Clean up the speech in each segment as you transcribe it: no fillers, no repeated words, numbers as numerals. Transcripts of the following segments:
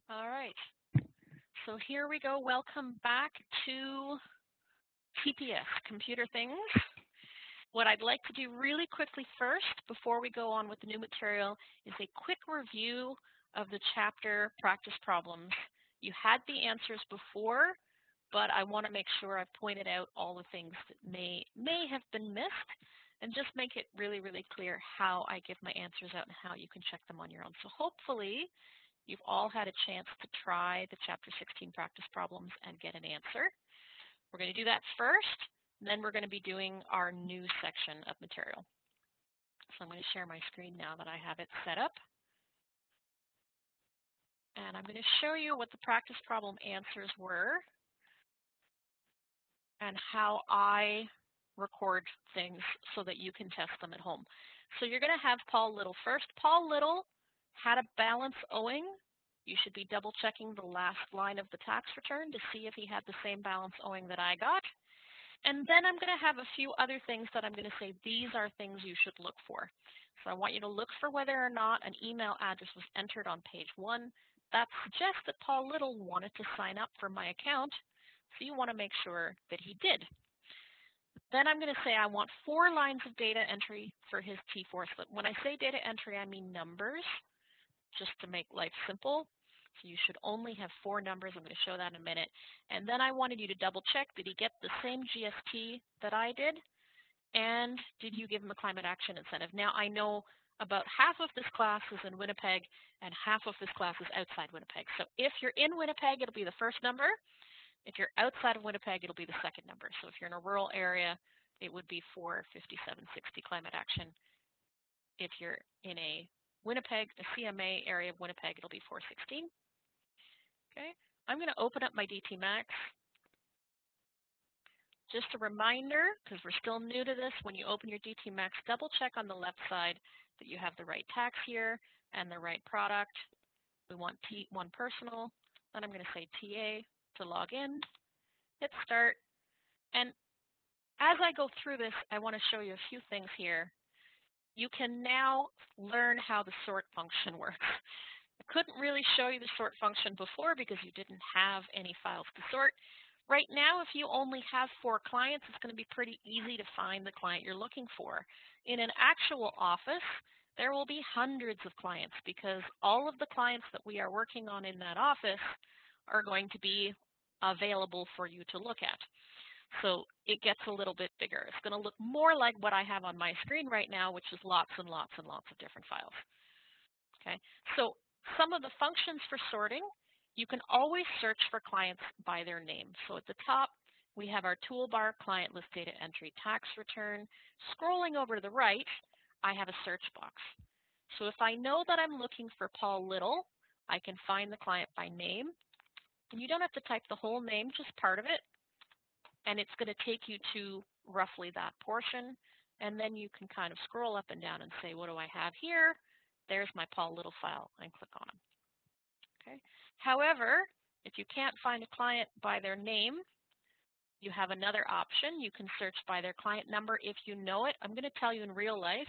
All right, so here we go. Welcome back to TPS, Computer Things. What I'd like to do really quickly first, before we go on with the new material, is a quick review of the chapter practice problems. You had the answers before, but I want to make sure I've pointed out all the things that may have been missed, and just make it really, really clear how I give my answers out and how you can check them on your own. So hopefully, you've all had a chance to try the Chapter 16 practice problems and get an answer. We're going to do that first, and then we're going to be doing our new section of material. So I'm going to share my screen now that I have it set up. And I'm going to show you what the practice problem answers were and how I record things so that you can test them at home. So you're going to have Paul Little first. Paul Little had a balance owing. You should be double checking the last line of the tax return to see if he had the same balance owing that I got. And then I'm going to have a few other things that I'm going to say these are things you should look for. So I want you to look for whether or not an email address was entered on page 1. That suggests that Paul Little wanted to sign up for my account, so you want to make sure that he did. Then I'm going to say I want 4 lines of data entry for his T4 slip. When I say data entry, I mean numbers, just to make life simple. So you should only have 4 numbers. I'm going to show that in a minute. And then I wanted you to double check, did he get the same GST that I did? And did you give him a climate action incentive? Now I know about half of this class is in Winnipeg and half of this class is outside Winnipeg. So if you're in Winnipeg, it'll be the first number. If you're outside of Winnipeg, it'll be the second number. So if you're in a rural area, it would be 45760 climate action. If you're in a Winnipeg, a CMA area of Winnipeg, it'll be 416. Okay, I'm going to open up my DTMax. Just a reminder, because we're still new to this, when you open your DTMax, double check on the left side that you have the right tax year and the right product. We want T1 personal. Then I'm going to say TA to log in, hit start. And as I go through this, I want to show you a few things here. You can now learn how the sort function works. I couldn't really show you the sort function before because you didn't have any files to sort. Right now, if you only have 4 clients, it's going to be pretty easy to find the client you're looking for. In an actual office, there will be hundreds of clients because all of the clients that we are working on in that office are going to be available for you to look at. So it gets a little bit bigger. It's going to look more like what I have on my screen right now, which is lots and lots and lots of different files. Okay, so some of the functions for sorting, you can always search for clients by their name. So at the top, we have our toolbar, client list data entry, tax return. Scrolling over to the right, I have a search box. So if I know that I'm looking for Paul Little, I can find the client by name. And you don't have to type the whole name, just part of it. And it's going to take you to roughly that portion. And then you can kind of scroll up and down and say, what do I have here? There's my Paul Little file, and click on them. Okay. However, if you can't find a client by their name, you have another option. You can search by their client number if you know it. I'm going to tell you in real life,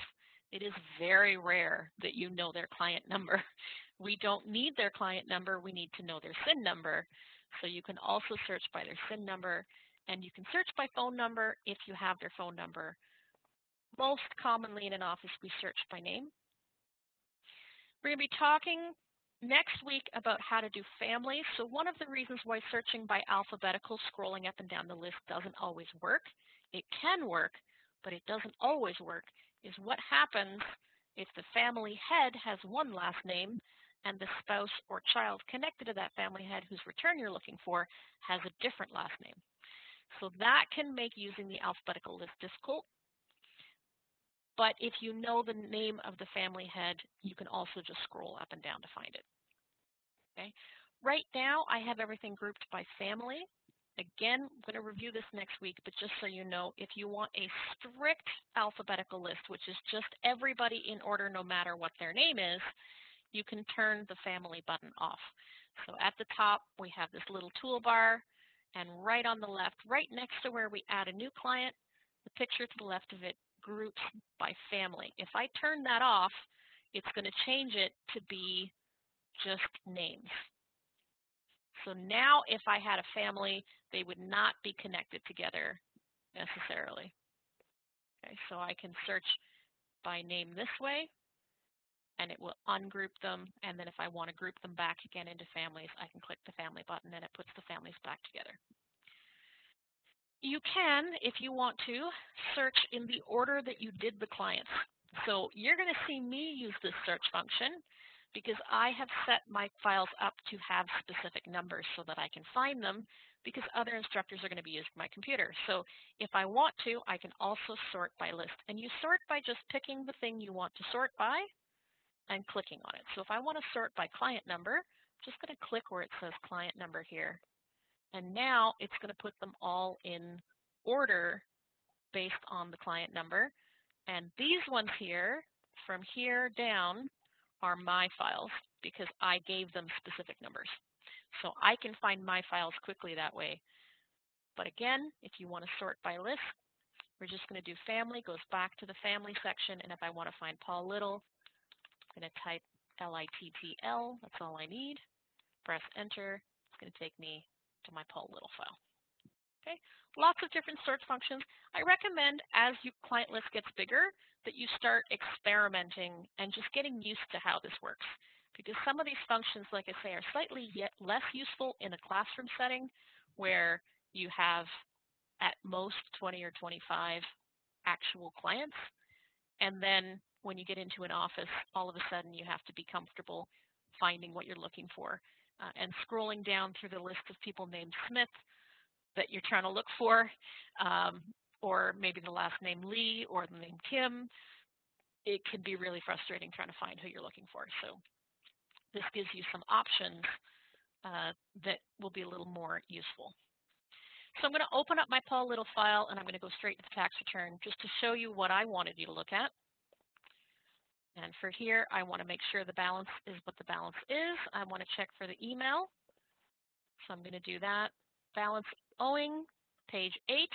it is very rare that you know their client number. We don't need their client number. We need to know their SIN number. So you can also search by their SIN number, and you can search by phone number if you have their phone number. Most commonly in an office, we search by name. We're going to be talking next week about how to do families. So one of the reasons why searching by alphabetical, scrolling up and down the list doesn't always work, it can work, but it doesn't always work, is what happens if the family head has one last name and the spouse or child connected to that family head whose return you're looking for has a different last name. So that can make using the alphabetical list difficult. But if you know the name of the family head, you can also just scroll up and down to find it. Okay. Right now, I have everything grouped by family. Again, I'm going to review this next week, but just so you know, if you want a strict alphabetical list, which is just everybody in order no matter what their name is, you can turn the family button off. So at the top, we have this little toolbar, and right on the left, right next to where we add a new client, the picture to the left of it groups by family. If I turn that off, it's going to change it to be just names. So now if I had a family, they would not be connected together necessarily. Okay, so I can search by name this way, and it will ungroup them. And then if I want to group them back again into families, I can click the family button and it puts the families back together. You can, if you want to, search in the order that you did the clients. So you're going to see me use this search function because I have set my files up to have specific numbers so that I can find them, because other instructors are going to be using my computer. So if I want to, I can also sort by list. And you sort by just picking the thing you want to sort by and clicking on it. So if I want to sort by client number, I'm just going to click where it says client number here. And now it's going to put them all in order based on the client number. And these ones here, from here down, are my files because I gave them specific numbers. So I can find my files quickly that way. But again, if you want to sort by list, we're just going to do family, goes back to the family section. And if I want to find Paul Little, I'm going to type Littl. That's all I need. Press enter. It's going to take me to my Paul Little file. Okay, lots of different search functions. I recommend as your client list gets bigger that you start experimenting and just getting used to how this works. Because some of these functions, like I say, are slightly yet less useful in a classroom setting where you have at most 20 or 25 actual clients. And then when you get into an office, all of a sudden you have to be comfortable finding what you're looking for. And scrolling down through the list of people named Smith that you're trying to look for, or maybe the last name Lee or the name Kim, it can be really frustrating trying to find who you're looking for. So this gives you some options that will be a little more useful. So I'm going to open up my Paul Little file, and I'm going to go straight to the tax return just to show you what I wanted you to look at. And for here, I want to make sure the balance is what the balance is. I want to check for the email. So I'm going to do that. Balance owing, page 8.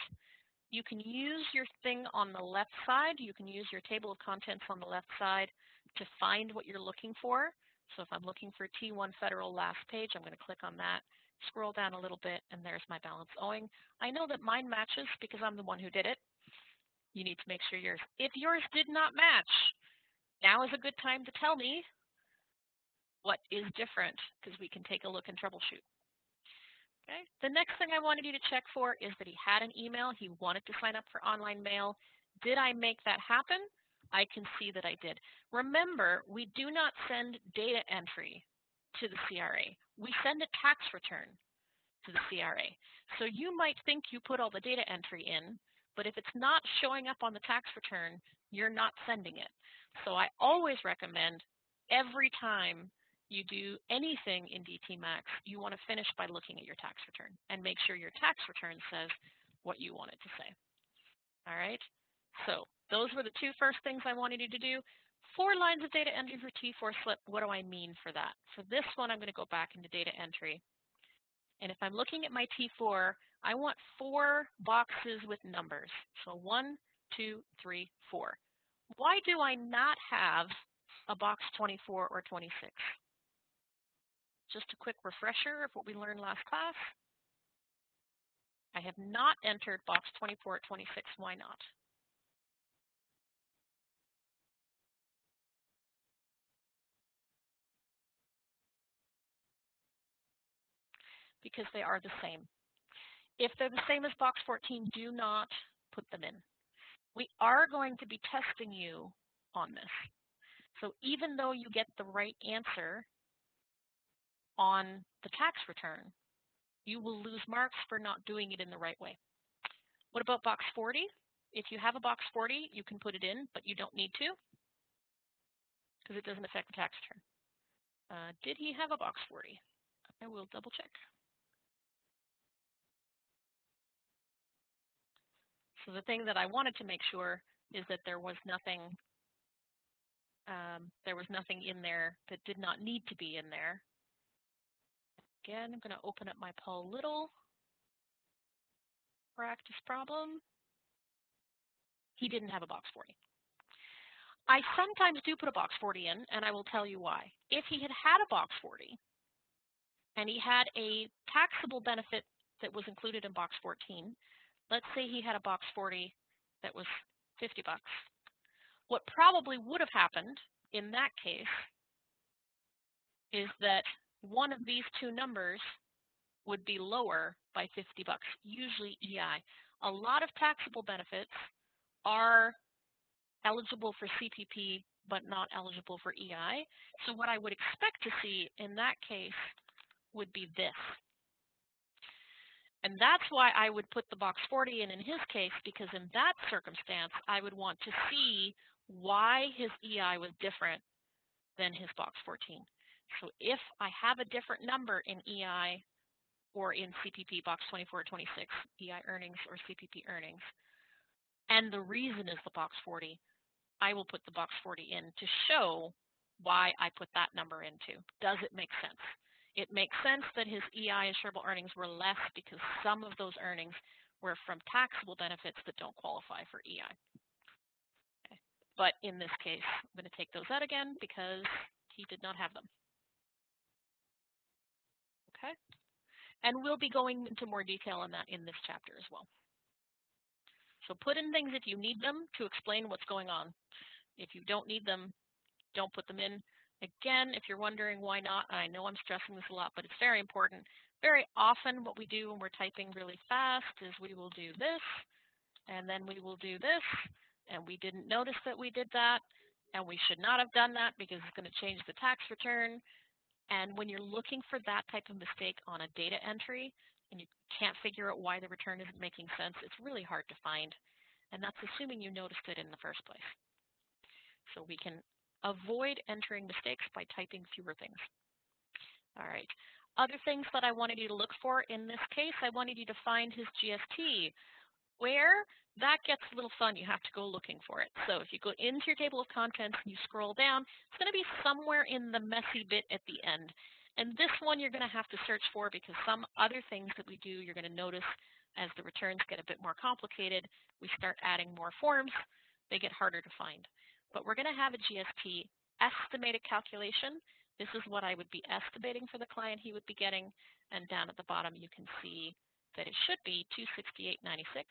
You can use your thing on the left side. You can use your table of contents on the left side to find what you're looking for. So if I'm looking for T1 federal last page, I'm going to click on that, scroll down a little bit, and there's my balance owing. I know that mine matches because I'm the one who did it. You need to make sure yours. If yours did not match, now is a good time to tell me what is different, because we can take a look and troubleshoot. Okay. The next thing I wanted you to check for is that he had an email. He wanted to sign up for online mail. Did I make that happen? I can see that I did. Remember, we do not send data entry to the CRA. We send a tax return to the CRA. So you might think you put all the data entry in, but if it's not showing up on the tax return, you're not sending it. So I always recommend every time you do anything in DTMax, you want to finish by looking at your tax return and make sure your tax return says what you want it to say. All right, so those were the two first things I wanted you to do. 4 lines of data entry for T4 slip. What do I mean for that? For this one, I'm going to go back into data entry. And if I'm looking at my T4, I want 4 boxes with numbers. So 1, 2, 3, 4. Why do I not have a box 24 or 26? Just a quick refresher of what we learned last class. I have not entered box 24 or 26. Why not? Because they are the same. If they're the same as box 14, do not put them in. We are going to be testing you on this. So even though you get the right answer on the tax return, you will lose marks for not doing it in the right way. What about box 40? If you have a box 40, you can put it in, but you don't need to because it doesn't affect the tax return. Did he have a box 40? I will double check. So the thing that I wanted to make sure is that there was nothing in there that did not need to be in there. Again, I'm going to open up my Paul Little practice problem. He didn't have a box 40. I sometimes do put a box 40 in, and I will tell you why. If he had had a box 40, and he had a taxable benefit that was included in box 14. Let's say he had a box 40 that was $50. What probably would have happened in that case is that one of these two numbers would be lower by $50, usually EI. A lot of taxable benefits are eligible for CPP but not eligible for EI. So what I would expect to see in that case would be this. And that's why I would put the box 40 in his case, because in that circumstance, I would want to see why his EI was different than his box 14. So if I have a different number in EI or in CPP box 24 or 26, EI earnings or CPP earnings, and the reason is the box 40, I will put the box 40 in to show why I put that number into. Does it make sense? It makes sense that his EI assurable earnings were less because some of those earnings were from taxable benefits that don't qualify for EI. Okay. But in this case, I'm going to take those out again because he did not have them. Okay. And we'll be going into more detail on that in this chapter as well. So put in things if you need them to explain what's going on. If you don't need them, don't put them in. Again, if you're wondering why not, I know I'm stressing this a lot, but it's very important. Very often what we do when we're typing really fast is we will do this, and then we will do this, and we didn't notice that we did that, and we should not have done that because it's going to change the tax return. And when you're looking for that type of mistake on a data entry, and you can't figure out why the return isn't making sense, it's really hard to find. And that's assuming you noticed it in the first place. So we can avoid entering mistakes by typing fewer things. All right. Other things that I wanted you to look for in this case, I wanted you to find his GST. Where that gets a little fun, you have to go looking for it. So if you go into your table of contents and you scroll down, it's going to be somewhere in the messy bit at the end. And this one you're going to have to search for because some other things that we do, you're going to notice as the returns get a bit more complicated, we start adding more forms, they get harder to find. But we're going to have a GSP estimated calculation. This is what I would be estimating for the client he would be getting. And down at the bottom, you can see that it should be $268.96.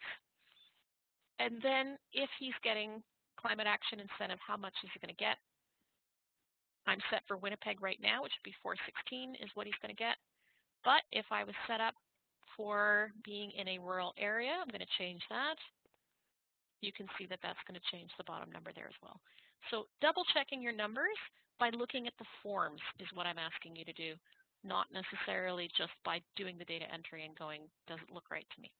And then if he's getting climate action incentive, how much is he going to get? I'm set for Winnipeg right now, which would be $416 is what he's going to get. But if I was set up for being in a rural area, I'm going to change that. You can see that that's going to change the bottom number there as well. So double checking your numbers by looking at the forms is what I'm asking you to do, not necessarily just by doing the data entry and going, does it look right to me?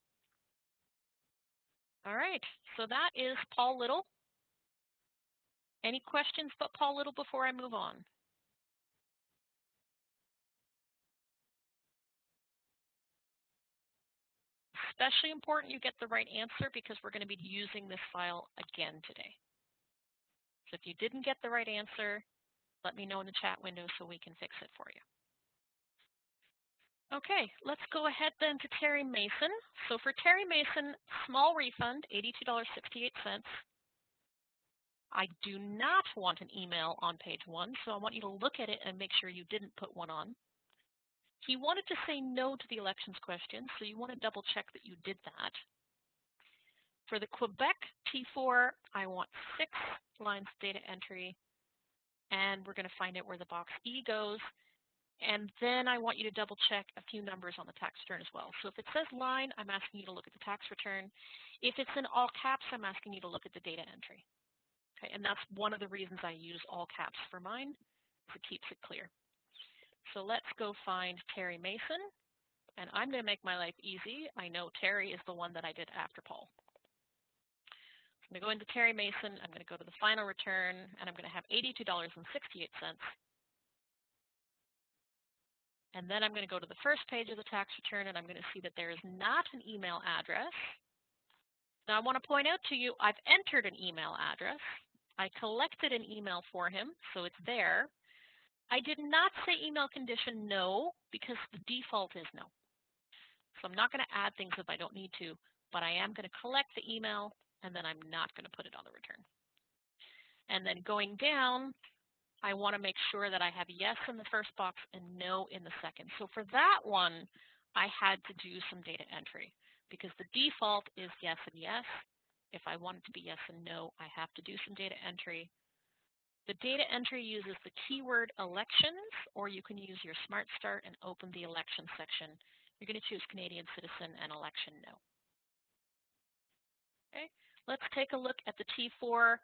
All right, so that is Paul Little. Any questions about Paul Little before I move on? Especially important you get the right answer because we're going to be using this file again today. So if you didn't get the right answer, let me know in the chat window so we can fix it for you. Okay, let's go ahead then to Terry Mason. So for Terry Mason, small refund, $82.68. I do not want an email on page 1, so I want you to look at it and make sure you didn't put one on. He wanted to say no to the elections question, so you want to double check that you did that. For the Quebec T4, I want 6 lines of data entry, and we're going to find out where the box E goes. And then I want you to double check a few numbers on the tax return as well. So if it says line, I'm asking you to look at the tax return. If it's in all caps, I'm asking you to look at the data entry. Okay, and that's one of the reasons I use all caps for mine, because it keeps it clear. So let's go find Terry Mason, and I'm going to make my life easy. I know Terry is the one that I did after Paul. I'm going to go into Terry Mason, I'm going to go to the final return, and I'm going to have $82.68. And then I'm going to go to the first page of the tax return, and I'm going to see that there is not an email address. Now, I want to point out to you, I've entered an email address. I collected an email for him, so it's there. I did not say email condition no, because the default is no. So I'm not going to add things if I don't need to, but I am going to collect the email, and then I'm not going to put it on the return. And then going down, I want to make sure that I have yes in the first box and no in the second. So for that one, I had to do some data entry because the default is yes and yes. If I want it to be yes and no, I have to do some data entry. The data entry uses the keyword elections, or you can use your Smart Start and open the election section. You're going to choose Canadian citizen and election no. Okay, let's take a look at the T4.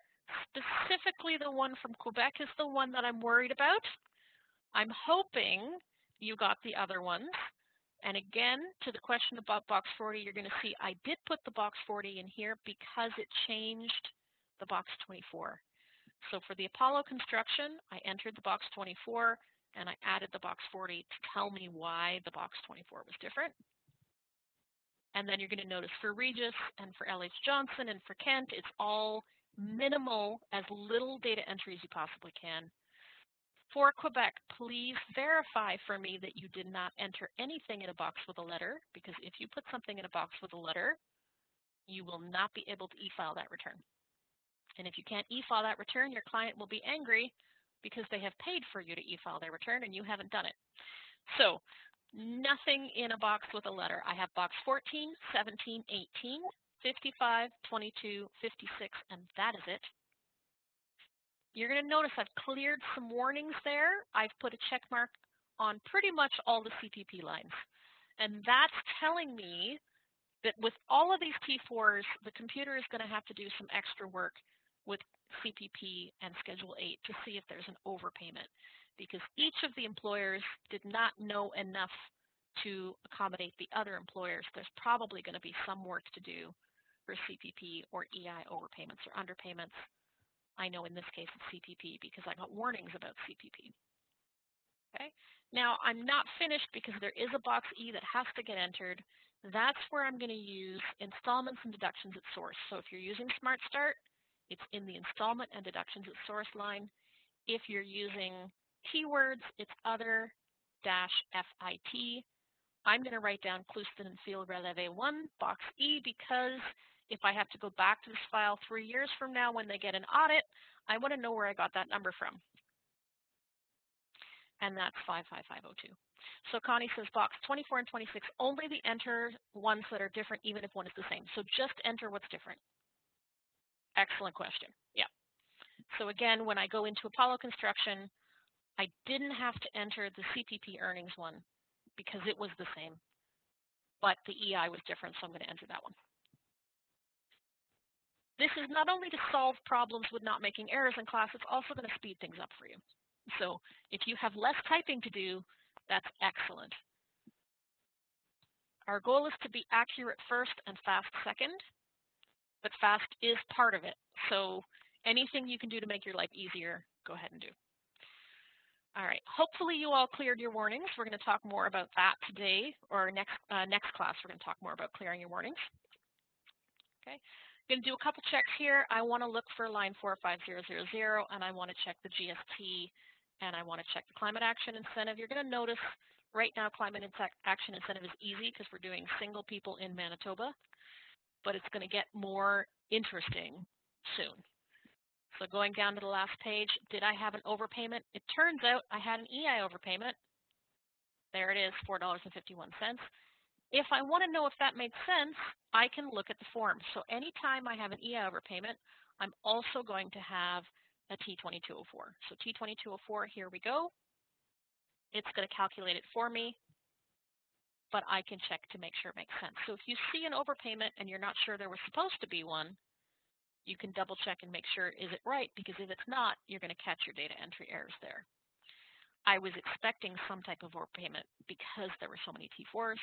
Specifically, the one from Quebec is the one that I'm worried about. I'm hoping you got the other ones. And again, to the question about box 40, you're going to see I did put the box 40 in here because it changed the box 24. So for the Apollo construction, I entered the box 24 and I added the box 40 to tell me why the box 24 was different. And then you're going to notice for Regis and for LH Johnson and for Kent, it's all minimal, as little data entry as you possibly can. For Quebec, please verify for me that you did not enter anything in a box with a letter, because if you put something in a box with a letter, you will not be able to e-file that return. And if you can't e-file that return, your client will be angry because they have paid for you to e-file their return and you haven't done it. So nothing in a box with a letter. I have box 14, 17, 18, 55, 22, 56, and that is it. You're going to notice I've cleared some warnings there. I've put a check mark on pretty much all the CPP lines. And that's telling me that with all of these T4s, the computer is going to have to do some extra work with CPP and Schedule 8 to see if there's an overpayment, because each of the employers did not know enough to accommodate the other employers. There's probably going to be some work to do for CPP or EI overpayments or underpayments. I know in this case it's CPP because I got warnings about CPP. Okay. Now I'm not finished because there is a box E that has to get entered. That's where I'm going to use installments and deductions at source. So if you're using Smart Start, it's in the installment and deductions at source line. If you're using keywords, it's other -FIT. I'm going to write down Clouston and Field Releve 1, box E, because if I have to go back to this file 3 years from now when they get an audit, I want to know where I got that number from. And that's 55502. So Connie says box 24 and 26, only the enter ones that are different, even if one is the same. So just enter what's different. Excellent question. Yeah. So again, when I go into Apollo Construction, I didn't have to enter the CPP earnings one because it was the same, but the EI was different, so I'm going to enter that one. This is not only to solve problems with not making errors in class, it's also going to speed things up for you. So if you have less typing to do, that's excellent. Our goal is to be accurate first and fast second, but fast is part of it. So anything you can do to make your life easier, go ahead and do. All right, hopefully you all cleared your warnings. We're going to talk more about that today, or next class, we're going to talk more about clearing your warnings. Okay, I'm going to do a couple checks here. I want to look for line 45000, and I want to check the GST, and I want to check the climate action incentive. You're going to notice right now climate action incentive is easy because we're doing single people in Manitoba, but it's going to get more interesting soon. So going down to the last page, did I have an overpayment? It turns out I had an EI overpayment. There it is, $4.51. If I want to know if that makes sense, I can look at the form. So anytime I have an EI overpayment, I'm also going to have a T2204. So T2204, here we go. It's going to calculate it for me, but I can check to make sure it makes sense. So if you see an overpayment and you're not sure there was supposed to be one, you can double check and make sure, is it right? Because if it's not, you're going to catch your data entry errors there. I was expecting some type of overpayment because there were so many T4s,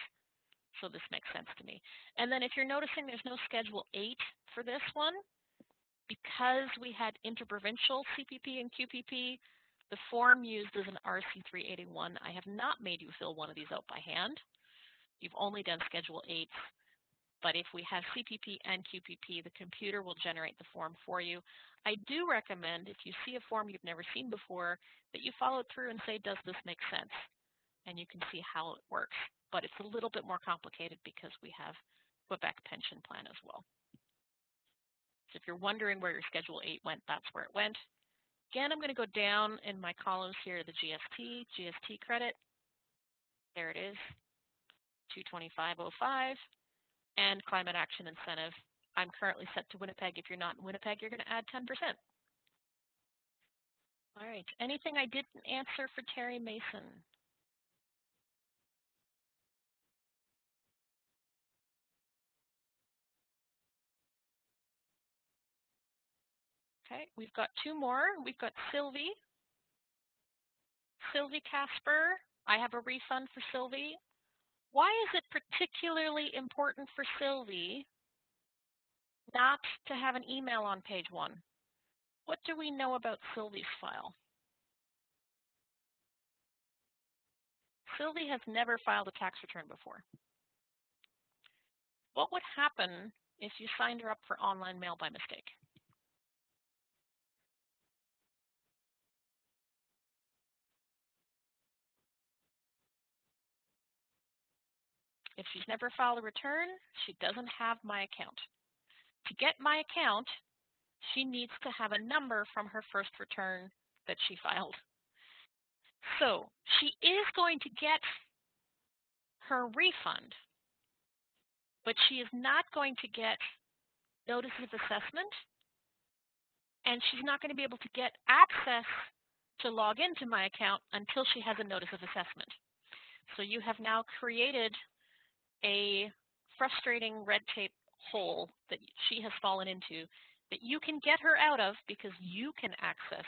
so this makes sense to me. And then if you're noticing there's no Schedule 8 for this one, because we had interprovincial CPP and QPP, the form used is an RC381. I have not made you fill one of these out by hand. You've only done Schedule 8. But if we have CPP and QPP, the computer will generate the form for you. I do recommend, if you see a form you've never seen before, that you follow it through and say, does this make sense? And you can see how it works. But it's a little bit more complicated because we have Quebec pension plan as well. So if you're wondering where your Schedule 8 went, that's where it went. again, I'm going to go down in my columns here to the GST credit. There it is, 225.05, and climate action incentive. I'm currently set to Winnipeg. If you're not in Winnipeg, you're going to add 10%. All right, anything I didn't answer for Terry Mason? Okay, we've got two more. We've got Sylvie. Sylvie Casper. I have a refund for Sylvie. Why is it particularly important for Sylvie not to have an email on page 1? What do we know about Sylvie's file? Sylvie has never filed a tax return before. What would happen if you signed her up for online mail by mistake? If she's never filed a return, she doesn't have my account. To get my account, she needs to have a number from her first return that she filed. So she is going to get her refund, but she is not going to get notice of assessment, and she's not going to be able to get access to log into my account until she has a notice of assessment. So you have now created a frustrating red tape hole that she has fallen into that you can get her out of because you can access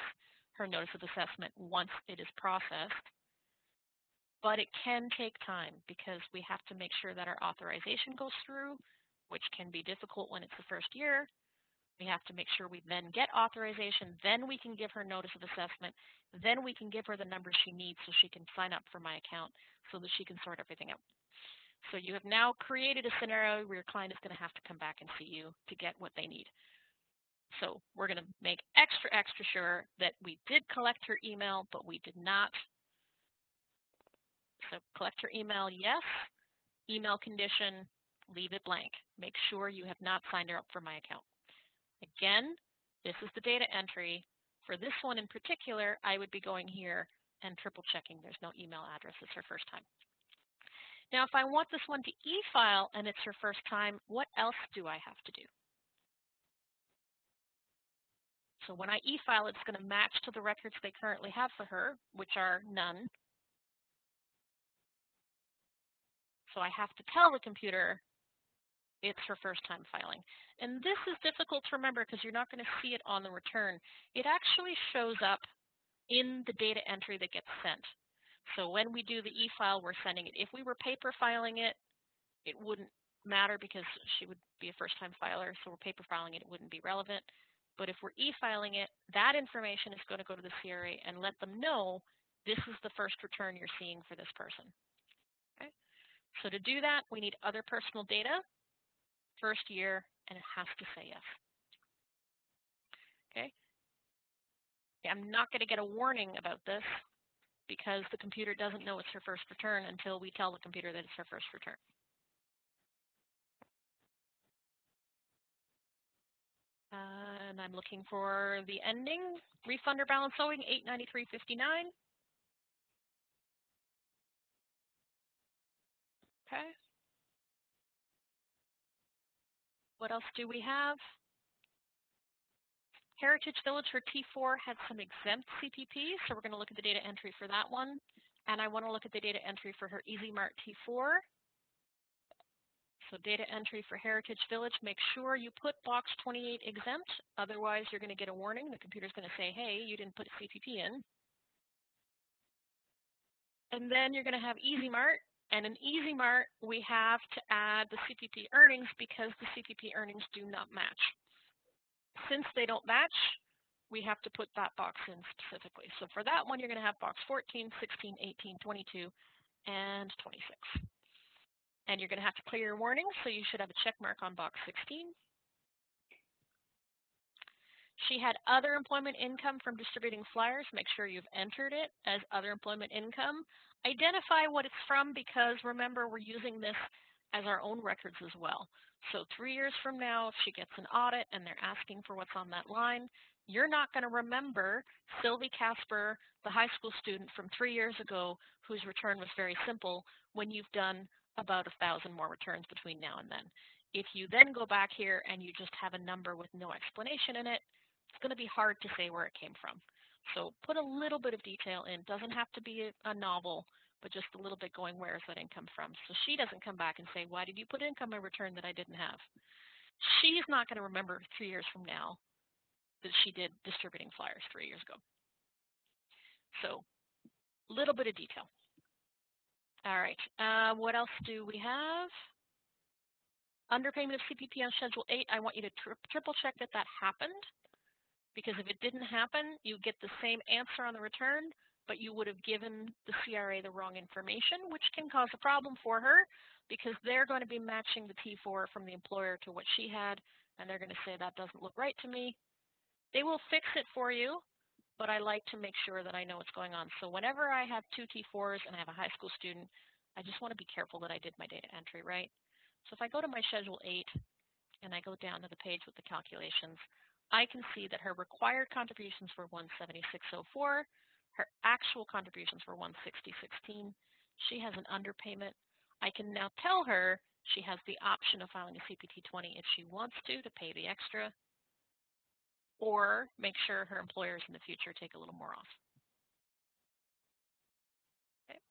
her notice of assessment once it is processed. But it can take time because we have to make sure that our authorization goes through, which can be difficult when it's the first year. We have to make sure we then get authorization, then we can give her notice of assessment, then we can give her the numbers she needs so she can sign up for my account so that she can sort everything out. So you have now created a scenario where your client is going to have to come back and see you to get what they need. So we're going to make extra sure that we did collect her email, but we did not. So collect her email, yes. Email condition, leave it blank. Make sure you have not signed her up for my account. Again, this is the data entry. For this one in particular, I would be going here and triple checking there's no email address. It's her first time. Now, if I want this one to e-file and it's her first time, what else do I have to do? So when I e-file, it's going to match to the records they currently have for her, which are none. So I have to tell the computer it's her first time filing. And this is difficult to remember because you're not going to see it on the return. It actually shows up in the data entry that gets sent. So when we do the e-file, we're sending it. If we were paper filing it, it wouldn't matter because she would be a first-time filer. So we're paper filing it, it wouldn't be relevant. But if we're e-filing it, that information is going to go to the CRA and let them know this is the first return you're seeing for this person. Okay? So to do that, we need other personal data, first year, and it has to say yes. Okay? I'm not going to get a warning about this because the computer doesn't know it's her first return until we tell the computer that it's her first return. And I'm looking for the ending. Refund or balance owing, $893.59. Okay. What else do we have? Heritage Village for T4 had some exempt CPP, so we're going to look at the data entry for that one. And I want to look at the data entry for her Easy Mart T4. So data entry for Heritage Village, make sure you put box 28 exempt, otherwise you're going to get a warning. The computer's going to say, hey, you didn't put a CPP in. And then you're going to have Easy Mart, and in Easy Mart we have to add the CPP earnings because the CPP earnings do not match. Since they don't match, we have to put that box in specifically. So for that one, you're going to have box 14, 16, 18, 22, and 26. And you're going to have to clear your warnings, so you should have a check mark on box 16. She had other employment income from distributing flyers. Make sure you've entered it as other employment income. Identify what it's from because remember, we're using this as our own records as well. So 3 years from now, if she gets an audit and they're asking for what's on that line, You're not going to remember Sylvie Casper, the high school student from 3 years ago, whose return was very simple, when you've done about 1,000 more returns between now and then. If you then go back here and you just have a number with no explanation in it, it's going to be hard to say where it came from. So put a little bit of detail in. Doesn't have to be a novel, but just a little bit going, where is that income from? So she doesn't come back and say, why did you put income in return that I didn't have? She's not going to remember 3 years from now that she did distributing flyers 3 years ago. So a little bit of detail. All right, what else do we have? Underpayment of CPP on Schedule 8, I want you to triple check that that happened, because if it didn't happen, you get the same answer on the return, but you would have given the CRA the wrong information, which can cause a problem for her, because they're going to be matching the T4 from the employer to what she had, and they're going to say, that doesn't look right to me. They will fix it for you, but I like to make sure that I know what's going on. So whenever I have 2 T4s and I have a high school student, I just want to be careful that I did my data entry right. So if I go to my Schedule 8 and I go down to the page with the calculations, I can see that her required contributions were $176.04. Her actual contributions were $160.16. She has an underpayment. I can now tell her she has the option of filing a CPT 20 if she wants to pay the extra, or make sure her employers in the future take a little more off. Okay.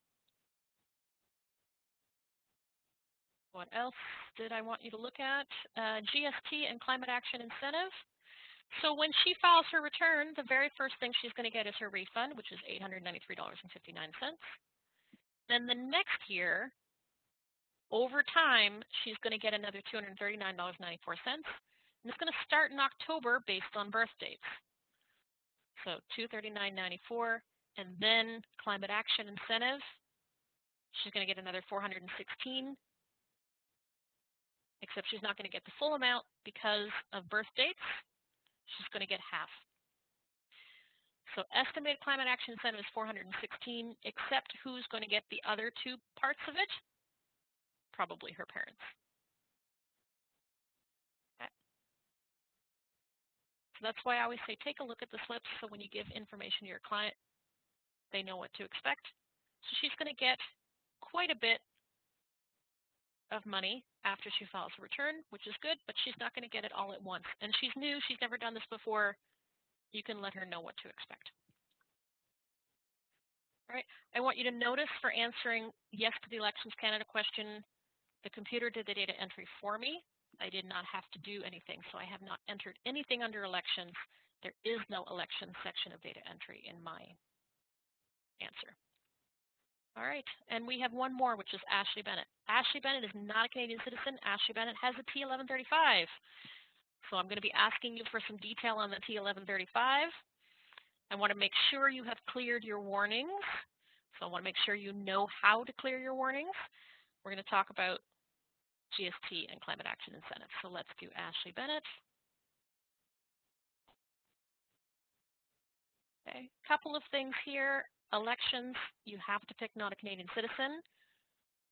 What else did I want you to look at? GST and climate action incentive. So when she files her return, the very first thing she's going to get is her refund, which is $893.59. Then the next year, over time, she's going to get another $239.94. And it's going to start in October based on birth dates. So $239.94, and then climate action incentive, she's going to get another $416, except she's not going to get the full amount because of birth dates. She's going to get half. So estimated climate action incentive is $416, except who's going to get the other 2 parts of it? Probably her parents. Okay. So that's why I always say take a look at the slips, so when you give information to your client, they know what to expect. So she's going to get quite a bit of money after she files a return, which is good, but she's not going to get it all at once. And she's new, she's never done this before. You can let her know what to expect. All right, I want you to notice, for answering yes to the Elections Canada question, the computer did the data entry for me. I did not have to do anything, so I have not entered anything under elections. There is no elections section of data entry in my answer. All right, and we have one more, which is Ashley Bennett. Ashley Bennett is not a Canadian citizen. Ashley Bennett has a T1135. So I'm going to be asking you for some detail on the T1135. I want to make sure you have cleared your warnings. So I want to make sure you know how to clear your warnings. We're going to talk about GST and climate action incentives. So let's do Ashley Bennett. Okay, couple of things here. Elections, you have to pick not a Canadian citizen.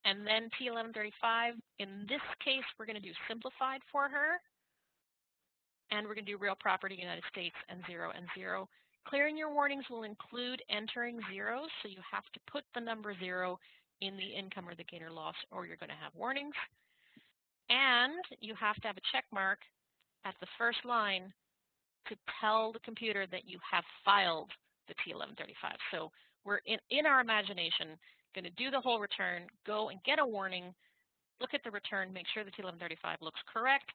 And then T1135, in this case, we're going to do simplified for her. And we're going to do real property United States and 0 and 0. Clearing your warnings will include entering zeros, so you have to put the number 0 in the income or the gain or loss, or you're going to have warnings. And you have to have a check mark at the first line to tell the computer that you have filed the T1135. So we're in our imagination going to do the whole return, go and get a warning, look at the return, make sure the T1135 looks correct.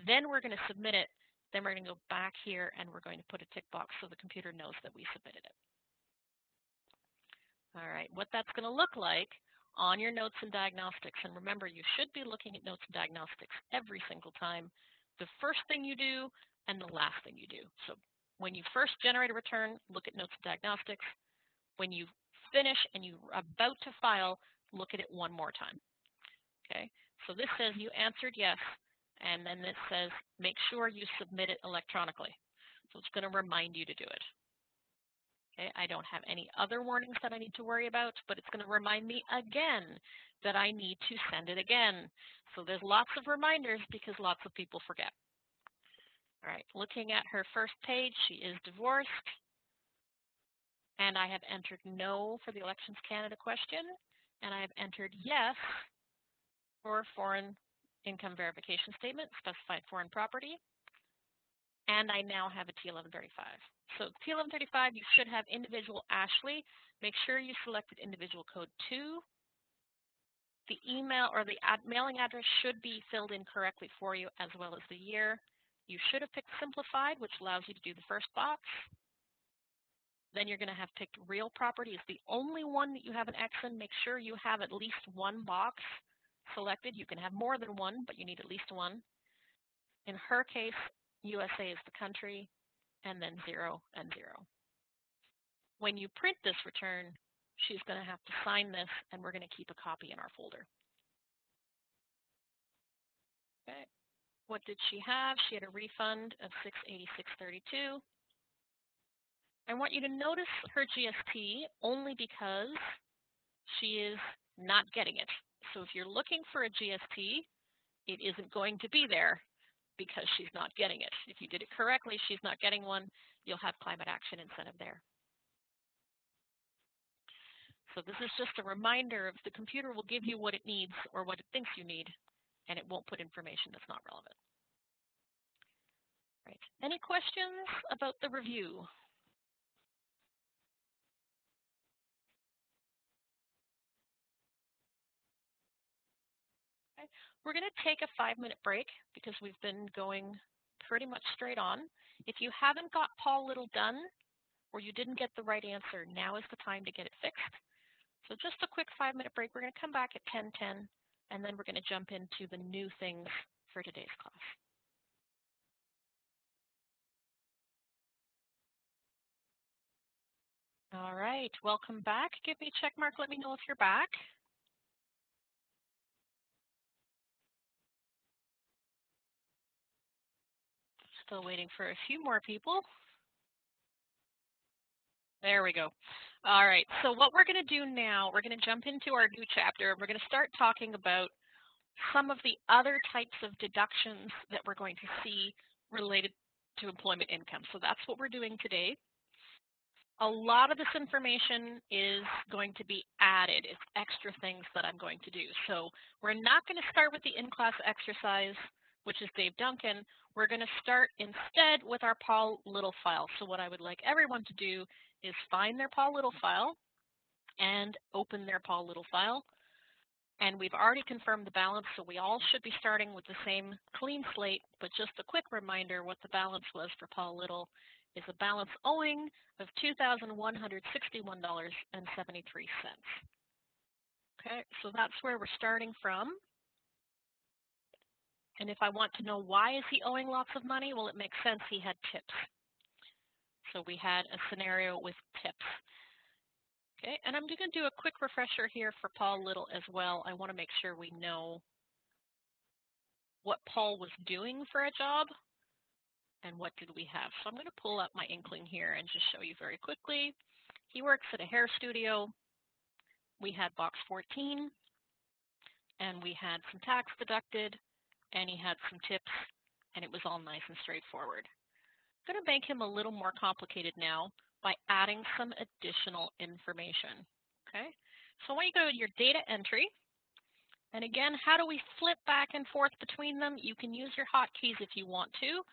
Then we're going to submit it. Then we're going to go back here and we're going to put a tick box so the computer knows that we submitted it. All right, what that's going to look like on your notes and diagnostics. And remember, you should be looking at notes and diagnostics every single time. The first thing you do and the last thing you do. So when you first generate a return, look at notes and diagnostics. When you finish and you're about to file, look at it one more time. Okay, so this says you answered yes, and then this says make sure you submit it electronically. So it's going to remind you to do it. Okay, I don't have any other warnings that I need to worry about, but it's going to remind me again that I need to send it again. So there's lots of reminders because lots of people forget. All right, looking at her first page, she is divorced. And I have entered no for the Elections Canada question. And I have entered yes for foreign income verification statement, specified foreign property. And I now have a T1135. So T1135, you should have individual Ashley. Make sure you selected individual code 2. The email or the mailing address should be filled in correctly for you, as well as the year. You should have picked simplified, which allows you to do the first box. Then you're going to have picked real property is the only one that you have an X in. Make sure you have at least one box selected. You can have more than one, but you need at least one. In her case, USA is the country, and then 0 and 0. When you print this return, she's going to have to sign this, and we're going to keep a copy in our folder. Okay. What did she have? She had a refund of $686.32. I want you to notice her GST only because she is not getting it. So if you're looking for a GST, it isn't going to be there because she's not getting it. If you did it correctly, she's not getting one, you'll have climate action incentive there. So this is just a reminder of the computer will give you what it needs or what it thinks you need, and it won't put information that's not relevant. Right. Any questions about the review? Okay. We're going to take a 5-minute break because we've been going pretty much straight on. If you haven't got Paul Little done or you didn't get the right answer, now is the time to get it fixed. So just a quick 5-minute break. We're going to come back at 10:10, and then we're going to jump into the new things for today's class. All right, welcome back. Give me a check mark. Let me know if you're back. Still waiting for a few more people. There we go. All right, so what we're going to do now, we're going to jump into our new chapter. We're going to start talking about some of the other types of deductions that we're going to see related to employment income. So that's what we're doing today. A lot of this information is going to be added. It's extra things that I'm going to do. So we're not going to start with the in-class exercise, which is Dave Duncan. We're going to start instead with our Paul Little file. So what I would like everyone to do is find their Paul Little file and open their Paul Little file. And we've already confirmed the balance, so we all should be starting with the same clean slate, but just a quick reminder what the balance was for Paul Little is a balance owing of $2,161.73. Okay, so that's where we're starting from. And if I want to know why is he owing lots of money, well, it makes sense. He had tips. So we had a scenario with tips. Okay, and I'm going to do a quick refresher here for Paul Little as well. I want to make sure we know what Paul was doing for a job and what did we have. So I'm going to pull up my Inkling here and just show you very quickly. He works at a hair studio. We had box 14, and we had some tax deducted, and he had some tips, and it was all nice and straightforward. I'm going to make him a little more complicated now by adding some additional information. Okay, so I want you to go to your data entry. And again, how do we flip back and forth between them? You can use your hotkeys if you want to.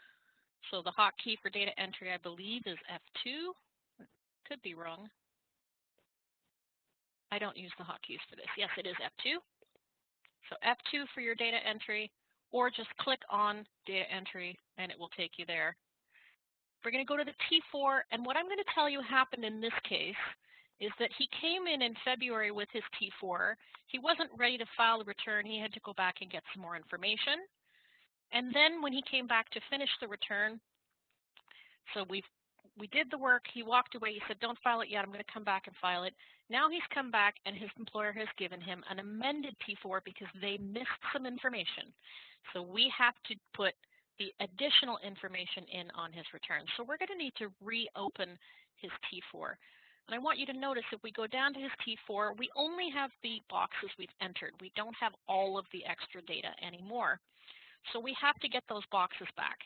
So the hotkey for data entry, I believe, is F2. Could be wrong. I don't use the hotkeys for this. Yes, it is F2. So F2 for your data entry, or just click on data entry and it will take you there. We're going to go to the T4, and what I'm going to tell you happened in this case is that he came in February with his T4. He wasn't ready to file a return. He had to go back and get some more information. And then when he came back to finish the return, so we did the work. He walked away. He said, don't file it yet. I'm going to come back and file it. Now he's come back, and his employer has given him an amended T4 because they missed some information. So we have to put the additional information in on his return. So we're going to need to reopen his T4. And I want you to notice if we go down to his T4, we only have the boxes we've entered. We don't have all of the extra data anymore. So we have to get those boxes back.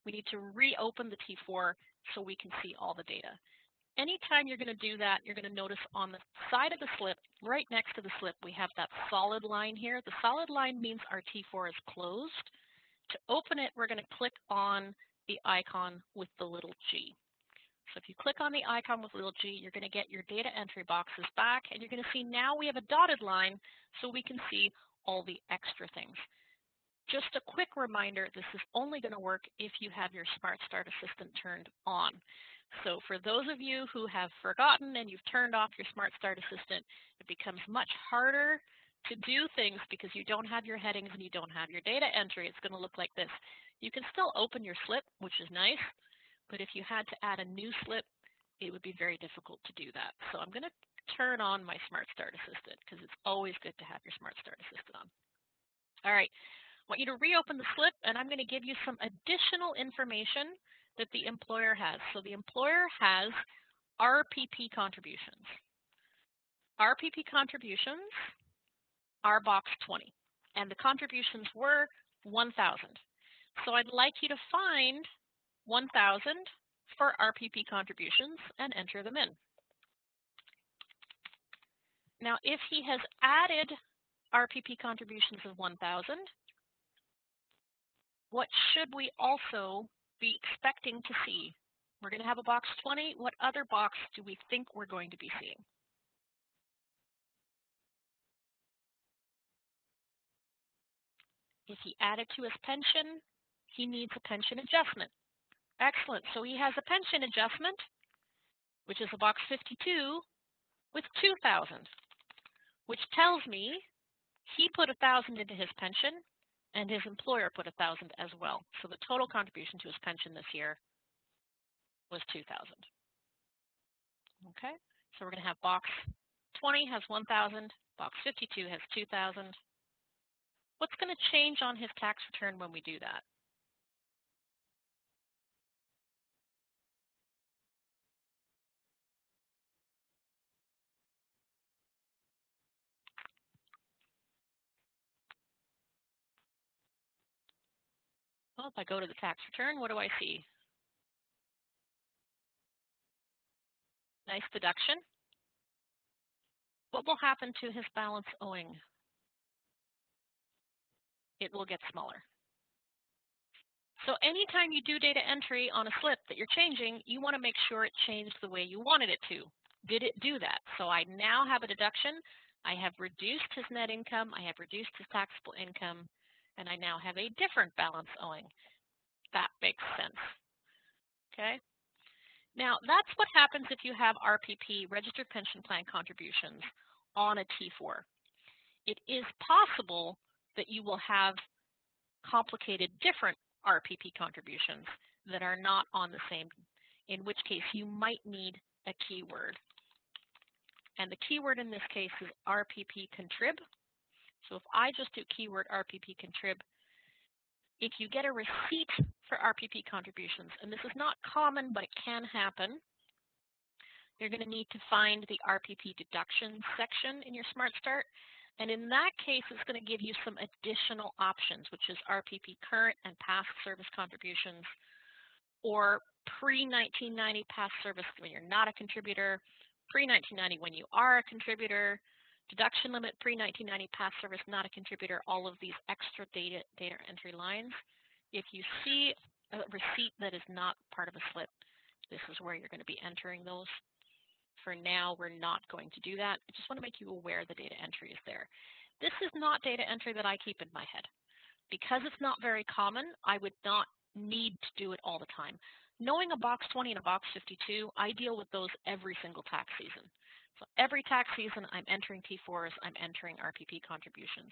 we need to reopen the T4 so we can see all the data. Anytime you're going to do that, you're going to notice on the side of the slip, right next to the slip, we have that solid line here. The solid line means our T4 is closed. To open it, we're going to click on the icon with the little G. So if you click on the icon with little G, you're going to get your data entry boxes back, and you're going to see now we have a dotted line so we can see all the extra things. Just a quick reminder, this is only going to work if you have your Smart Start Assistant turned on. So for those of you who have forgotten and you've turned off your Smart Start Assistant, it becomes much harder to do things because you don't have your headings and you don't have your data entry. It's going to look like this. You can still open your slip, which is nice, but if you had to add a new slip, it would be very difficult to do that. So I'm going to turn on my Smart Start Assistant because it's always good to have your Smart Start Assistant on. All right. I want you to reopen the slip, and I'm going to give you some additional information that the employer has. So the employer has RPP contributions. RPP contributions are box 20, and the contributions were 1,000. So I'd like you to find 1,000 for RPP contributions and enter them in. Now, if he has added RPP contributions of 1,000, what should we also be expecting to see? We're going to have a box 20. What other box do we think we're going to be seeing? If he added to his pension, he needs a pension adjustment. Excellent. So he has a pension adjustment, which is a box 52 with 2,000, which tells me he put 1,000 into his pension and his employer put 1,000 as well. So the total contribution to his pension this year was 2,000. Okay, so we're going to have box 20 has 1,000, box 52 has 2,000. What's going to change on his tax return when we do that? Well, if I go to the tax return, what do I see? Nice deduction. What will happen to his balance owing? It will get smaller. So anytime you do data entry on a slip that you're changing, you want to make sure it changed the way you wanted it to. Did it do that? So I now have a deduction. I have reduced his net income. I have reduced his taxable income. And I now have a different balance owing. That makes sense. Okay. Now, that's what happens if you have RPP, Registered Pension Plan contributions, on a T4. It is possible that you will have complicated different RPP contributions that are not on the same, in which case you might need a keyword. And the keyword in this case is RPP contrib. So if I just do keyword RPP contrib, if you get a receipt for RPP contributions, and this is not common, but it can happen, you're going to need to find the RPP deductions section in your Smart Start. And in that case, it's going to give you some additional options, which is RPP current and past service contributions, or pre-1990 past service when you're not a contributor, pre-1990 when you are a contributor, deduction limit pre-1990 past service not a contributor, all of these extra data entry lines. If you see a receipt that is not part of a slip, this is where you're going to be entering those. For now, we're not going to do that. I just want to make you aware the data entry is there. This is not data entry that I keep in my head. Because it's not very common, I would not need to do it all the time. Knowing a box 20 and a box 52, I deal with those every single tax season. So every tax season, I'm entering T4s, I'm entering RPP contributions.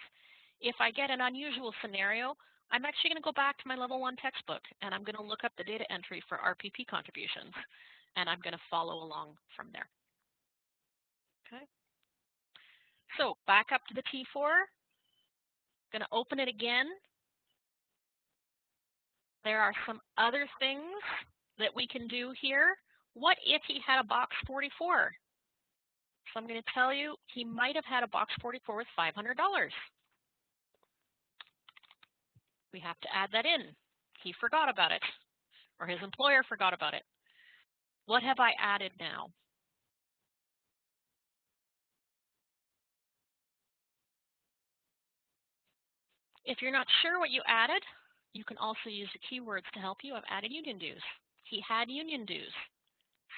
If I get an unusual scenario, I'm actually going to go back to my level 1 textbook and I'm going to look up the data entry for RPP contributions and I'm going to follow along from there. Okay. So back up to the T4. Going to open it again. There are some other things that we can do here. What if he had a box 44? So I'm going to tell you he might have had a box 44 with $500. We have to add that in. He forgot about it. or his employer forgot about it. What have I added now? If you're not sure what you added, you can also use the keywords to help you. I've added union dues. He had union dues,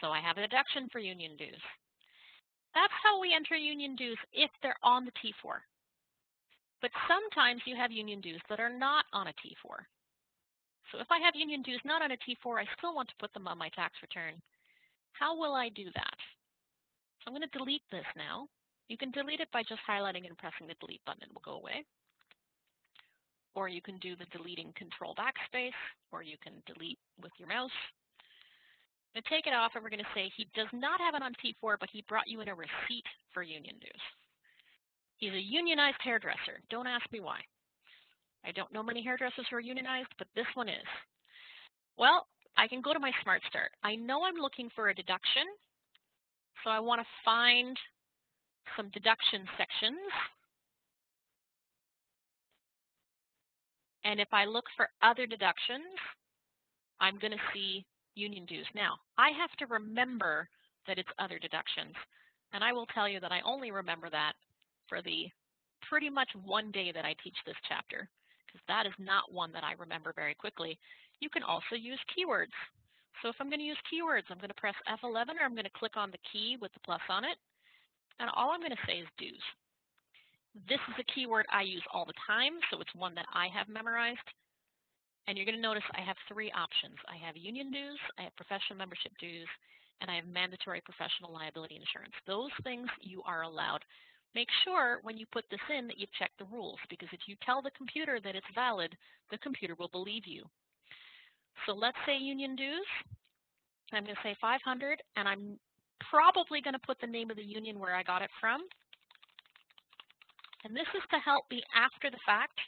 so I have a deduction for union dues. That's how we enter union dues if they're on the T4. But sometimes you have union dues that are not on a T4. So if I have union dues not on a T4, I still want to put them on my tax return. How will I do that? I'm going to delete this now. You can delete it by just highlighting and pressing the delete button. It will go away. Or you can do the deleting control backspace, or you can delete with your mouse. I'm going to take it off, and we're going to say he does not have it on T4, but he brought you in a receipt for union dues. He's a unionized hairdresser. Don't ask me why. I don't know many hairdressers who are unionized, but this one is. Well, I can go to my Smart Start. I know I'm looking for a deduction, so I want to find some deduction sections. And if I look for other deductions, I'm going to see union dues. Now, I have to remember that it's other deductions. And I will tell you that I only remember that for the pretty much one day that I teach this chapter, because that is not one that I remember very quickly. You can also use keywords. So if I'm going to use keywords, I'm going to press F11, or I'm going to click on the key with the plus on it. And all I'm going to say is dues. This is a keyword I use all the time, so it's one that I have memorized. And you're going to notice I have three options. I have union dues, I have professional membership dues, and I have mandatory professional liability insurance. Those things you are allowed. Make sure when you put this in that you check the rules, because if you tell the computer that it's valid, the computer will believe you. So let's say union dues. I'm going to say 500, and I'm probably going to put the name of the union where I got it from. And this is to help me after the fact.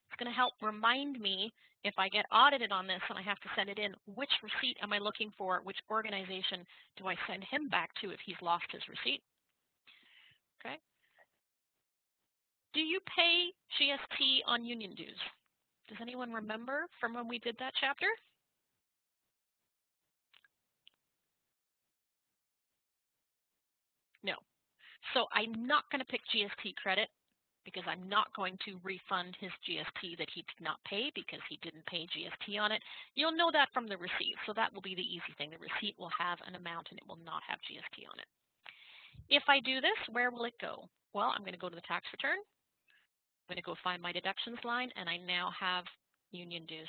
It's going to help remind me if I get audited on this and I have to send it in, which receipt am I looking for? Which organization do I send him back to if he's lost his receipt? Okay. Do you pay GST on union dues? Does anyone remember from when we did that chapter? No. So I'm not going to pick GST credit, because I'm not going to refund his GST that he did not pay because he didn't pay GST on it. You'll know that from the receipt, so that will be the easy thing. The receipt will have an amount and it will not have GST on it. If I do this, where will it go? Well, I'm going to go to the tax return. I'm going to go find my deductions line, and I now have union dues.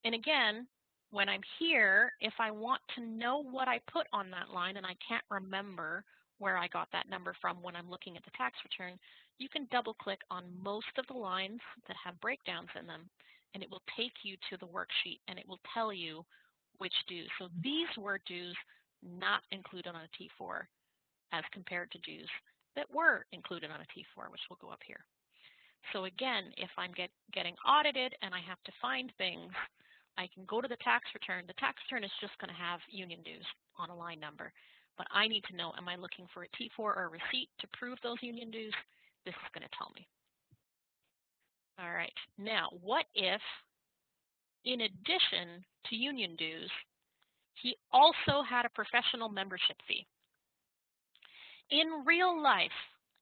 And again, when I'm here, if I want to know what I put on that line and I can't remember where I got that number from when I'm looking at the tax return, you can double click on most of the lines that have breakdowns in them, and it will take you to the worksheet and it will tell you which dues. So these were dues not included on a T4 as compared to dues that were included on a T4, which will go up here. So again, if I'm getting audited and I have to find things, I can go to the tax return. The tax return is just going to have union dues on a line number. But I need to know, am I looking for a T4 or a receipt to prove those union dues? This is going to tell me. All right. Now, what if, in addition to union dues, he also had a professional membership fee? In real life,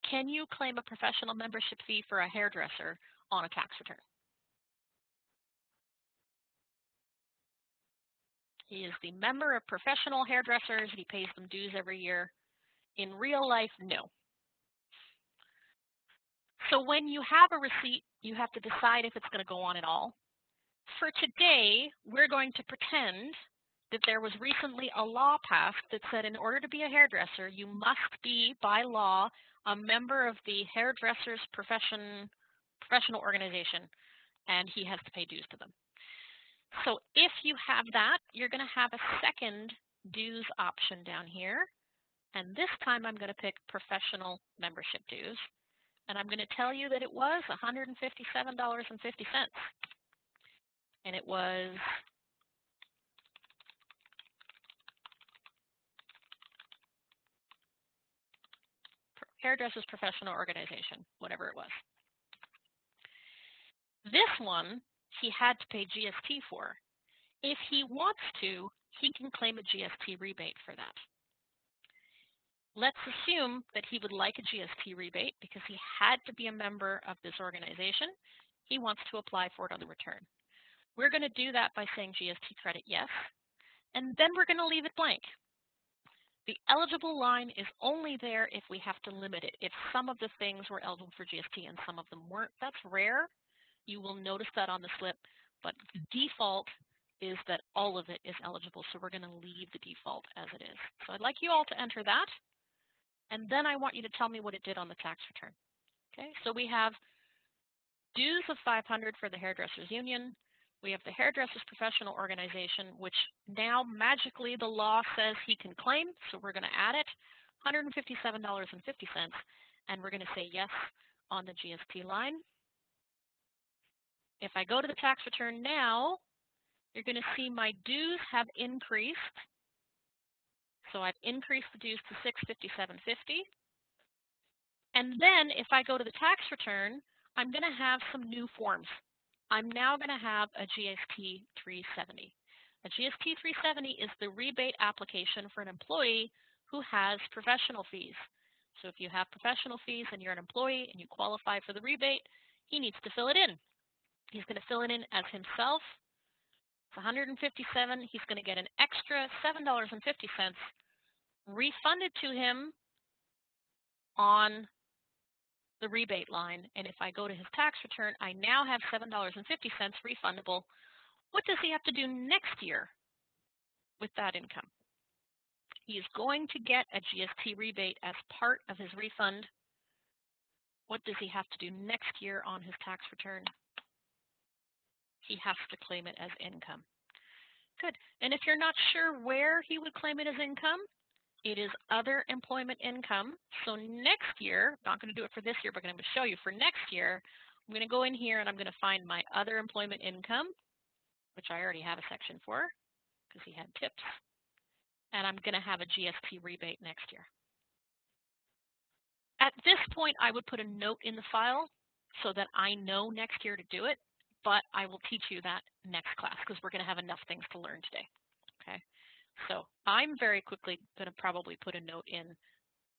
can you claim a professional membership fee for a hairdresser on a tax return? He is the member of professional hairdressers. He pays them dues every year. In real life, no. So when you have a receipt, you have to decide if it's going to go on at all. For today, we're going to pretend that there was recently a law passed that said in order to be a hairdresser, you must be, by law, a member of the hairdresser's professional organization, and he has to pay dues to them. So if you have that, you're going to have a second dues option down here. And this time I'm going to pick professional membership dues. And I'm going to tell you that it was $157.50. And it was hairdresser's professional organization, whatever it was. This one, he had to pay GST for. If he wants to, he can claim a GST rebate for that. Let's assume that he would like a GST rebate because he had to be a member of this organization. He wants to apply for it on the return. We're going to do that by saying GST credit yes, and then we're going to leave it blank. The eligible line is only there if we have to limit it. If some of the things were eligible for GST and some of them weren't, that's rare. You will notice that on the slip, but the default is that all of it is eligible, so we're going to leave the default as it is. So I'd like you all to enter that, and then I want you to tell me what it did on the tax return. Okay, so we have dues of $500 for the Hairdressers Union. We have the Hairdressers Professional Organization, which now magically the law says he can claim, so we're going to add it, $157.50, and we're going to say yes on the GST line. If I go to the tax return now, you're going to see my dues have increased. So I've increased the dues to $657.50. And then if I go to the tax return, I'm going to have some new forms. I'm now going to have a GST 370. A GST 370 is the rebate application for an employee who has professional fees. So if you have professional fees and you're an employee and you qualify for the rebate, he needs to fill it in. He's going to fill it in as himself. It's $157. He's going to get an extra $7.50 refunded to him on the rebate line. And if I go to his tax return, I now have $7.50 refundable. What does he have to do next year with that income? He is going to get a GST rebate as part of his refund. What does he have to do next year on his tax return? He has to claim it as income. Good. And if you're not sure where he would claim it as income, it is other employment income. So next year, not going to do it for this year, but I'm going to show you for next year, I'm going to go in here and I'm going to find my other employment income, which I already have a section for because he had tips. And I'm going to have a GST rebate next year. At this point, I would put a note in the file so that I know next year to do it, but I will teach you that next class because we're going to have enough things to learn today. Okay, so I'm very quickly going to probably put a note in,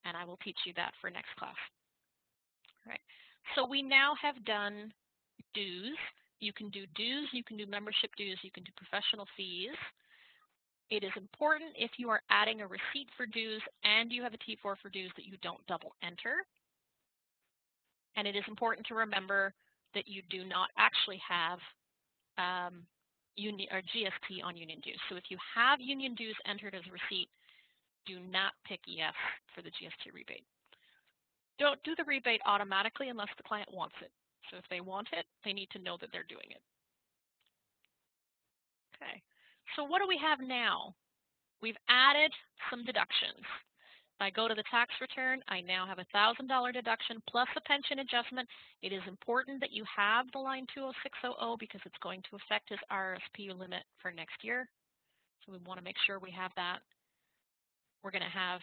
and I will teach you that for next class. All right, so we now have done dues. You can do dues, you can do membership dues, you can do professional fees. It is important if you are adding a receipt for dues and you have a T4 for dues that you don't double enter. And it is important to remember that you do not actually have union or GST on union dues. So if you have union dues entered as a receipt, do not pick yes for the GST rebate. Don't do the rebate automatically unless the client wants it. So if they want it, they need to know that they're doing it. Okay, so what do we have now? We've added some deductions. If I go to the tax return, I now have a $1,000 deduction plus a pension adjustment. It is important that you have the line 20600 because it's going to affect his RRSP limit for next year. So we want to make sure we have that. We're going to have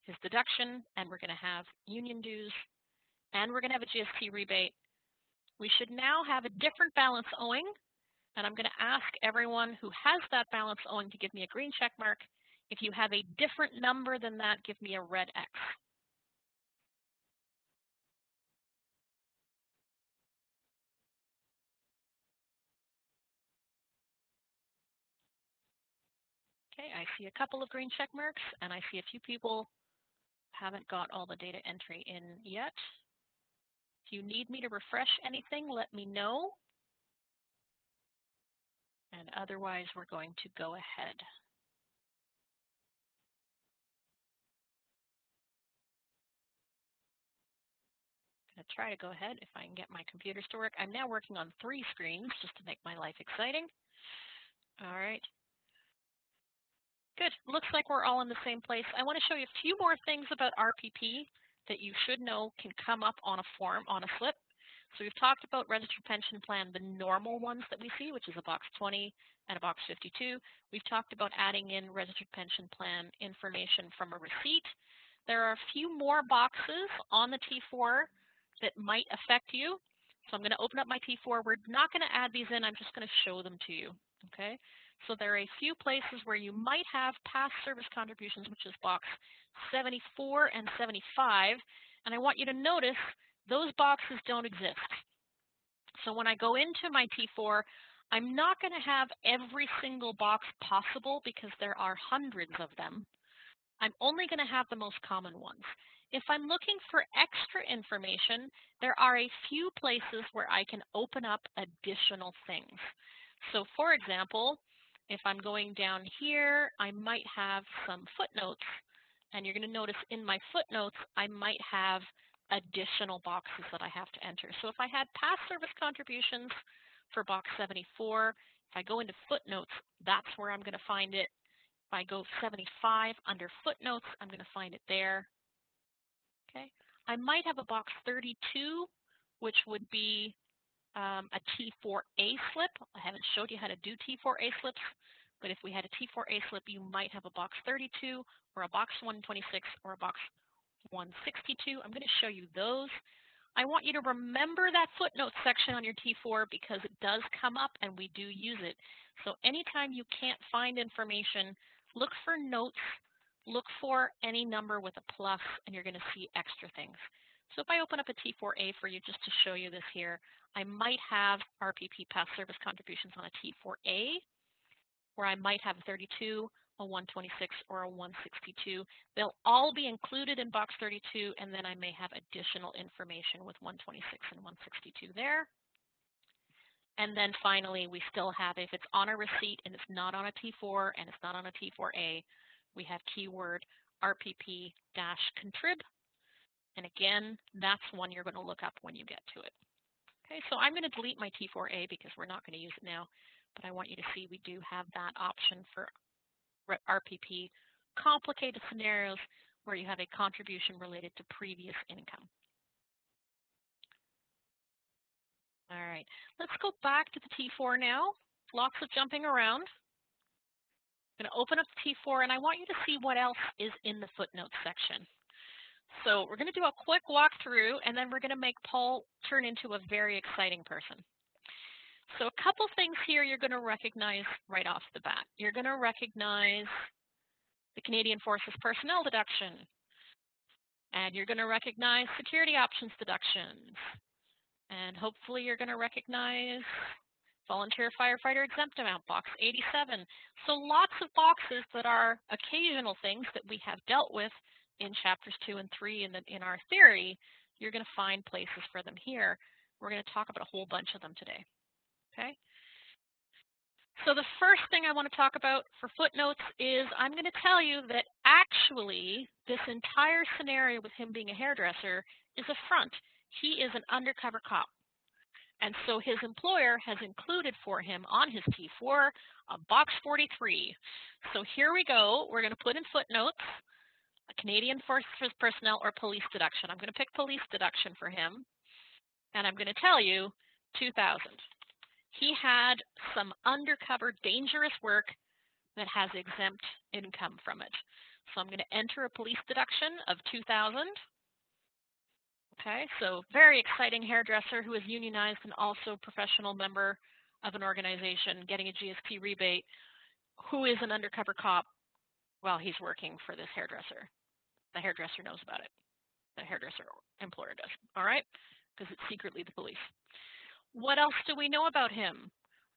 his deduction, and we're going to have union dues, and we're going to have a GST rebate. We should now have a different balance owing, and I'm going to ask everyone who has that balance owing to give me a green check mark. If you have a different number than that, give me a red X. Okay, I see a couple of green check marks, and I see a few people haven't got all the data entry in yet. If you need me to refresh anything, let me know. And otherwise, we're going to go ahead. I'm going to try to go ahead if I can get my computers to work. I'm now working on 3 screens just to make my life exciting. All right. Good. Looks like we're all in the same place. I want to show you a few more things about RPP that you should know can come up on a form, on a slip. So we've talked about registered pension plan, the normal ones that we see, which is a box 20 and a box 52. We've talked about adding in registered pension plan information from a receipt. There are a few more boxes on the T4 that might affect you. So I'm going to open up my T4. We're not going to add these in. I'm just going to show them to you. Okay. So there are a few places where you might have past service contributions, which is box 74 and 75. And I want you to notice those boxes don't exist. So when I go into my T4, I'm not going to have every single box possible because there are hundreds of them. I'm only going to have the most common ones. If I'm looking for extra information, there are a few places where I can open up additional things. So for example, if I'm going down here, I might have some footnotes. And you're going to notice in my footnotes, I might have additional boxes that I have to enter. So if I had past service contributions for box 74, if I go into footnotes, that's where I'm going to find it. If I go 75 under footnotes, I'm going to find it there. Okay. I might have a box 32, which would be a T4A slip. I haven't showed you how to do T4A slips, but if we had a T4A slip, you might have a box 32 or a box 126 or a box 162. I'm going to show you those. I want you to remember that footnote section on your T4 because it does come up and we do use it. So anytime you can't find information, look for notes, look for any number with a plus, and you're going to see extra things. So if I open up a T4A for you just to show you this here, I might have RPP past service contributions on a T4A, where I might have a 32, a 126, or a 162. They'll all be included in box 32, and then I may have additional information with 126 and 162 there. And then finally, we still have, if it's on a receipt and it's not on a T4 and it's not on a T4A, we have keyword RPP-contrib. And again, that's one you're going to look up when you get to it. Okay, so I'm going to delete my T4A because we're not going to use it now, but I want you to see we do have that option for RPP, complicated scenarios where you have a contribution related to previous income. All right, let's go back to the T4 now. Lots of jumping around. I'm going to open up the T4 and I want you to see what else is in the footnotes section. So we're going to do a quick walkthrough and then we're going to make Paul turn into a very exciting person. So a couple things here you're going to recognize right off the bat. You're going to recognize the Canadian Forces personnel deduction. And you're going to recognize security options deductions. And hopefully you're going to recognize volunteer firefighter exempt amount, box 87. So lots of boxes that are occasional things that we have dealt with in chapters 2 and 3 in our theory. You're going to find places for them here. We're going to talk about a whole bunch of them today. Okay. So the first thing I want to talk about for footnotes is I'm going to tell you that actually this entire scenario with him being a hairdresser is a front. He is an undercover cop. And so his employer has included for him on his T4 a box 43. So here we go. We're going to put in footnotes a Canadian Forces personnel or police deduction. I'm going to pick police deduction for him. And I'm going to tell you 2,000. He had some undercover dangerous work that has exempt income from it. So I'm going to enter a police deduction of 2,000. Okay, so very exciting hairdresser who is unionized and also professional member of an organization getting a GSP rebate, who is an undercover cop while he's working for this hairdresser. The hairdresser knows about it. The hairdresser employer does, all right? Because it's secretly the police. What else do we know about him?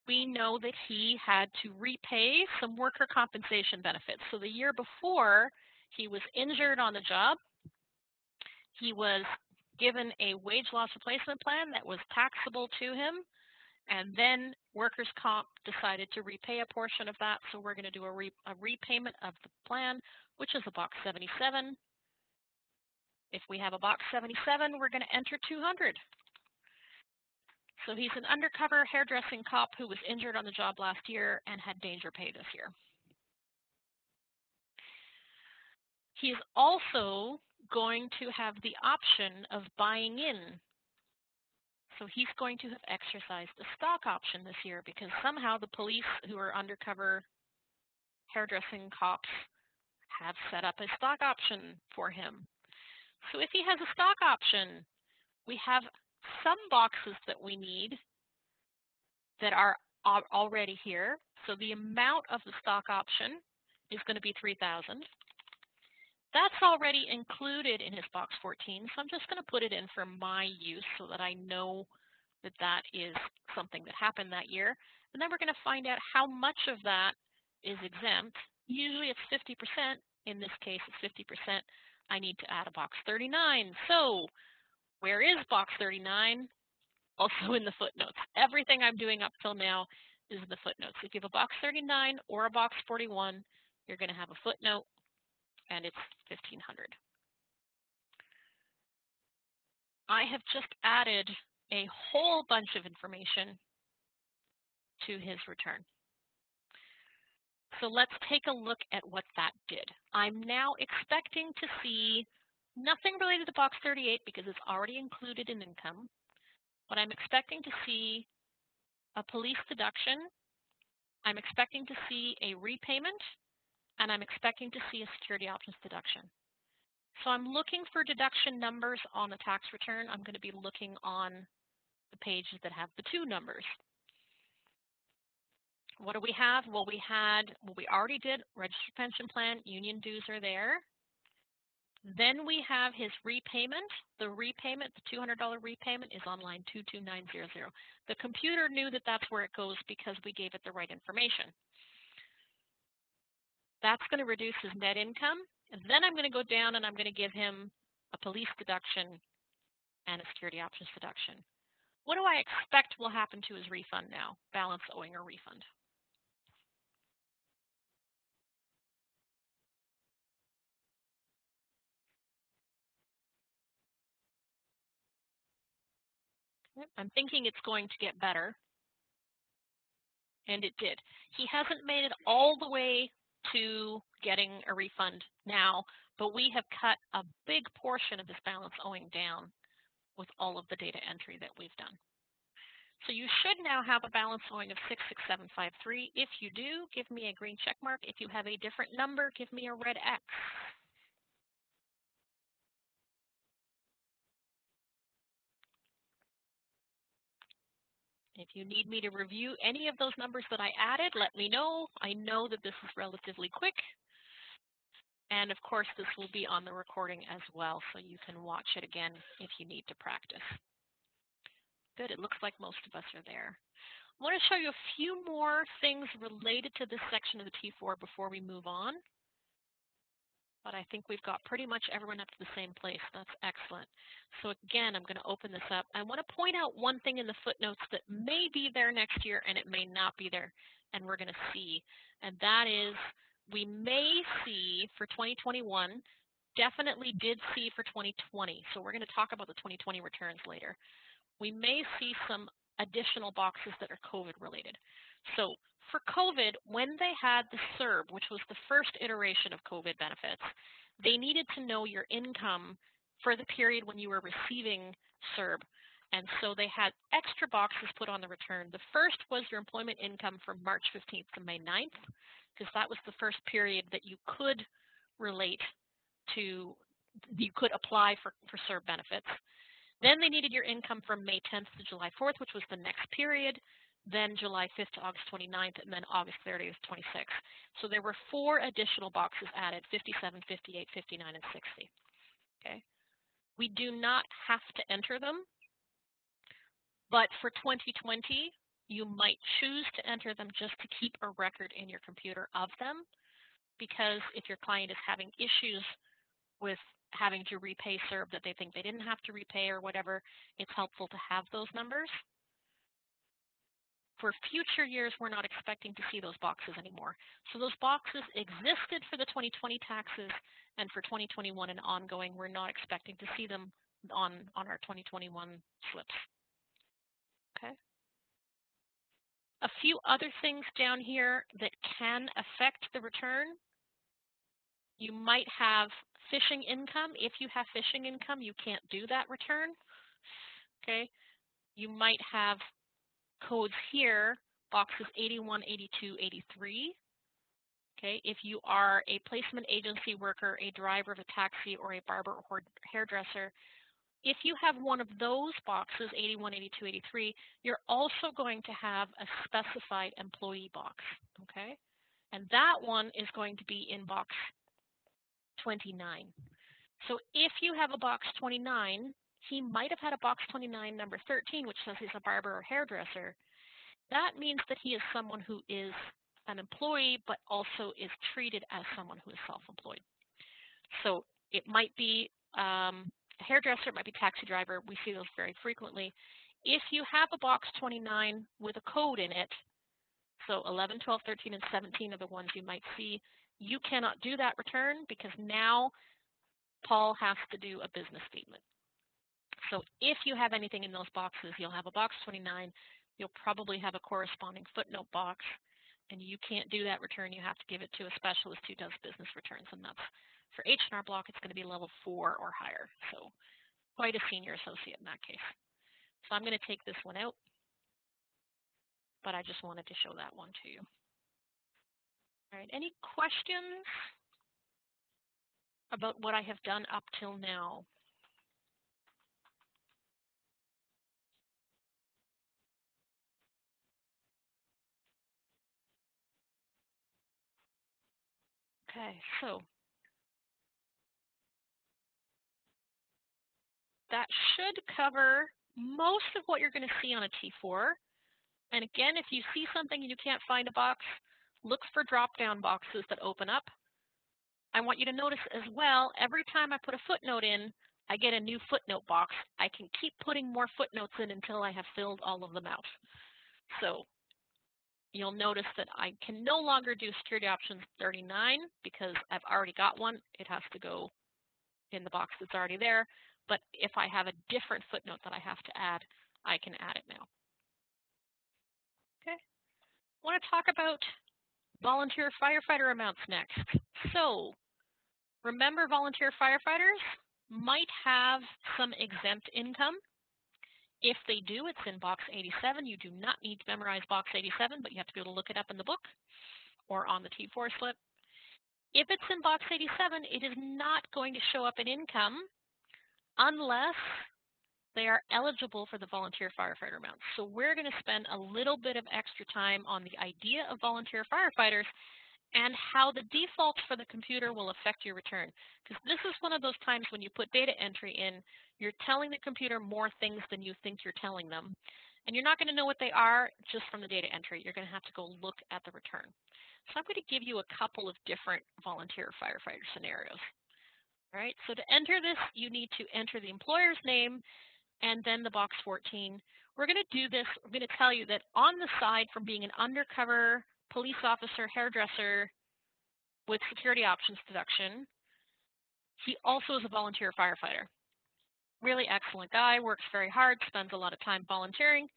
We know that he had to repay some worker compensation benefits. So the year before he was injured on the job, he was given a wage loss replacement plan that was taxable to him, and then workers' comp decided to repay a portion of that. So we're going to do a repayment of the plan, which is a box 77. If we have a box 77, we're going to enter 200. So he's an undercover hairdressing cop who was injured on the job last year and had danger pay this year. He's also going to have the option of buying in. So he's going to have exercised the stock option this year because somehow the police who are undercover hairdressing cops have set up a stock option for him. So if he has a stock option, we have some boxes that we need that are already here. So the amount of the stock option is going to be $3,000. That's already included in his box 14, so I'm just going to put it in for my use so that I know that that is something that happened that year. And then we're going to find out how much of that is exempt. Usually it's 50%. In this case, it's 50%. I need to add a box 39. So where is box 39? Also in the footnotes. Everything I'm doing up till now is in the footnotes. If you have a box 39 or a box 41, you're going to have a footnote, and it's $1,500. I have just added a whole bunch of information to his return. So let's take a look at what that did. I'm now expecting to see nothing related to box 38 because it's already included in income, but I'm expecting to see a police deduction, I'm expecting to see a repayment, and I'm expecting to see a security options deduction. So I'm looking for deduction numbers on the tax return. I'm going to be looking on the pages that have the two numbers. What do we have? Well, we already did registered pension plan, union dues are there. Then we have his repayment. The repayment, the $200 repayment, is on line 22900. The computer knew that that's where it goes because we gave it the right information. That's going to reduce his net income. And then I'm going to go down and I'm going to give him a police deduction and a security options deduction. What do I expect will happen to his refund now? Balance owing or refund. I'm thinking it's going to get better. And it did. He hasn't made it all the way to getting a refund now, but we have cut a big portion of this balance owing down with all of the data entry that we've done. So you should now have a balance owing of 66753. If you do, give me a green check mark. If you have a different number, give me a red X. If you need me to review any of those numbers that I added, let me know. I know that this is relatively quick. And of course, this will be on the recording as well, so you can watch it again if you need to practice. Good, it looks like most of us are there. I want to show you a few more things related to this section of the T4 before we move on. But I think we've got pretty much everyone up to the same place. That's excellent. So again, I'm going to open this up. I want to point out one thing in the footnotes that may be there next year and it may not be there, and we're going to see. And that is, we may see for 2021, definitely did see for 2020. So we're going to talk about the 2020 returns later. We may see some additional boxes that are COVID related. So for COVID, when they had the CERB, which was the first iteration of COVID benefits, they needed to know your income for the period when you were receiving CERB. And so they had extra boxes put on the return. The first was your employment income from March 15th to May 9th, because that was the first period that you could relate to, you could apply for CERB benefits. Then they needed your income from May 10th to July 4th, which was the next period, then July 5th to August 29th, and then August 30th to 26th. So there were 4 additional boxes added, 57, 58, 59, and 60. Okay. We do not have to enter them, but for 2020, you might choose to enter them just to keep a record in your computer of them, because if your client is having issues with having to repay CERB that they think they didn't have to repay or whatever, it's helpful to have those numbers. For future years, we're not expecting to see those boxes anymore. So those boxes existed for the 2020 taxes, and for 2021 and ongoing, we're not expecting to see them on our 2021 slips. Okay. A few other things down here that can affect the return. You might have fishing income. If you have fishing income, you can't do that return. Okay. You might have codes here, boxes 81, 82, 83. Okay. If you are a placement agency worker, a driver of a taxi, or a barber or hairdresser, If you have one of those boxes, 81, 82, 83, you're also going to have a specified employee box, okay? And that one is going to be in box 29. So if you have a box 29, he might have had a box 29 number 13, which says he's a barber or hairdresser. That means that he is someone who is an employee, but also is treated as someone who is self-employed. So it might be a hairdresser, it might be taxi driver. We see those very frequently. If you have a box 29 with a code in it, so 11, 12, 13, and 17 are the ones you might see, you cannot do that return because now Paul has to do a business statement. So if you have anything in those boxes, you'll have a box 29, you'll probably have a corresponding footnote box, and you can't do that return. You have to give it to a specialist who does business returns, and that's for H&R Block, it's going to be level 4 or higher, so quite a senior associate in that case. So I'm going to take this one out, but I just wanted to show that one to you. All right, any questions about what I have done up till now? Okay, so that should cover most of what you're going to see on a T4. And again, if you see something and you can't find a box, look for drop-down boxes that open up. I want you to notice as well, every time I put a footnote in, I get a new footnote box. I can keep putting more footnotes in until I have filled all of them out. So you'll notice that I can no longer do security options 39 because I've already got one. It has to go in the box that's already there. But if I have a different footnote that I have to add, I can add it now. Okay. I want to talk about volunteer firefighter amounts next. So remember, volunteer firefighters might have some exempt income. If they do, it's in box 87. You do not need to memorize box 87, but you have to be able to look it up in the book or on the T4 slip. If it's in box 87, it is not going to show up in income unless they are eligible for the volunteer firefighter amounts. So we're going to spend a little bit of extra time on the idea of volunteer firefighters and how the defaults for the computer will affect your return. Because this is one of those times when you put data entry in, you're telling the computer more things than you think you're telling them. And you're not going to know what they are just from the data entry. You're going to have to go look at the return. So I'm going to give you a couple of different volunteer firefighter scenarios. All right, so to enter this, you need to enter the employer's name and then the box 14. We're going to do this. I'm going to tell you that on the side from being an undercover police officer, hairdresser with security options deduction, he also is a volunteer firefighter. Really excellent guy, works very hard, spends a lot of time volunteering.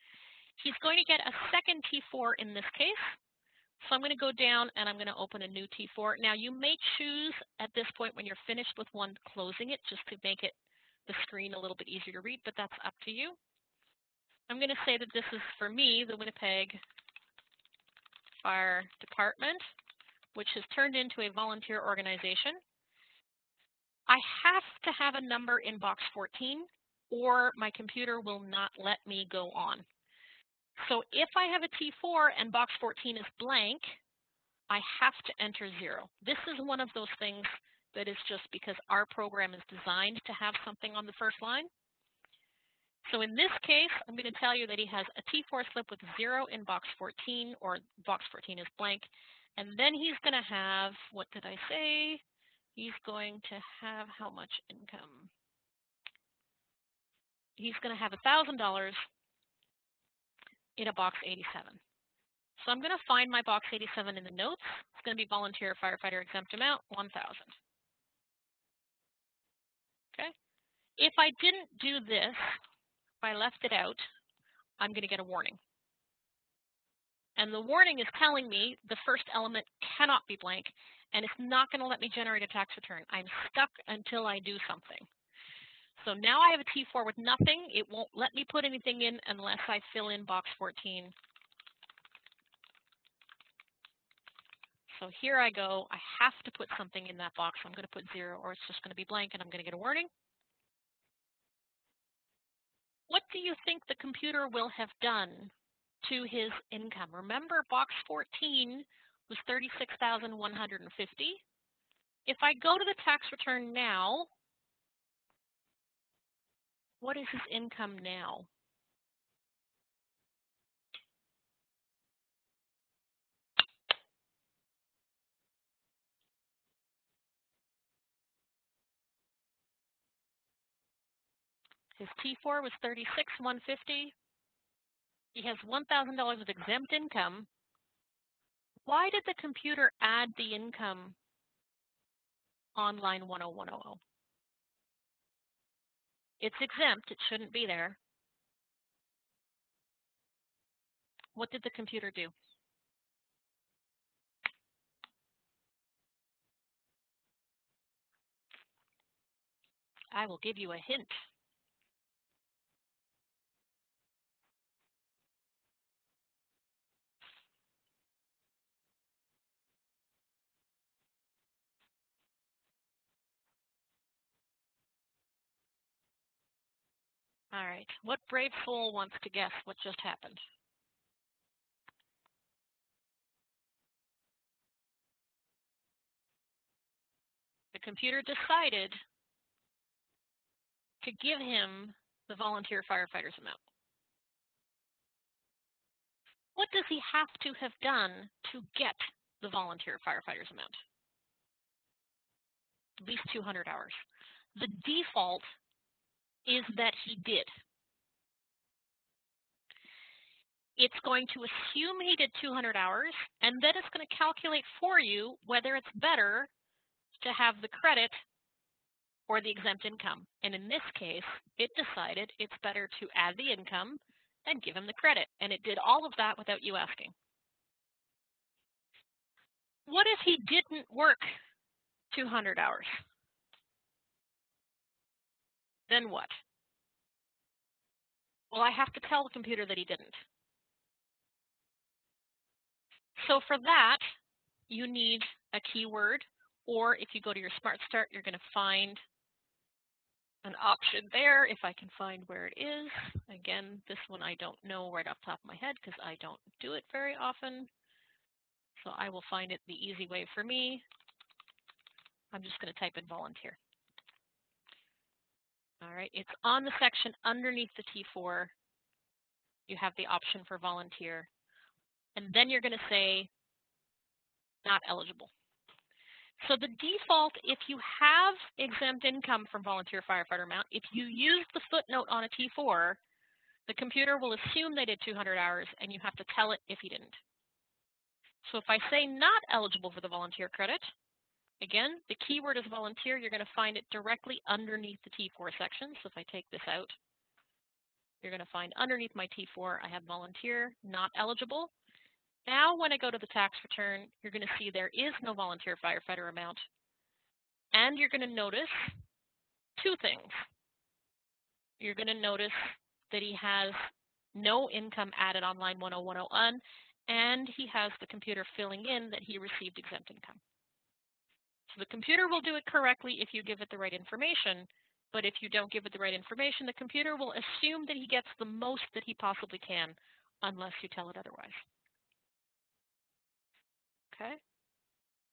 He's going to get a second T4 in this case. So I'm going to go down and I'm going to open a new T4. Now you may choose at this point when you're finished with one, closing it just to make it the screen a little bit easier to read, but that's up to you. I'm going to say that this is, for me, the Winnipeg Fire Department, which has turned into a volunteer organization. I have to have a number in box 14 or my computer will not let me go on. So if I have a T4 and box 14 is blank, I have to enter 0. This is one of those things that is just because our program is designed to have something on the first line. So in this case, I'm going to tell you that he has a T4 slip with 0 in box 14, or box 14 is blank. And then he's going to have, what did I say? He's going to have how much income? He's going to have $1,000 in a box 87. So I'm going to find my box 87 in the notes. It's going to be volunteer firefighter exempt amount, 1,000. Okay. If I didn't do this, if I left it out, I'm going to get a warning. And the warning is telling me the first element cannot be blank, and it's not going to let me generate a tax return. I'm stuck until I do something. So now I have a T4 with nothing. It won't let me put anything in unless I fill in box 14. So here I go. I have to put something in that box. I'm going to put 0, or it's just going to be blank, and I'm going to get a warning. What do you think the computer will have done to his income? Remember, box 14 was $36,150. If I go to the tax return now, what is his income now? His T4 was $36,150. He has $1,000 of exempt income. Why did the computer add the income on line 10100? It's exempt. It shouldn't be there. What did the computer do? I will give you a hint. All right. What brave soul wants to guess what just happened? The computer decided to give him the volunteer firefighter's amount. What does he have to have done to get the volunteer firefighter's amount? At least 200 hours. The default is that he did. It's going to assume he did 200 hours, and then it's going to calculate for you whether it's better to have the credit or the exempt income. And in this case, it decided it's better to add the income and give him the credit. And it did all of that without you asking. What if he didn't work 200 hours? Then what? Well, I have to tell the computer that he didn't. So for that, you need a keyword, or if you go to your Smart Start, you're going to find an option there, if I can find where it is. Again, this one I don't know right off the top of my head because I don't do it very often. So I will find it the easy way for me. I'm just going to type in volunteer. All right, it's on the section underneath the T4. You have the option for volunteer. And then you're going to say not eligible. So the default, if you have exempt income from volunteer firefighter amount, if you use the footnote on a T4, the computer will assume they did 200 hours and you have to tell it if you didn't. So if I say not eligible for the volunteer credit, again, the keyword is volunteer. You're going to find it directly underneath the T4 section. So if I take this out, you're going to find underneath my T4, I have volunteer, not eligible. Now, when I go to the tax return, you're going to see there is no volunteer firefighter amount. And you're going to notice two things. You're going to notice that he has no income added on line 10101, and he has the computer filling in that he received exempt income. So the computer will do it correctly if you give it the right information, but if you don't give it the right information, the computer will assume that he gets the most that he possibly can, unless you tell it otherwise. Okay.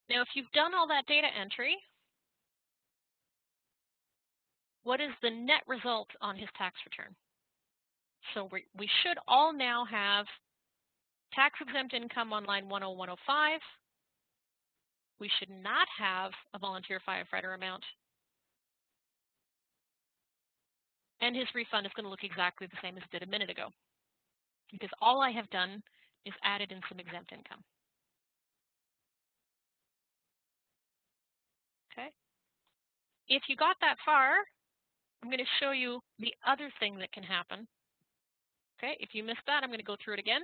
Now, if you've done all that data entry, what is the net result on his tax return? So we should all now have tax-exempt income on line 10105. We should not have a volunteer firefighter amount. And his refund is going to look exactly the same as it did a minute ago, because all I have done is added in some exempt income. Okay. If you got that far, I'm going to show you the other thing that can happen. Okay, if you missed that, I'm going to go through it again.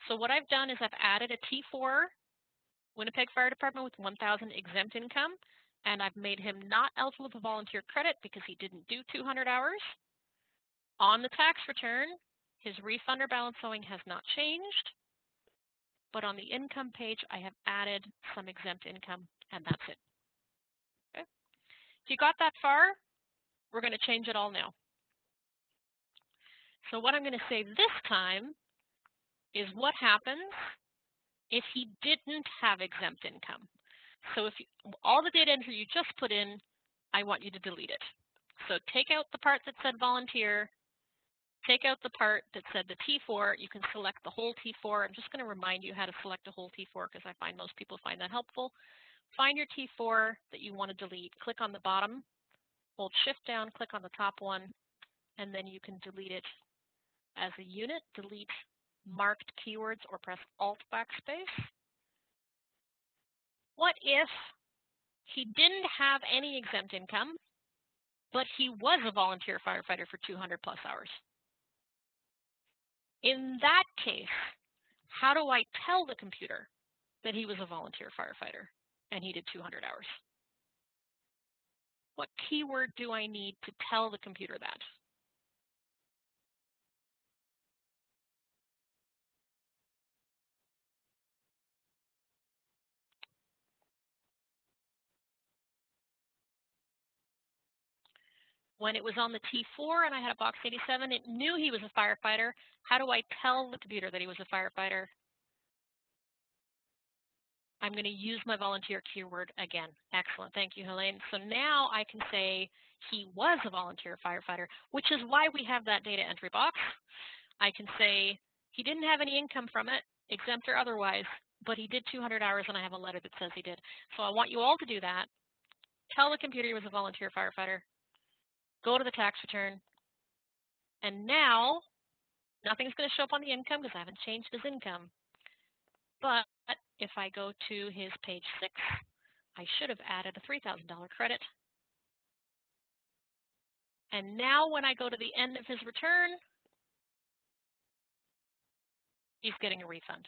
So what I've done is I've added a T4 Winnipeg Fire Department with 1,000 exempt income, and I've made him not eligible for volunteer credit because he didn't do 200 hours. On the tax return, his refund or balance owing has not changed, but on the income page, I have added some exempt income, and that's it. Okay. If you got that far, we're going to change it all now. So what I'm going to say this time is what happens if he didn't have exempt income. So if all the data entry you just put in, I want you to delete it. So take out the part that said volunteer, take out the part that said the T4. You can select the whole T4. I'm just going to remind you how to select a whole T4 because I find most people find that helpful. Find your T4 that you want to delete. Click on the bottom, hold Shift down, click on the top one, and then you can delete it as a unit. Delete marked keywords or press Alt backspace. What if he didn't have any exempt income, but he was a volunteer firefighter for 200 plus hours? In that case, how do I tell the computer that he was a volunteer firefighter and he did 200 hours? What keyword do I need to tell the computer that? When it was on the T4 and I had a box 87, it knew he was a firefighter. How do I tell the computer that he was a firefighter? I'm going to use my volunteer keyword again. Excellent. Thank you, Helene. So now I can say he was a volunteer firefighter, which is why we have that data entry box. I can say he didn't have any income from it, exempt or otherwise, but he did 200 hours and I have a letter that says he did. So I want you all to do that. Tell the computer he was a volunteer firefighter. Go to the tax return. And now nothing's going to show up on the income because I haven't changed his income. But if I go to his page 6, I should have added a $3,000 credit. And now when I go to the end of his return, he's getting a refund.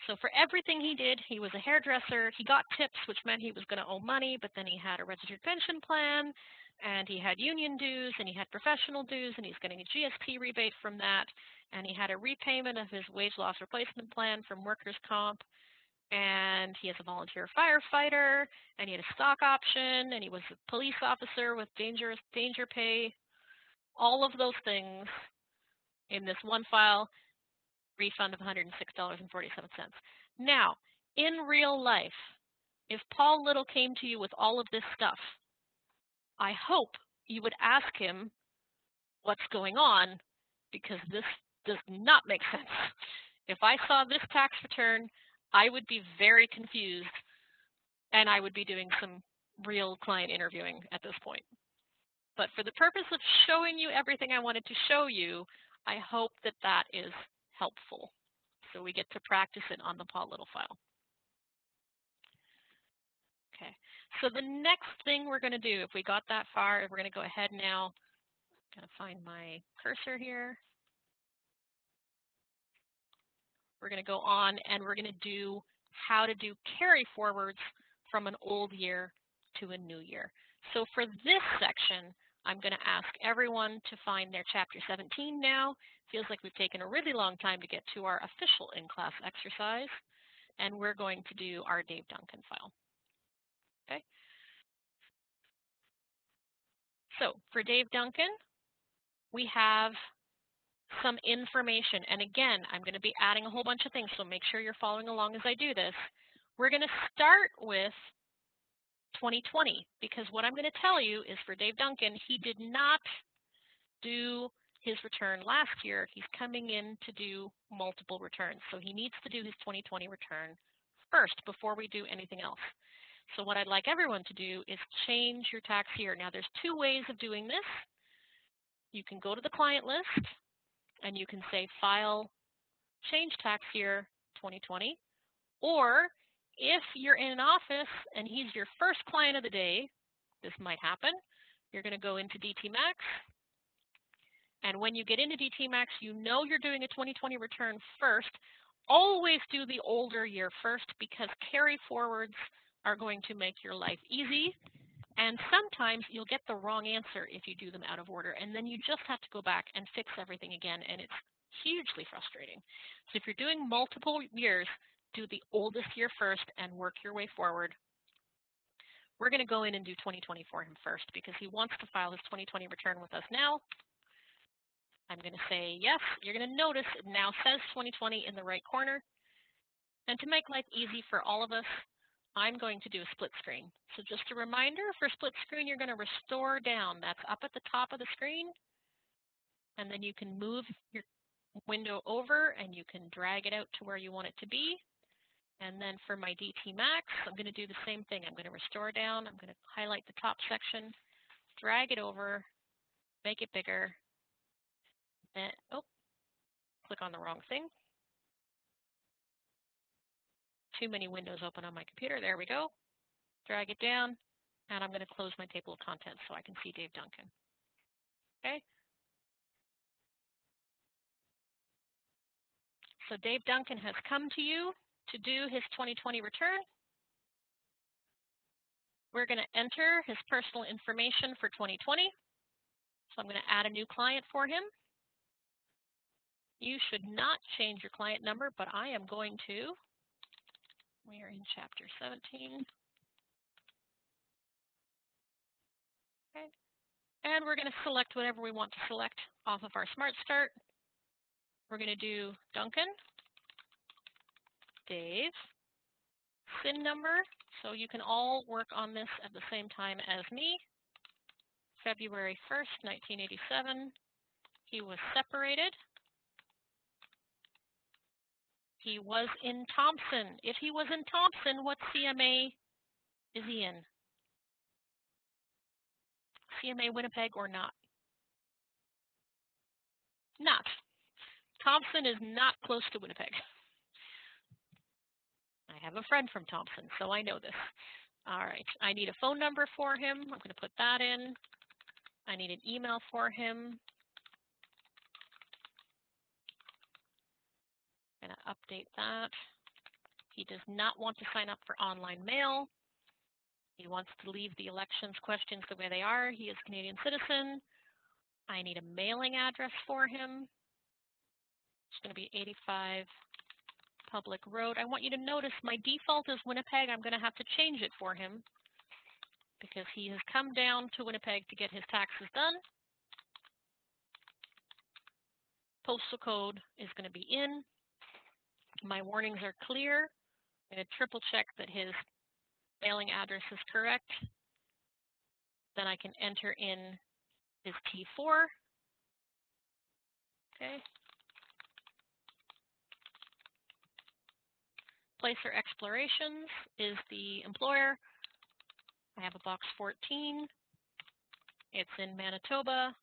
So for everything he did, he was a hairdresser. He got tips, which meant he was going to owe money, but then he had a registered pension plan, and he had union dues, and he had professional dues, and he's getting a GSP rebate from that, and he had a repayment of his wage loss replacement plan from workers' comp, and he is a volunteer firefighter, and he had a stock option, and he was a police officer with danger pay. All of those things in this one file. Refund of $106.47. Now, in real life, if Paul Little came to you with all of this stuff, I hope you would ask him what's going on, because this does not make sense. If I saw this tax return, I would be very confused, and I would be doing some real client interviewing at this point. But for the purpose of showing you everything I wanted to show you, I hope that that is helpful. So we get to practice it on the Paul Little file. Okay, so the next thing we're going to do, if we got that far, we're going to go ahead now. I'm going to find my cursor here. We're going to go on and we're going to do how to do carry forwards from an old year to a new year. So for this section, I'm going to ask everyone to find their chapter 17 now. Feels like we've taken a really long time to get to our official in-class exercise, and we're going to do our Dave Duncan file. Okay. So for Dave Duncan, we have some information. And again, I'm going to be adding a whole bunch of things, so make sure you're following along as I do this. We're going to start with 2020, because what I'm going to tell you is for Dave Duncan, he did not do his return last year. He's coming in to do multiple returns. So he needs to do his 2020 return first before we do anything else. So what I'd like everyone to do is change your tax year. Now there's two ways of doing this. You can go to the client list and you can say File, Change Tax Year 2020. Or if you're in an office and he's your first client of the day, this might happen. You're going to go into DTMax. And when you get into DTMax, you know you're doing a 2020 return first. Always do the older year first, because carry forwards are going to make your life easy. And sometimes you'll get the wrong answer if you do them out of order. And then you just have to go back and fix everything again. And it's hugely frustrating. So if you're doing multiple years, do the oldest year first and work your way forward. We're going to go in and do 2020 for him first, because he wants to file his 2020 return with us now. I'm going to say yes. You're going to notice it now says 2020 in the right corner. And to make life easy for all of us, I'm going to do a split screen. So just a reminder, for split screen, you're going to restore down. That's up at the top of the screen. And then you can move your window over and you can drag it out to where you want it to be. And then for my DTMax, I'm going to do the same thing. I'm going to restore down. I'm going to highlight the top section, drag it over, make it bigger. And, oh, click on the wrong thing. Too many windows open on my computer. There we go. Drag it down. And I'm going to close my table of contents so I can see Dave Duncan. Okay. So Dave Duncan has come to you to do his 2020 return. We're going to enter his personal information for 2020. So I'm going to add a new client for him. You should not change your client number, but I am going to. We are in chapter 17. Okay. And we're going to select whatever we want to select off of our Smart Start. We're going to do Duncan, Dave, SIN number. So you can all work on this at the same time as me. February 1st, 1987. He was separated. He was in Thompson. If he was in Thompson, what CMA is he in? CMA Winnipeg or not? Not. Thompson is not close to Winnipeg. I have a friend from Thompson, so I know this. All right, I need a phone number for him. I'm going to put that in. I need an email for him. I'm going to update that. He does not want to sign up for online mail. He wants to leave the elections questions the way they are. He is a Canadian citizen. I need a mailing address for him. It's going to be 85 Public Road. I want you to notice my default is Winnipeg. I'm going to have to change it for him because he has come down to Winnipeg to get his taxes done. Postal code is going to be in. My warnings are clear. I'm going to triple check that his mailing address is correct. Then I can enter in his T4. Okay. Placer Explorations is the employer. I have a box 14. It's in Manitoba.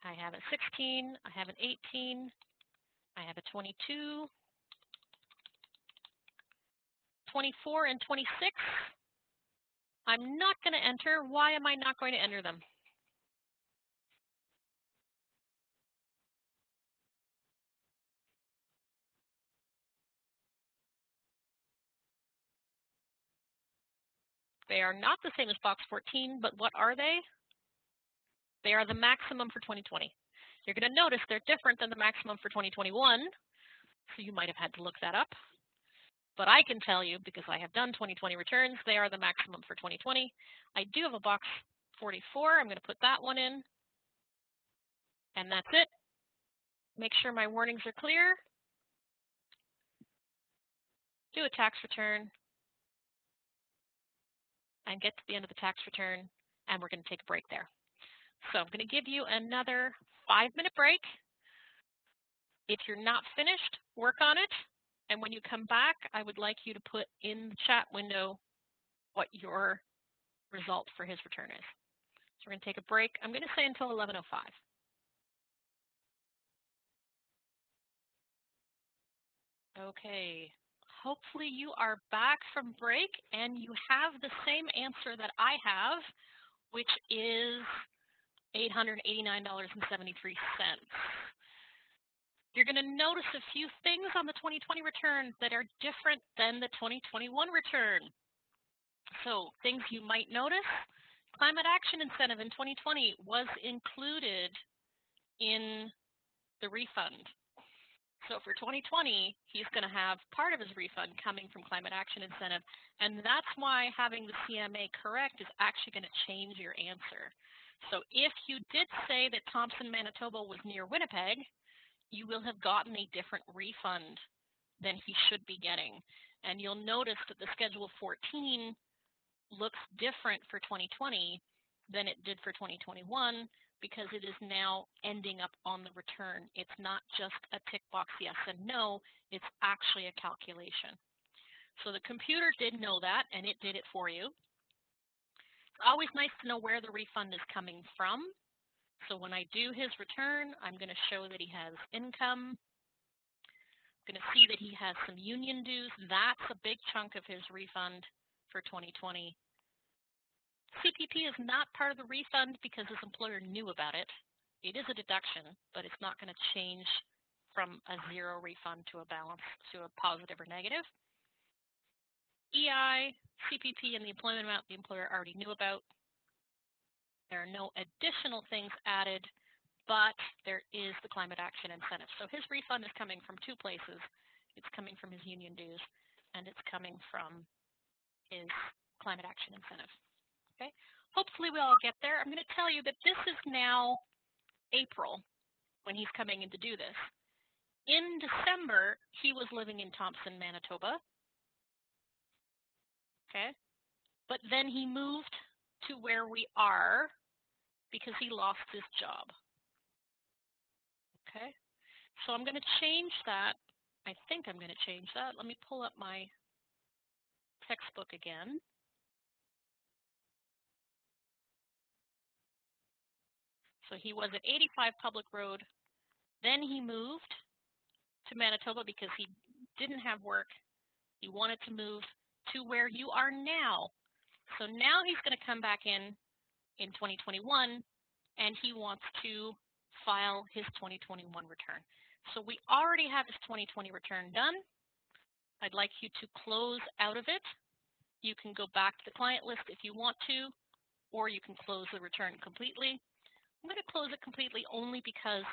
I have a 16. I have an 18. I have a 22. 24 and 26. I'm not going to enter. Why am I not going to enter them? They are not the same as box 14, but what are they? They are the maximum for 2020. You're going to notice they're different than the maximum for 2021, so you might have had to look that up. But I can tell you, because I have done 2020 returns, they are the maximum for 2020. I do have a box 44. I'm going to put that one in. And that's it. Make sure my warnings are clear. Do a tax return. And get to the end of the tax return, and we're going to take a break there. So I'm going to give you another 5-minute break. If you're not finished, work on it. And when you come back, I would like you to put in the chat window what your result for his return is. So we're going to take a break. I'm going to say until 11:05. Okay. Hopefully you are back from break and you have the same answer that I have, which is $889.73. You're going to notice a few things on the 2020 return that are different than the 2021 return. So things you might notice, climate action incentive in 2020 was included in the refund. So for 2020, he's going to have part of his refund coming from climate action incentive. And that's why having the CMA correct is actually going to change your answer. So if you did say that Thompson, Manitoba was near Winnipeg, you will have gotten a different refund than he should be getting. And you'll notice that the Schedule 14 looks different for 2020 than it did for 2021 because it is now ending up on the return. It's not just a tick box yes and no, it's actually a calculation. So the computer did know that, and it did it for you. It's always nice to know where the refund is coming from. So when I do his return, I'm going to show that he has income. I'm going to see that he has some union dues. That's a big chunk of his refund for 2020. CPP is not part of the refund because his employer knew about it. It is a deduction, but it's not going to change from a zero refund to a balance, to a positive or negative. EI, CPP, and the employment amount the employer already knew about. There are no additional things added, but there is the climate action incentive. So his refund is coming from two places. It's coming from his union dues, and it's coming from his climate action incentive. Okay. Hopefully we'll all get there. I'm going to tell you that this is now April when he's coming in to do this. In December, he was living in Thompson, Manitoba. Okay. But then he moved to where we are because he lost his job. Okay. So I'm going to change that. I think I'm going to change that. Let me pull up my textbook again. So he was at 85 Public Road. Then he moved to Manitoba because he didn't have work. He wanted to move to where you are now. So now he's going to come back in 2021, and he wants to file his 2021 return. So we already have his 2020 return done. I'd like you to close out of it. You can go back to the client list if you want to, or you can close the return completely. I'm going to close it completely only because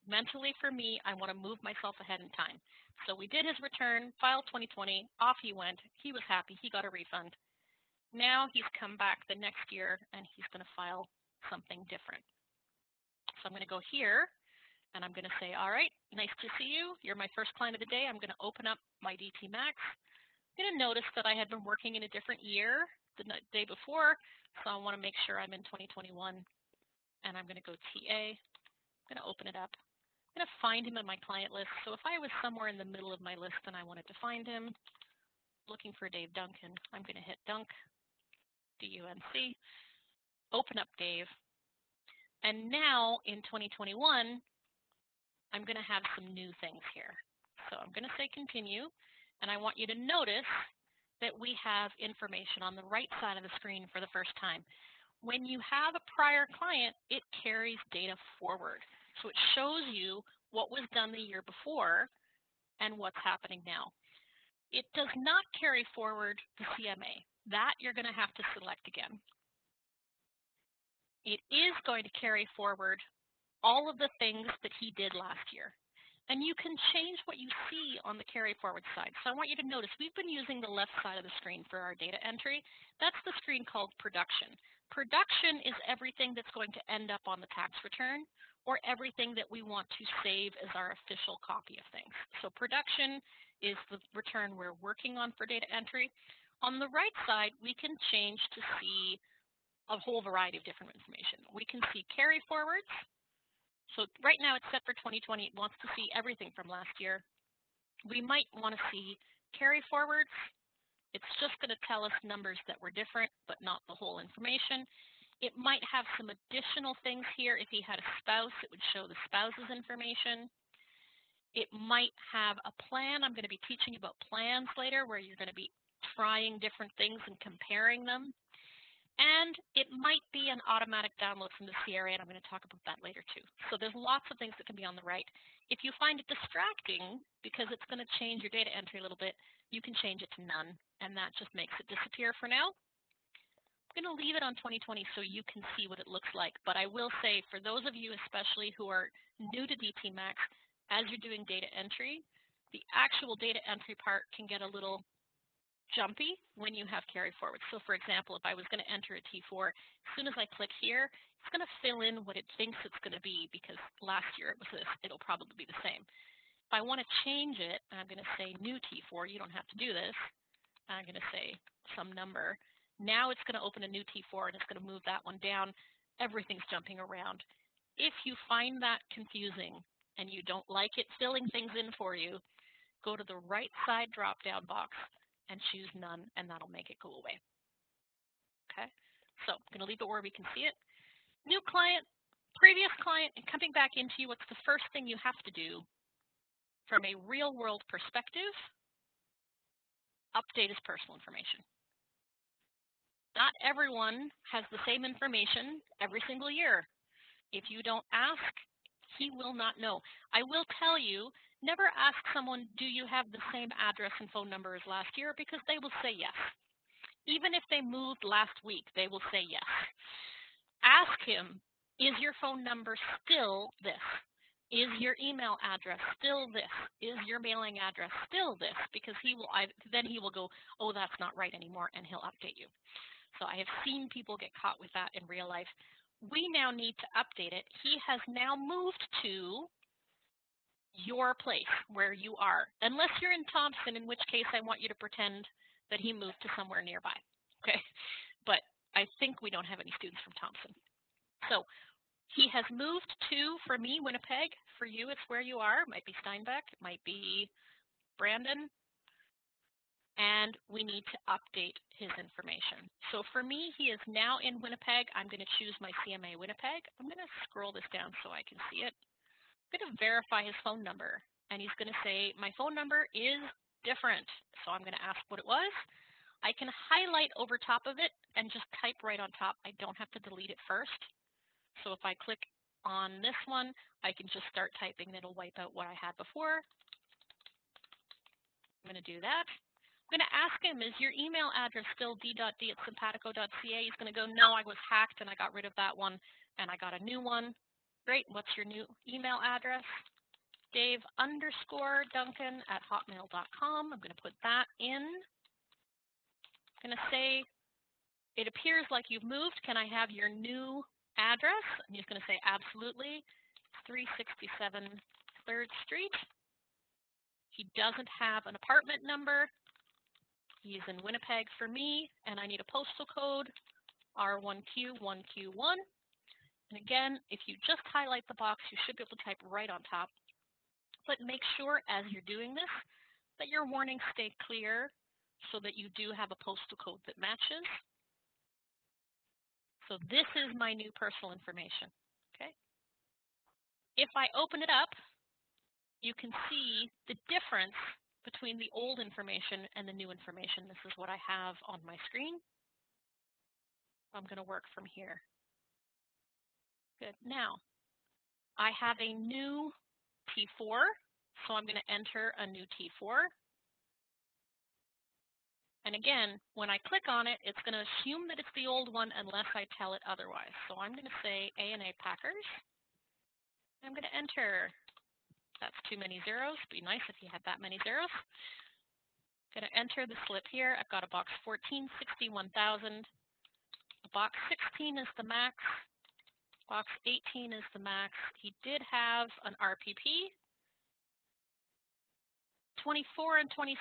mentally for me, I want to move myself ahead in time. So we did his return, filed 2020, off he went. He was happy, he got a refund. Now he's come back the next year and he's going to file something different. So I'm going to go here and I'm going to say, all right, nice to see you. You're my first client of the day. I'm going to open up my DTMax. I'm going to notice that I had been working in a different year the day before, so I want to make sure I'm in 2021. And I'm going to go TA. I'm going to open it up. I'm going to find him in my client list. So if I was somewhere in the middle of my list and I wanted to find him, looking for Dave Duncan, I'm going to hit Dunk, D-U-N-C, open up Dave. And now in 2021, I'm going to have some new things here. So I'm going to say continue, and I want you to notice that we have information on the right side of the screen for the first time. When you have a prior client, it carries data forward. So it shows you what was done the year before and what's happening now. It does not carry forward the CMA. That you're going to have to select again. It is going to carry forward all of the things that he did last year. And you can change what you see on the carry forward side. So I want you to notice we've been using the left side of the screen for our data entry. That's the screen called production. Production is everything that's going to end up on the tax return or everything that we want to save as our official copy of things. So production is the return we're working on for data entry. On the right side, we can change to see a whole variety of different information. We can see carry forwards. So right now it's set for 2020. It wants to see everything from last year. We might want to see carry forwards. It's just going to tell us numbers that were different, but not the whole information. It might have some additional things here. If he had a spouse, it would show the spouse's information. It might have a plan. I'm going to be teaching you about plans later, where you're going to be trying different things and comparing them. And it might be an automatic download from the CRA, and I'm going to talk about that later too. So there's lots of things that can be on the right. If you find it distracting because it's going to change your data entry a little bit, you can change it to none, and that just makes it disappear for now. I'm going to leave it on 2020 so you can see what it looks like. But I will say, for those of you especially who are new to DTMax, as you're doing data entry, the actual data entry part can get a little jumpy when you have carry forward. So for example, if I was going to enter a T4, as soon as I click here, it's going to fill in what it thinks it's going to be because last year it was this. It'll probably be the same. If I want to change it, I'm going to say new T4. You don't have to do this. I'm going to say some number. Now it's going to open a new T4 and it's going to move that one down. Everything's jumping around. If you find that confusing and you don't like it filling things in for you, go to the right side drop-down box and choose none, and that'll make it go away. Okay, so I'm going to leave it where we can see it. New client, previous client, and coming back into you, what's the first thing you have to do from a real-world perspective? Update his personal information. Not everyone has the same information every single year. If you don't ask, he will not know. I will tell you, never ask someone, do you have the same address and phone number as last year? Because they will say yes. Even if they moved last week, they will say yes. Ask him, is your phone number still this? Is your email address still this? Is your mailing address still this? Because then he will go, oh, that's not right anymore, and he'll update you. So I have seen people get caught with that in real life. We now need to update it. He has now moved to your place where you are, unless you're in Thompson, in which case I want you to pretend that he moved to somewhere nearby. Okay, but I think we don't have any students from Thompson. So he has moved to, for me, Winnipeg. For you, it's where you are. It might be Steinbeck. It might be Brandon. And we need to update his information. So for me, he is now in Winnipeg. I'm going to choose my CMA Winnipeg. I'm going to scroll this down so I can see it. I'm going to verify his phone number. And he's going to say, my phone number is different. So I'm going to ask what it was. I can highlight over top of it and just type right on top. I don't have to delete it first. So if I click on this one, I can just start typing. It'll wipe out what I had before. I'm going to do that. I'm going to ask him, is your email address still d.d@simpatico.ca? He's going to go, no, I was hacked and I got rid of that one and I got a new one. Great. What's your new email address? Dave_Duncan@hotmail.com. I'm going to put that in. I'm going to say, it appears like you've moved. Can I have your new address? And he's going to say, absolutely. 367 3rd Street. He doesn't have an apartment number. He's in Winnipeg for me, and I need a postal code, R1Q1Q1. And again, if you just highlight the box, you should be able to type right on top. But make sure as you're doing this that your warnings stay clear so that you do have a postal code that matches. So this is my new personal information, okay? If I open it up, you can see the difference between the old information and the new information. This is what I have on my screen. I'm going to work from here. Good. Now, I have a new T4, so I'm going to enter a new T4. And again, when I click on it, it's going to assume that it's the old one unless I tell it otherwise. So I'm going to say A&A Packers. I'm going to enter. That's too many zeros. Be nice if you had that many zeros. Going to enter the slip here. I've got a box 14, 61,000. Box 16 is the max. Box 18 is the max. He did have an RPP. 24 and 26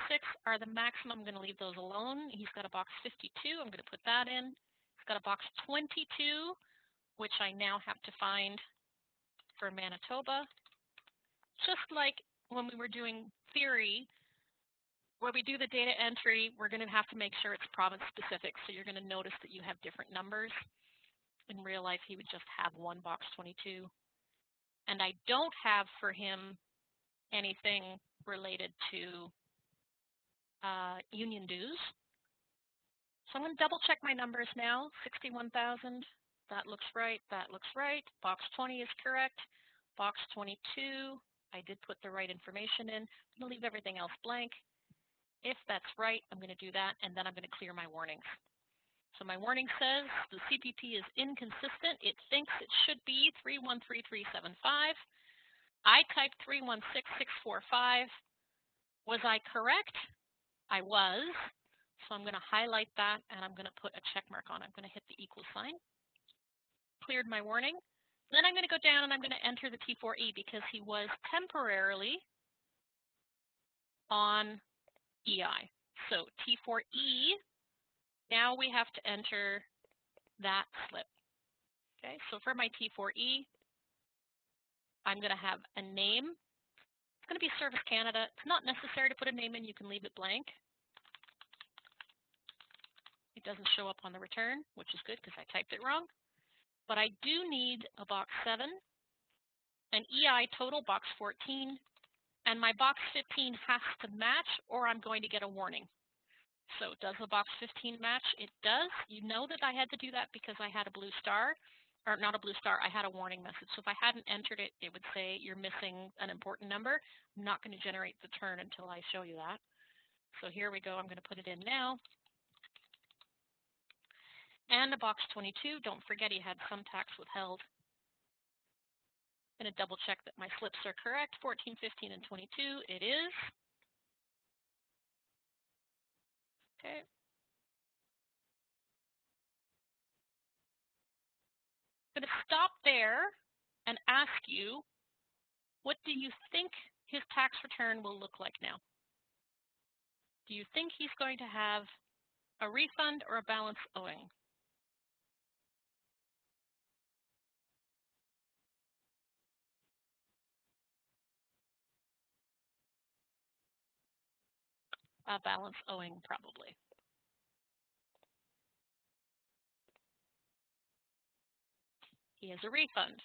are the maximum. I'm going to leave those alone. He's got a box 52. I'm going to put that in. He's got a box 22, which I now have to find for Manitoba. Just like when we were doing theory, when we do the data entry, we're going to have to make sure it's province specific. So you're going to notice that you have different numbers. In real life, he would just have one box 22. And I don't have for him anything related to union dues. So I'm going to double check my numbers now. 61,000, that looks right, that looks right. Box 20 is correct. Box 22, I did put the right information in. I'm going to leave everything else blank. If that's right, I'm going to do that, and then I'm going to clear my warnings. So my warning says the CPP is inconsistent. It thinks it should be 313375. I typed 316645. Was I correct? I was. So I'm going to highlight that and I'm going to put a check mark on it. I'm going to hit the equal sign. Cleared my warning. Then I'm going to go down and I'm going to enter the T4E because he was temporarily on EI. So T4E, now we have to enter that slip. Okay, so for my T4E, I'm going to have a name. It's going to be Service Canada. It's not necessary to put a name in. You can leave it blank. It doesn't show up on the return, which is good because I typed it wrong. But I do need a box 7, an EI total box 14, and my box 15 has to match or I'm going to get a warning. So does the box 15 match? It does. You know that I had to do that because I had a blue star, or not a blue star, I had a warning message. So if I hadn't entered it, it would say you're missing an important number. I'm not going to generate the return until I show you that. So here we go. I'm going to put it in now. And the box 22, don't forget he had some tax withheld. I'm going to double check that my slips are correct. 14, 15, and 22, it is. Okay. I'm going to stop there and ask you, what do you think his tax return will look like now? Do you think he's going to have a refund or a balance owing? A balance owing, probably. He has a refund.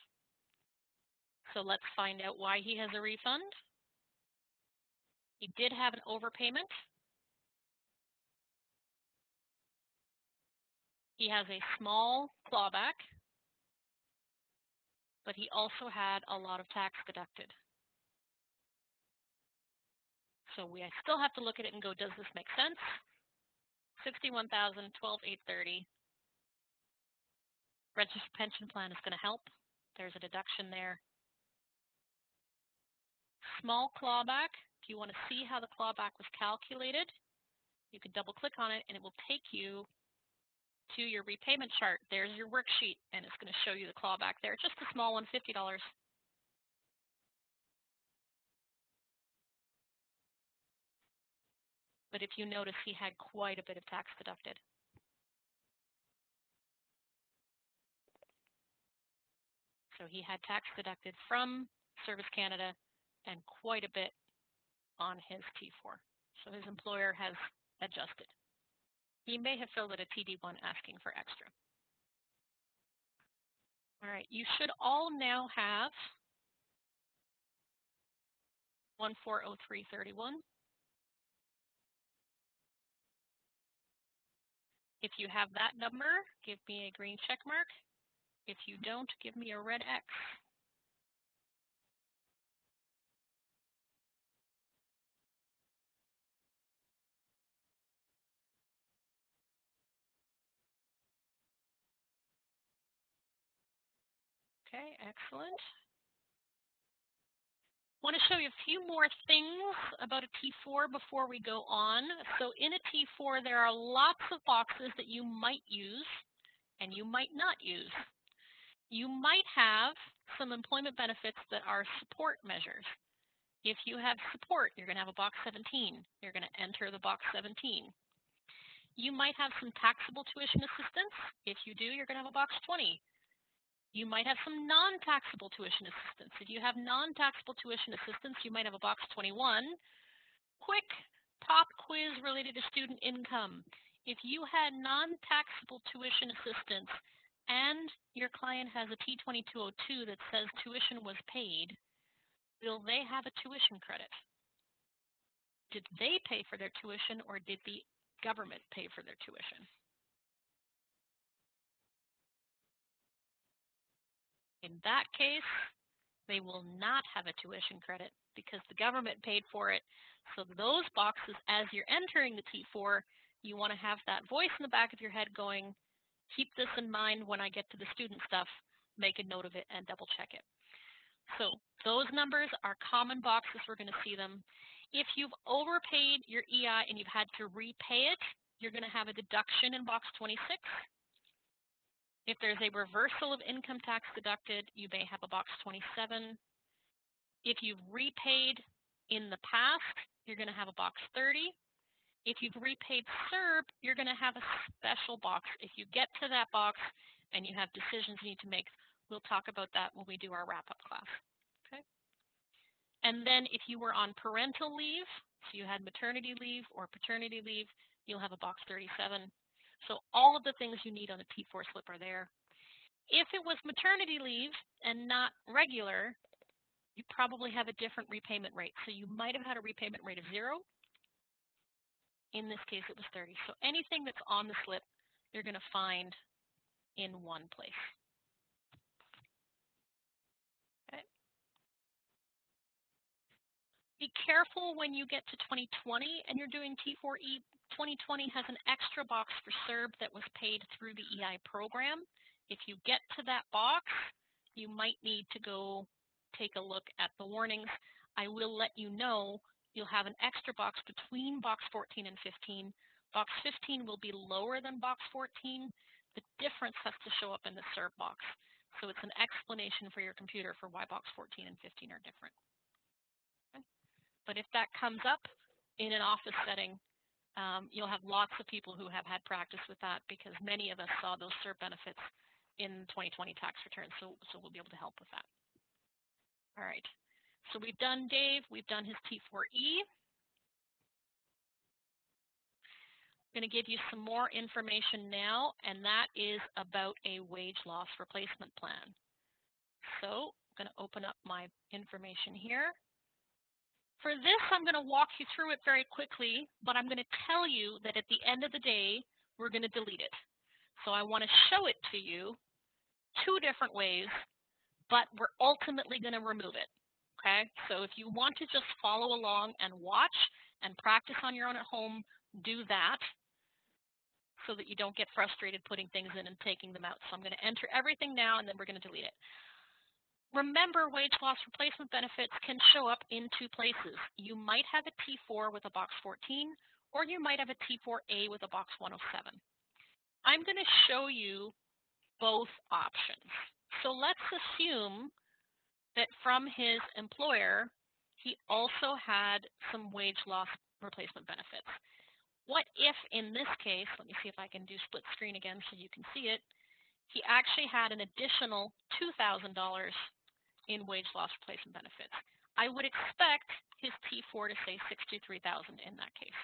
So let's find out why he has a refund. He did have an overpayment. He has a small clawback, but he also had a lot of tax deducted. So we still have to look at it and go, does this make sense? 61,000, 12,830. Registered pension plan is going to help. There's a deduction there. Small clawback. If you want to see how the clawback was calculated, you can double click on it and it will take you to your repayment chart. There's your worksheet and it's going to show you the clawback there. Just a small one, $50. But if you notice, he had quite a bit of tax deducted. So he had tax deducted from Service Canada and quite a bit on his T4. So his employer has adjusted. He may have filled out a TD1 asking for extra. All right, you should all now have 140331. If you have that number, give me a green check mark. If you don't, give me a red X. Okay, excellent. I want to show you a few more things about a T4 before we go on. So in a T4, there are lots of boxes that you might use and you might not use. You might have some employment benefits that are support measures. If you have support, you're going to have a box 17. You're going to enter the box 17. You might have some taxable tuition assistance. If you do, you're going to have a box 20. You might have some non-taxable tuition assistance. If you have non-taxable tuition assistance, you might have a box 21. Quick pop quiz related to student income. If you had non-taxable tuition assistance and your client has a T2202 that says tuition was paid, will they have a tuition credit? Did they pay for their tuition or did the government pay for their tuition? In that case, they will not have a tuition credit because the government paid for it. So those boxes, as you're entering the T4, you want to have that voice in the back of your head going, keep this in mind when I get to the student stuff, make a note of it and double check it. So those numbers are common boxes. We're going to see them. If you've overpaid your EI and you've had to repay it, you're going to have a deduction in box 26. If there's a reversal of income tax deducted, you may have a box 27. If you've repaid in the past, you're going to have a box 30. If you've repaid CERB, you're going to have a special box. If you get to that box and you have decisions you need to make, we'll talk about that when we do our wrap-up class. Okay. And then if you were on parental leave, so you had maternity leave or paternity leave, you'll have a box 37. So all of the things you need on a T4 slip are there. If it was maternity leave and not regular, you probably have a different repayment rate. So you might have had a repayment rate of 0. In this case, it was 30. So anything that's on the slip, you're going to find in one place. Okay. Be careful when you get to 2020 and you're doing T4E. 2020 has an extra box for CERB that was paid through the EI program. If you get to that box, you might need to go take a look at the warnings. I will let you know you'll have an extra box between box 14 and 15. Box 15 will be lower than box 14. The difference has to show up in the CERB box. So it's an explanation for your computer for why box 14 and 15 are different. Okay. But if that comes up in an office setting, you'll have lots of people who have had practice with that because many of us saw those CERB benefits in 2020 tax returns. So we'll be able to help with that. All right. So we've done Dave, we've done his T4E. I'm going to give you some more information now, and that is about a wage loss replacement plan. So I'm going to open up my information here. For this, I'm going to walk you through it very quickly, but I'm going to tell you that at the end of the day, we're going to delete it. So I want to show it to you 2 different ways, but we're ultimately going to remove it. Okay, so if you want to just follow along and watch and practice on your own at home, do that so that you don't get frustrated putting things in and taking them out. So I'm going to enter everything now and then we're going to delete it. Remember, wage loss replacement benefits can show up in 2 places. You might have a T4 with a box 14, or you might have a T4A with a box 107. I'm going to show you both options. So let's assume that from his employer, he also had some wage loss replacement benefits. What if in this case, let me see if I can do split screen again so you can see it, he actually had an additional $2,000 in wage loss replacement benefits. I would expect his T4 to say $63,000 in that case.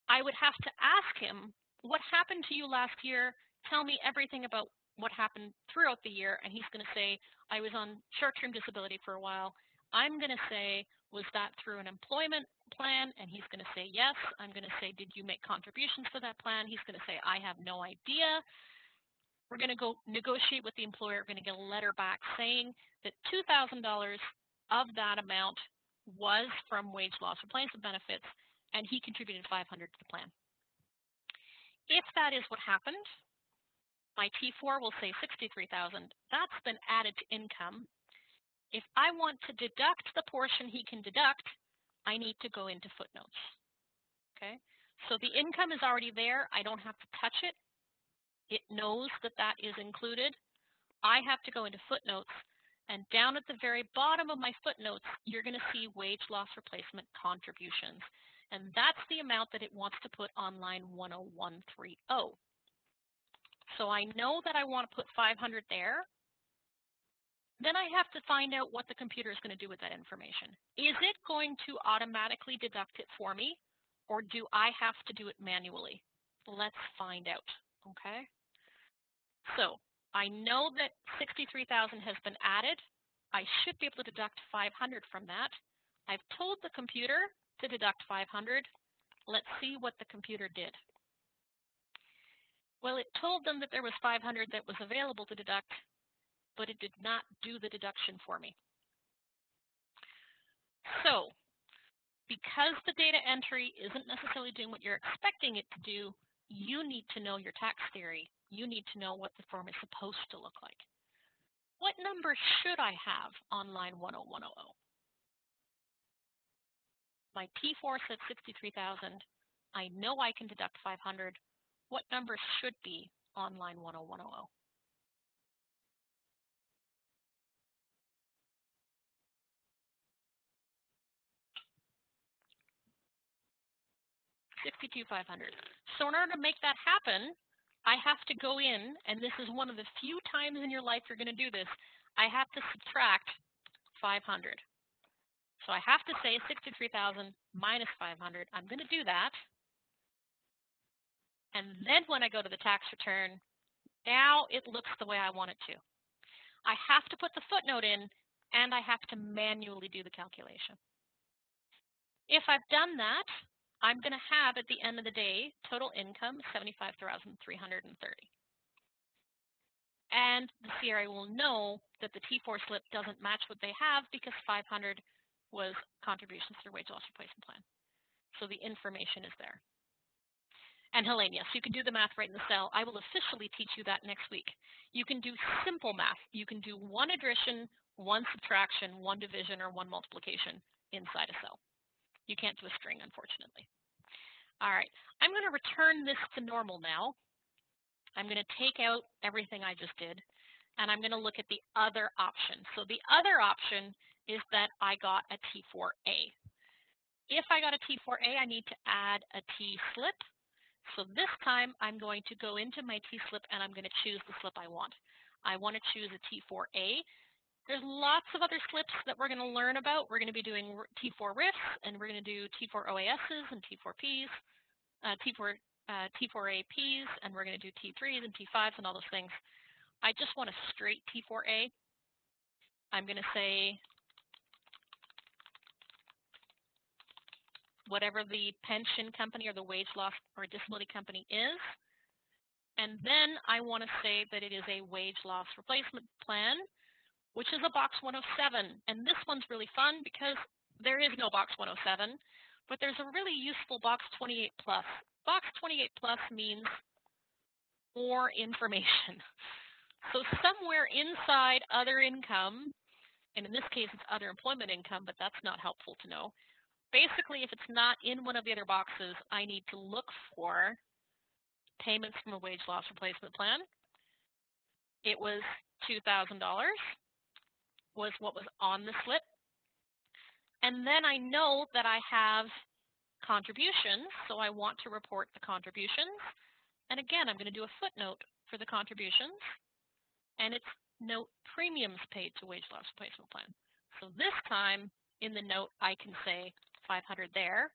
I would have to ask him, what happened to you last year? Tell me everything about what happened throughout the year, and he's going to say, I was on short-term disability for a while. I'm going to say, was that through an employment plan? And he's going to say yes. I'm going to say, did you make contributions to that plan? He's going to say, I have no idea. We're going to go negotiate with the employer. We're going to get a letter back saying that $2,000 of that amount was from wage loss replacement benefits, and he contributed $500 to the plan. If that is what happened, my T4 will say $63,000. That's been added to income. If I want to deduct the portion he can deduct, I need to go into footnotes. Okay, so the income is already there. I don't have to touch it. It knows that that is included. I have to go into footnotes, and down at the very bottom of my footnotes, you're going to see wage loss replacement contributions, and that's the amount that it wants to put on line 10130. So I know that I want to put 500 there. Then I have to find out what the computer is going to do with that information. Is it going to automatically deduct it for me, or do I have to do it manually? Let's find out, okay? So I know that $63,000 has been added. I should be able to deduct 500 from that. I've told the computer to deduct 500. Let's see what the computer did. Well, it told them that there was 500 that was available to deduct, but it did not do the deduction for me. So, because the data entry isn't necessarily doing what you're expecting it to do, you need to know your tax theory. You need to know what the form is supposed to look like. What number should I have on line 10100? My T4 said $63,000. I know I can deduct 500. What number should be on line 10100? 62,500. So in order to make that happen, I have to go in, and this is one of the few times in your life you're going to do this, I have to subtract 500. So I have to say 63,000 minus 500. I'm going to do that. And then when I go to the tax return, now it looks the way I want it to. I have to put the footnote in, and I have to manually do the calculation. If I've done that, I'm going to have at the end of the day total income 75,330. And the CRA will know that the T4 slip doesn't match what they have because 500 was contributions to their wage loss replacement plan. So the information is there. And Helene, yes, you can do the math right in the cell. I will officially teach you that next week. You can do simple math. You can do one addition, one subtraction, one division, or one multiplication inside a cell. You can't do a string, unfortunately. All right, I'm going to return this to normal now. I'm going to take out everything I just did, and I'm going to look at the other option. So the other option is that I got a T4A. If I got a T4A, I need to add a T-slip. So this time, I'm going to go into my T-slip, and I'm going to choose the slip I want. I want to choose a T4A. There's lots of other slips that we're going to learn about. We're going to be doing T4 RIFs, and we're going to do T4 OASs and T4Ps, T4APs, and we're going to do T3s and T5s and all those things. I just want a straight T4A. I'm going to say whatever the pension company or the wage loss or disability company is. And then I want to say that it is a wage loss replacement plan, which is a box 107. And this one's really fun because there is no box 107, but there's a really useful box 28 plus. Box 28 plus means more information. So somewhere inside other income, and in this case it's other employment income, but that's not helpful to know. Basically, if it's not in one of the other boxes, I need to look for payments from a wage loss replacement plan. It was $2,000 was what was on the slip. And then I know that I have contributions, so I want to report the contributions. And again, I'm going to do a footnote for the contributions, and it's note premiums paid to wage loss replacement plan. So this time in the note, I can say 500 there.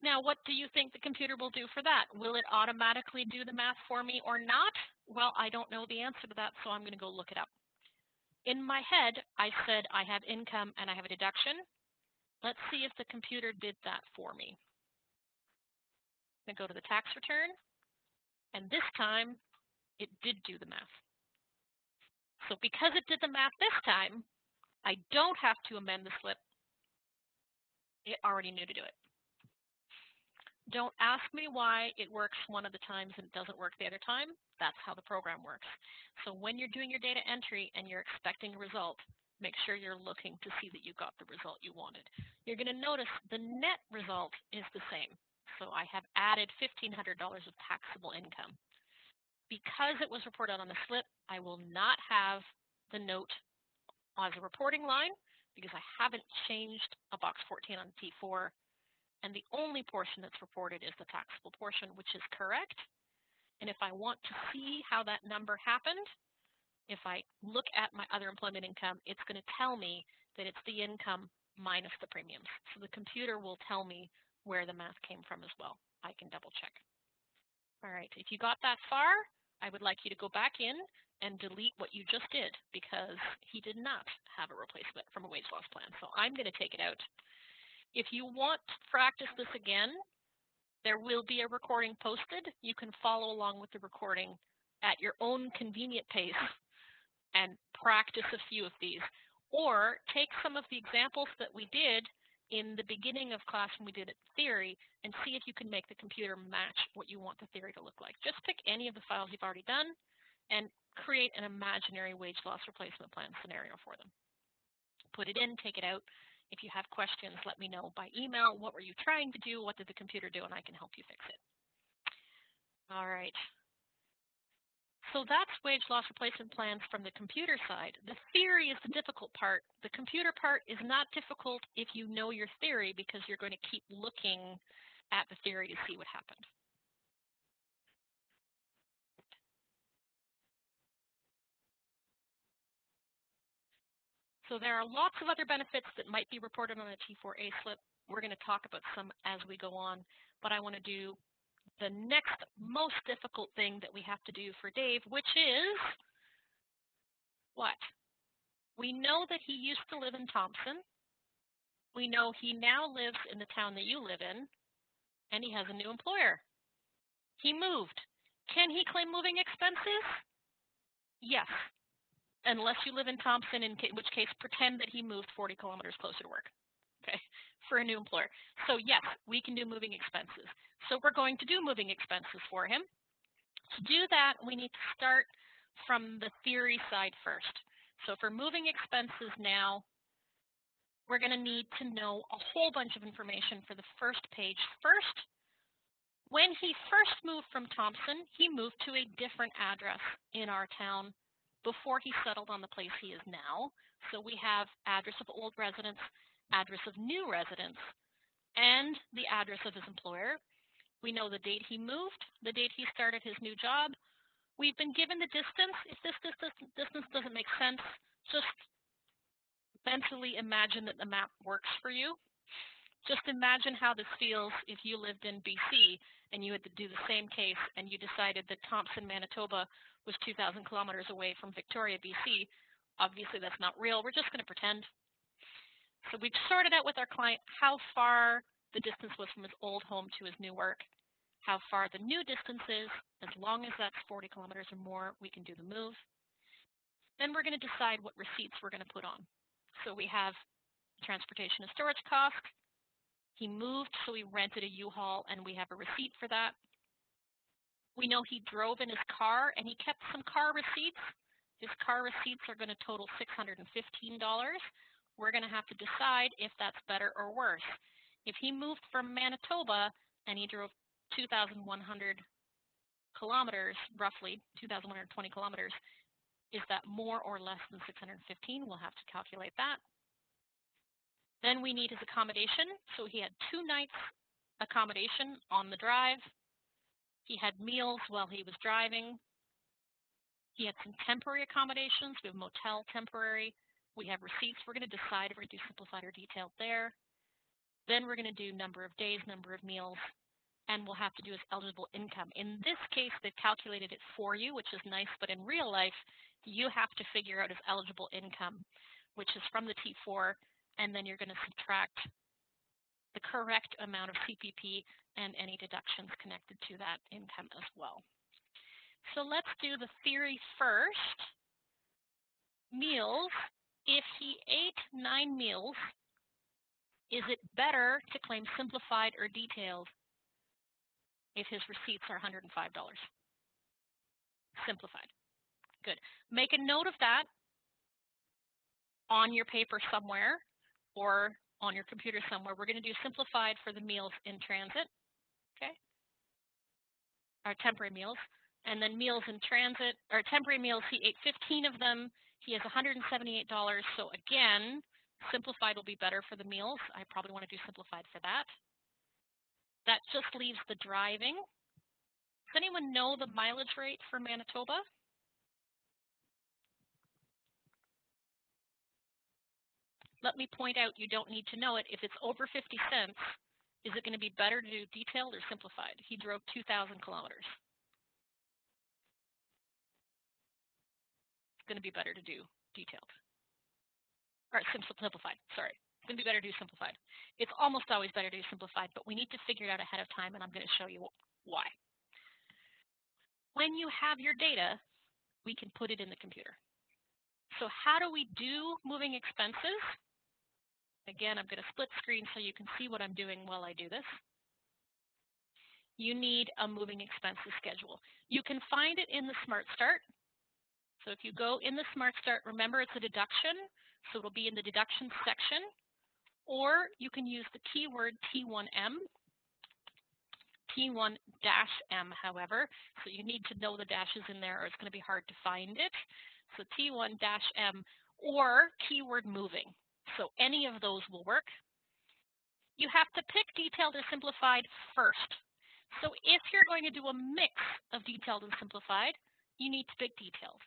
Now, what do you think the computer will do for that? Will it automatically do the math for me or not? Well, I don't know the answer to that, so I'm going to go look it up. In my head, I said I have income and I have a deduction. Let's see if the computer did that for me. I'm going to go to the tax return, and this time it did do the math. So because it did the math this time, I don't have to amend the slip. It already knew to do it. Don't ask me why it works one of the times and it doesn't work the other time. That's how the program works. So when you're doing your data entry and you're expecting a result, make sure you're looking to see that you got the result you wanted. You're going to notice the net result is the same. So I have added $1,500 of taxable income. Because it was reported on the slip, I will not have the note as a reporting line because I haven't changed a box 14 on T4. And the only portion that's reported is the taxable portion, which is correct. And if I want to see how that number happened, if I look at my other employment income, it's going to tell me that it's the income minus the premiums. So the computer will tell me where the math came from as well. I can double check. All right, if you got that far, I would like you to go back in and delete what you just did because he did not have a replacement from a wage loss plan. So I'm going to take it out. If you want to practice this again, there will be a recording posted. You can follow along with the recording at your own convenient pace and practice a few of these. Or take some of the examples that we did in the beginning of class when we did it theory and see if you can make the computer match what you want the theory to look like. Just pick any of the files you've already done and create an imaginary wage loss replacement plan scenario for them. Put it in, take it out. If you have questions, let me know by email. What were you trying to do? What did the computer do? And I can help you fix it. All right. So that's wage loss replacement plans from the computer side. The theory is the difficult part. The computer part is not difficult if you know your theory, because you're going to keep looking at the theory to see what happened. So there are lots of other benefits that might be reported on a T4A slip. We're going to talk about some as we go on, but I want to do the next most difficult thing that we have to do for Dave, which is what? We know that he used to live in Thompson. We know he now lives in the town that you live in, and he has a new employer. He moved. Can he claim moving expenses? Yes. Unless you live in Thompson, in which case pretend that he moved 40 kilometers closer to work, okay, for a new employer. So yes, we can do moving expenses. So we're going to do moving expenses for him. To do that, we need to start from the theory side first. So for moving expenses now, we're going to need to know a whole bunch of information for the first page. First, when he first moved from Thompson, he moved to a different address in our town before he settled on the place he is now. So we have address of old residence, address of new residence, and the address of his employer. We know the date he moved, the date he started his new job. We've been given the distance. If this distance doesn't make sense, just mentally imagine that the map works for you. Just imagine how this feels if you lived in BC and you had to do the same case and you decided that Thompson, Manitoba was 2,000 kilometers away from Victoria, BC. Obviously, that's not real. We're just going to pretend. So we've sorted out with our client how far the distance was from his old home to his new work, how far the new distance is. As long as that's 40 kilometers or more, we can do the move. Then we're going to decide what receipts we're going to put on. So we have transportation and storage cost. He moved, so he rented a U-Haul, and we have a receipt for that. We know he drove in his car, and he kept some car receipts. His car receipts are going to total $615. We're going to have to decide if that's better or worse. If he moved from Manitoba and he drove 2,100 kilometers, roughly 2,120 kilometers, is that more or less than 615? We'll have to calculate that. Then we need his accommodation. So he had 2 nights accommodation on the drive. He had meals while he was driving. He had some temporary accommodations. We have motel temporary. We have receipts. We're going to decide if we're going to do simplified or detailed there. Then we're going to do number of days, number of meals, and we'll have to do his eligible income. In this case, they've calculated it for you, which is nice, but in real life, you have to figure out his eligible income, which is from the T4, and then you're going to subtract the correct amount of CPP and any deductions connected to that income as well. So let's do the theory first. Meals. If he ate 9 meals, is it better to claim simplified or detailed if his receipts are $105? Simplified. Good. Make a note of that on your paper somewhere or on your computer somewhere. We're going to do simplified for the meals in transit, okay? Our temporary meals. And then meals in transit, or temporary meals, he ate 15 of them. He has $178. So again, simplified will be better for the meals. I probably want to do simplified for that. That just leaves the driving. Does anyone know the mileage rate for Manitoba? Let me point out you don't need to know it. If it's over 50 cents, is it going to be better to do detailed or simplified? He drove 2,000 kilometers. It's going to be better to do detailed. Or simplified, sorry. It's going to be better to do simplified. It's almost always better to do simplified, but we need to figure it out ahead of time, and I'm going to show you why. When you have your data, we can put it in the computer. So how do we do moving expenses? Again, I'm going to split screen so you can see what I'm doing while I do this. You need a moving expenses schedule. You can find it in the Smart Start. So if you go in the Smart Start, remember it's a deduction, so it'll be in the deductions section. or you can use the keyword T1M, T1-M, however, so you need to know the dashes in there or it's going to be hard to find it. So T1-M or keyword moving. So any of those will work. You have to pick detailed or simplified first. So if you're going to do a mix of detailed and simplified, you need to pick detailed.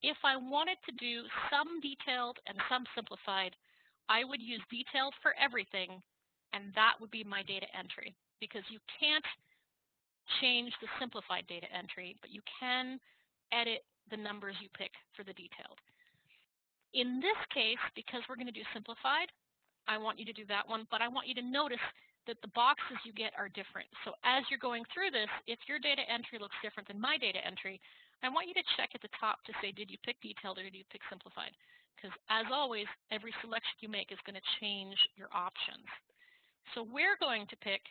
If I wanted to do some detailed and some simplified, I would use detailed for everything, and that would be my data entry, because you can't change the simplified data entry, but you can edit the numbers you pick for the detailed. In this case, because we're going to do simplified, I want you to do that one, but I want you to notice that the boxes you get are different. So as you're going through this, if your data entry looks different than my data entry, I want you to check at the top to say, did you pick detailed or did you pick simplified? Because as always, every selection you make is going to change your options. So we're going to pick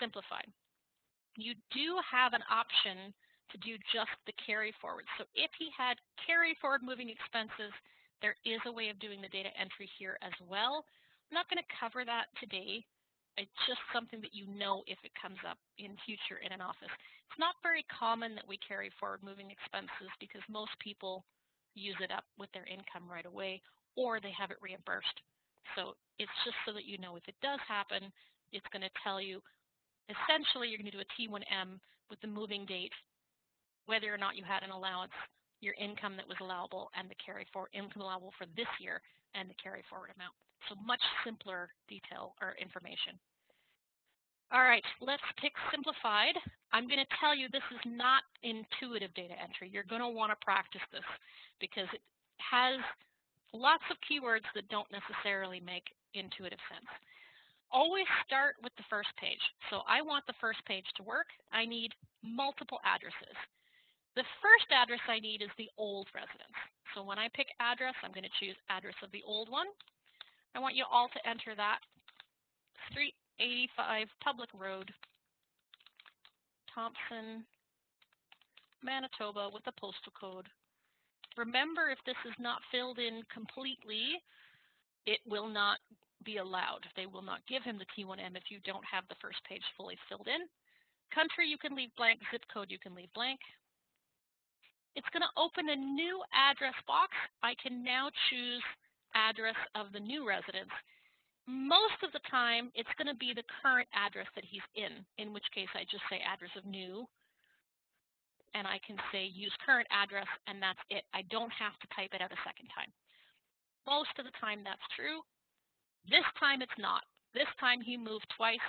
simplified. You do have an option to do just the carry forward. So if he had carry forward moving expenses, there is a way of doing the data entry here as well. I'm not going to cover that today. It's just something that you know if it comes up in future in an office. It's not very common that we carry forward moving expenses because most people use it up with their income right away or they have it reimbursed. So it's just so that you know if it does happen, it's going to tell you essentially you're going to do a T1M with the moving date, whether or not you had an allowance, your income that was allowable, and the carry forward income allowable for this year and the carry forward amount. So much simpler detail or information. All right, let's pick simplified. I'm going to tell you this is not intuitive data entry. You're going to want to practice this because it has lots of keywords that don't necessarily make intuitive sense. Always start with the first page. So I want the first page to work. I need multiple addresses. The first address I need is the old residence. So when I pick address, I'm going to choose address of the old one. I want you all to enter that. 385 Public Road, Thompson, Manitoba, with a postal code. Remember, if this is not filled in completely, it will not be allowed. They will not give him the T1M if you don't have the first page fully filled in. Country, you can leave blank. Zip code, you can leave blank. It's going to open a new address box. I can now choose address of the new residence. Most of the time, it's going to be the current address that he's in which case I just say address of new, and I can say use current address, and that's it. I don't have to type it out a second time. Most of the time, that's true. This time, it's not. This time, he moved twice,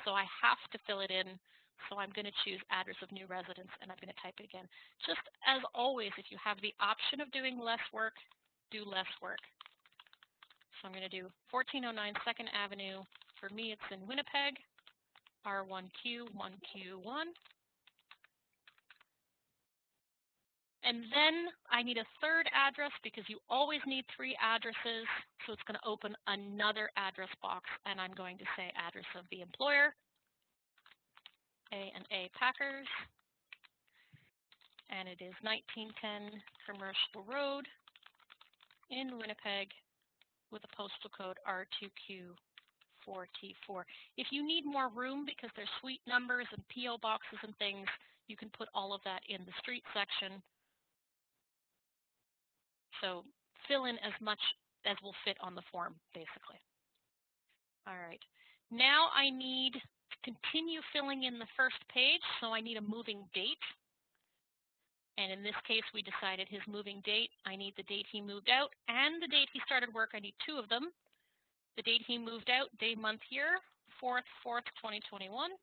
so I have to fill it in. So I'm going to choose address of new residence, and I'm going to type it again. Just as always, if you have the option of doing less work, do less work. So I'm going to do 1409 2nd Avenue. For me, it's in Winnipeg, R1Q, 1Q1. And then I need a third address because you always need 3 addresses. So it's going to open another address box, and I'm going to say address of the employer, A&A Packers, and it is 1910 Commercial Road in Winnipeg, with a postal code R2Q4T4. If you need more room because there's suite numbers and PO boxes and things, you can put all of that in the street section. So fill in as much as will fit on the form, basically. All right. Now I need to continue filling in the first page, so I need a moving date. And in this case, we decided his moving date. I need the date he moved out and the date he started work. I need 2 of them. The date he moved out, day, month, year, 4/4/2021.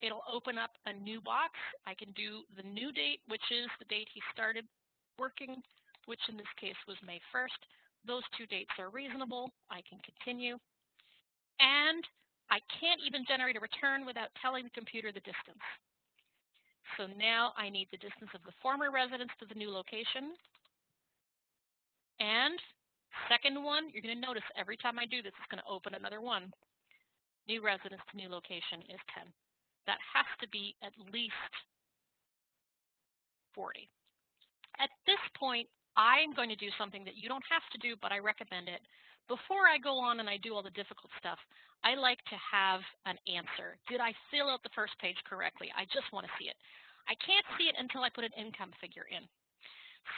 It'll open up a new box. I can do the new date, which is the date he started working, which in this case was May 1st. Those 2 dates are reasonable. I can continue. And I can't even generate a return without telling the computer the distance. So now I need the distance of the former residence to the new location. And second one, you're going to notice every time I do this, it's going to open another one. New residence to new location is 10. That has to be at least 40. At this point, I'm going to do something that you don't have to do, but I recommend it. Before I go on and I do all the difficult stuff, I like to have an answer. Did I fill out the first page correctly? I just want to see it. I can't see it until I put an income figure in.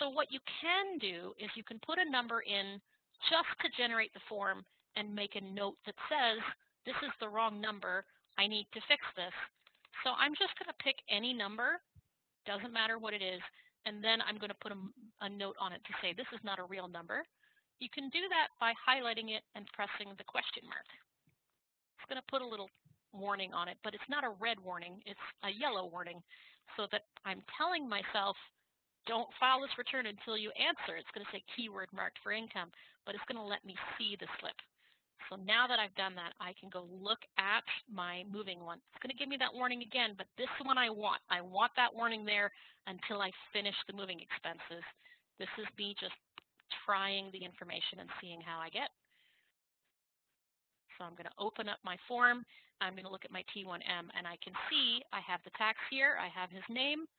So what you can do is you can put a number in just to generate the form and make a note that says, this is the wrong number, I need to fix this. So I'm just going to pick any number, doesn't matter what it is, and then I'm going to put a note on it to say this is not a real number. You can do that by highlighting it and pressing the question mark. It's going to put a little warning on it, but it's not a red warning, it's a yellow warning, so that I'm telling myself, don't file this return until you answer. It's going to say keyword marked for income, but it's going to let me see the slip. So now that I've done that, I can go look at my moving one. It's going to give me that warning again, but this one I want. I want that warning there until I finish the moving expenses. This is me just trying the information and seeing how I get. So I'm going to open up my form. I'm going to look at my T1M, and I can see I have the tax here. I have his name.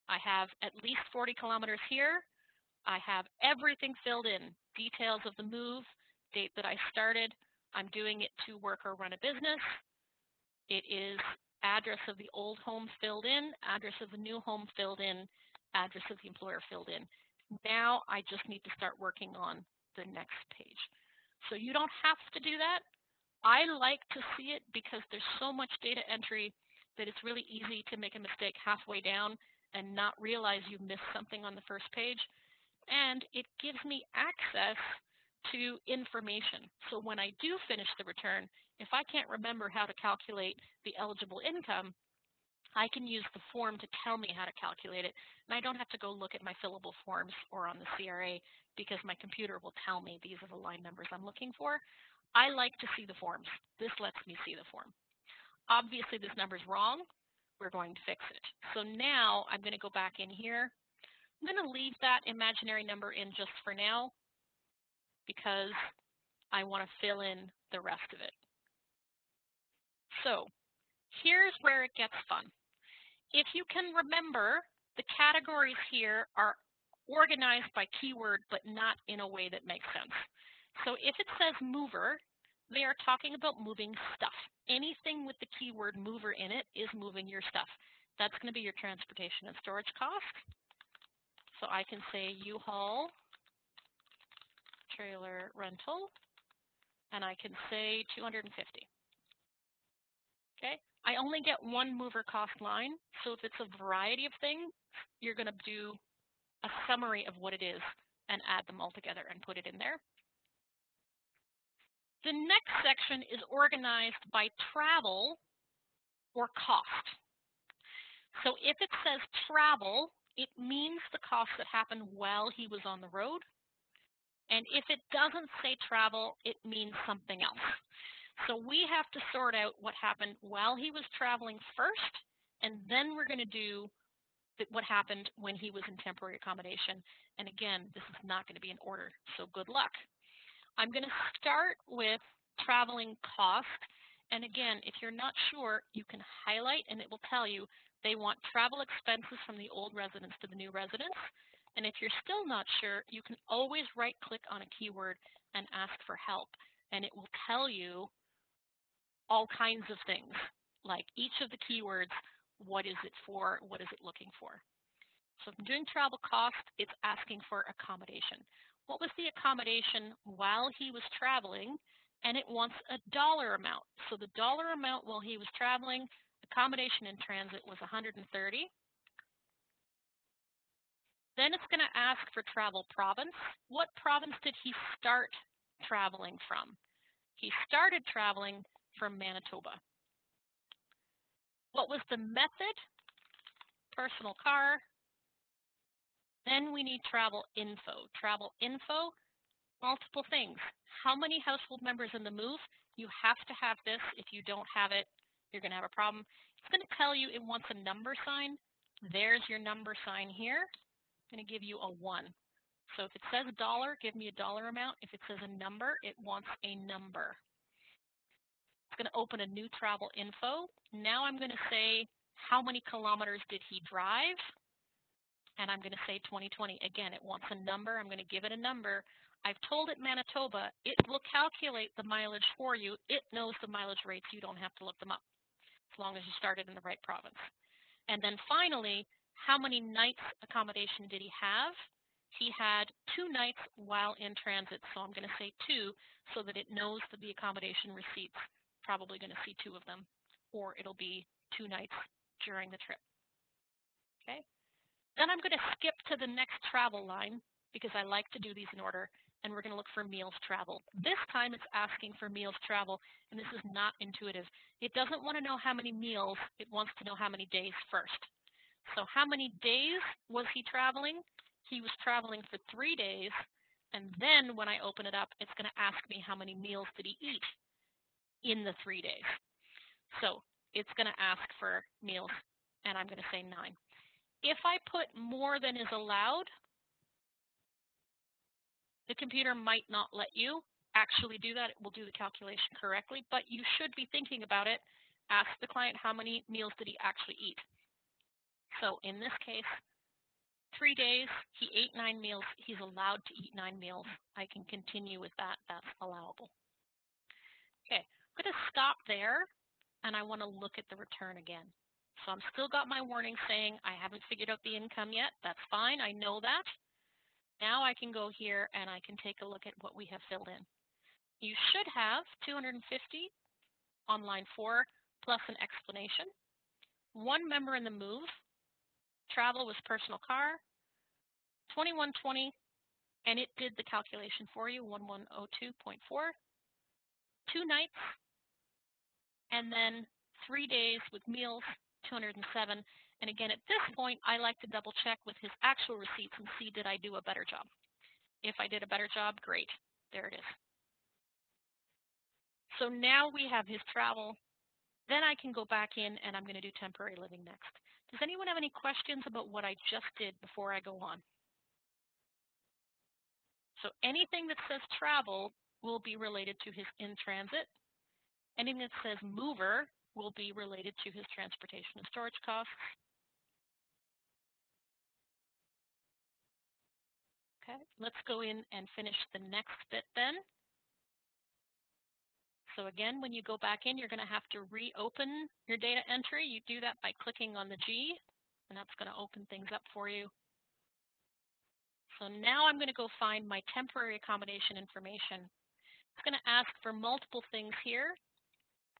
I have at least 40 kilometers here. I have everything filled in, details of the move, date that I started. I'm doing it to work or run a business. It is address of the old home filled in, address of the new home filled in, address of the employer filled in. Now I just need to start working on the next page. So you don't have to do that. I like to see it because there's so much data entry that it's really easy to make a mistake halfway down and not realize you missed something on the first page. And it gives me access to information. So when I do finish the return, if I can't remember how to calculate the eligible income, I can use the form to tell me how to calculate it. And I don't have to go look at my fillable forms or on the CRA because my computer will tell me these are the line numbers I'm looking for. I like to see the forms. This lets me see the form. Obviously, this number is wrong. We're going to fix it. So now I'm going to go back in here. I'm going to leave that imaginary number in just for now because I want to fill in the rest of it. So here's where it gets fun. If you can remember, the categories here are organized by keyword, but not in a way that makes sense. So if it says mover, they are talking about moving stuff. Anything with the keyword mover in it is moving your stuff. That's going to be your transportation and storage cost. So I can say U-Haul trailer rental, and I can say 250. Okay, I only get one mover cost line, so if it's a variety of things, you're going to do a summary of what it is and add them all together and put it in there. The next section is organized by travel or cost. So if it says travel, it means the cost that happened while he was on the road. And if it doesn't say travel, it means something else. So we have to sort out what happened while he was traveling first, and then we're going to do what happened when he was in temporary accommodation. And again, this is not going to be in order, so good luck. I'm going to start with traveling cost. And again, if you're not sure, you can highlight and it will tell you they want travel expenses from the old residence to the new residence. And if you're still not sure, you can always right-click on a keyword and ask for help. And it will tell you all kinds of things, like each of the keywords, what is it for, what is it looking for. So if I'm doing travel cost, it's asking for accommodation. What was the accommodation while he was traveling? And it wants a dollar amount. So the dollar amount while he was traveling, accommodation in transit was $130. Then it's going to ask for travel province. What province did he start traveling from? He started traveling from Manitoba. What was the method? Personal car. Then we need travel info. Travel info, multiple things. How many household members in the move? You have to have this. If you don't have it, you're going to have a problem. It's going to tell you it wants a number sign. There's your number sign here. I'm going to give you a 1. So if it says dollar, give me a dollar amount. If it says a number, it wants a number. It's going to open a new travel info. Now I'm going to say how many kilometers did he drive? and I'm going to say 2020. Again, it wants a number. I'm going to give it a number. I've told it Manitoba. It will calculate the mileage for you. It knows the mileage rates. You don't have to look them up as long as you started in the right province. And then finally, how many nights accommodation did he have? He had 2 nights while in transit. So I'm going to say 2 so that it knows that the accommodation receipts, probably going to see 2 of them, or it'll be 2 nights during the trip. Okay. Then I'm going to skip to the next travel line because I like to do these in order, and we're going to look for meals travel. This time it's asking for meals travel, and this is not intuitive. It doesn't want to know how many meals, it wants to know how many days first. So how many days was he traveling? He was traveling for 3 days, and then when I open it up, it's going to ask me how many meals did he eat in the 3 days. So it's going to ask for meals, and I'm going to say 9. If I put more than is allowed, the computer might not let you actually do that. It will do the calculation correctly, but you should be thinking about it. Ask the client how many meals did he actually eat. So in this case, 3 days, he ate 9 meals. He's allowed to eat 9 meals. I can continue with that. That's allowable. Okay, I'm going to stop there, and I want to look at the return again. So I'm still got my warning saying I haven't figured out the income yet. That's fine. I know that. Now I can go here and I can take a look at what we have filled in. You should have 250 on line 4 plus an explanation. 1 member in the move. Travel was personal car. 2120, and it did the calculation for you, 1102.4. 2 nights, and then 3 days with meals, 207. And again, at this point, I like to double check with his actual receipts and see, did I do a better job? If I did a better job, great. There it is. So now we have his travel. Then I can go back in and I'm going to do temporary living next. Does anyone have any questions about what I just did before I go on? So anything that says travel will be related to his in-transit. Anything that says mover will be related to his transportation and storage costs. Okay, let's go in and finish the next bit then. So again, when you go back in, you're going to have to reopen your data entry. You do that by clicking on the G, and that's going to open things up for you. So now I'm going to go find my temporary accommodation information. It's going to ask for multiple things here.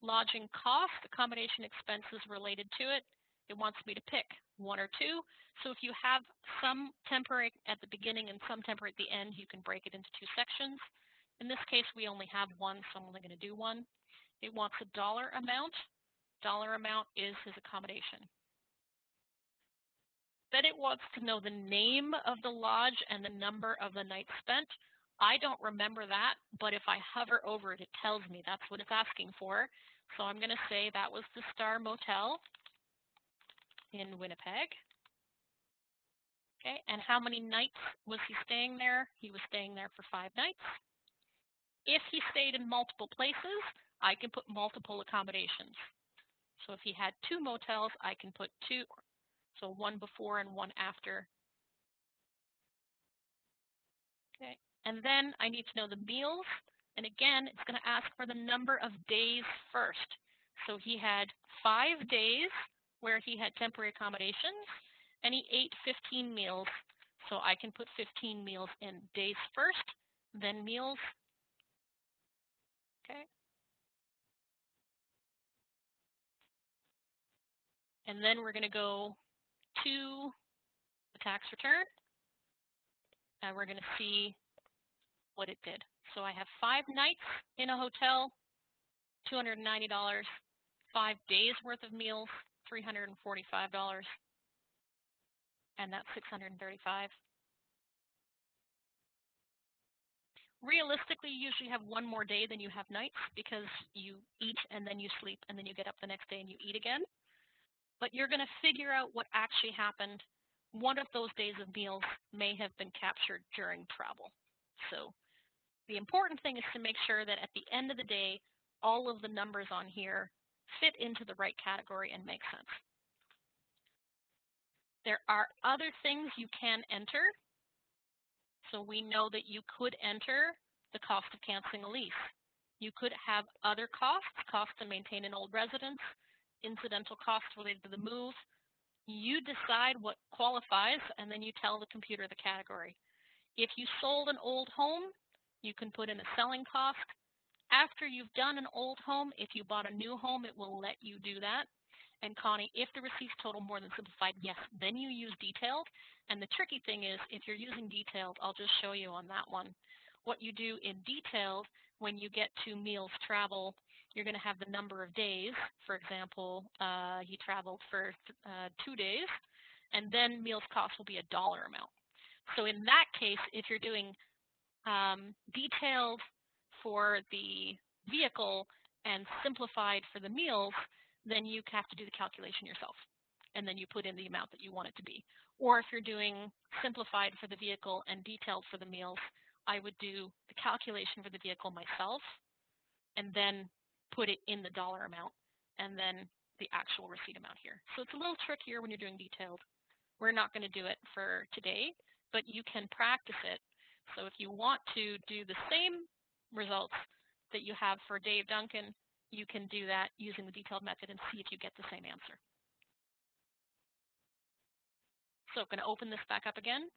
Lodging cost, accommodation expenses related to it. It wants me to pick 1 or 2. So if you have some temporary at the beginning and some temporary at the end, you can break it into 2 sections. In this case, we only have 1, so I'm only going to do 1. It wants a dollar amount. Dollar amount is his accommodation. Then it wants to know the name of the lodge and the number of the nights spent. I don't remember that, but if I hover over it, it tells me that's what it's asking for. So I'm going to say that was the Star Motel in Winnipeg. Okay, and how many nights was he staying there? He was staying there for 5 nights. If he stayed in multiple places, I can put multiple accommodations. So if he had 2 motels, I can put 2, so 1 before and 1 after. Okay, and then I need to know the meals. And again, it's going to ask for the number of days first. So he had 5 days where he had temporary accommodations, and he ate 15 meals. So I can put 15 meals in. Days first, then meals. Okay. And then we're going to go to the tax return, and we're going to see what it did. So I have 5 nights in a hotel, $290, 5 days worth of meals, $345, and that's $635. Realistically, you usually have 1 more day than you have nights because you eat and then you sleep and then you get up the next day and you eat again. But you're going to figure out what actually happened. One of those days of meals may have been captured during travel. So the important thing is to make sure that at the end of the day, all of the numbers on here fit into the right category and make sense. There are other things you can enter. So we know that you could enter the cost of canceling a lease. You could have other costs, costs to maintain an old residence, incidental costs related to the move. You decide what qualifies, and then you tell the computer the category. If you sold an old home, you can put in a selling cost. After you've done an old home, if you bought a new home, it will let you do that. And Connie, if the receipts total more than simplified, yes, then you use detailed. And the tricky thing is, if you're using detailed, I'll just show you on that one. What you do in detailed, when you get to meals travel, you're going to have the number of days. For example, he traveled for 2 days, and then meals cost will be a dollar amount. So in that case, if you're doing detailed for the vehicle and simplified for the meals, then you have to do the calculation yourself. And then you put in the amount that you want it to be. Or if you're doing simplified for the vehicle and detailed for the meals, I would do the calculation for the vehicle myself and then put it in the dollar amount and then the actual receipt amount here. So it's a little trickier when you're doing detailed. We're not going to do it for today, but you can practice it. So if you want to do the same results that you have for Dave Duncan, you can do that using the detailed method and see if you get the same answer. So I'm going to open this back up again.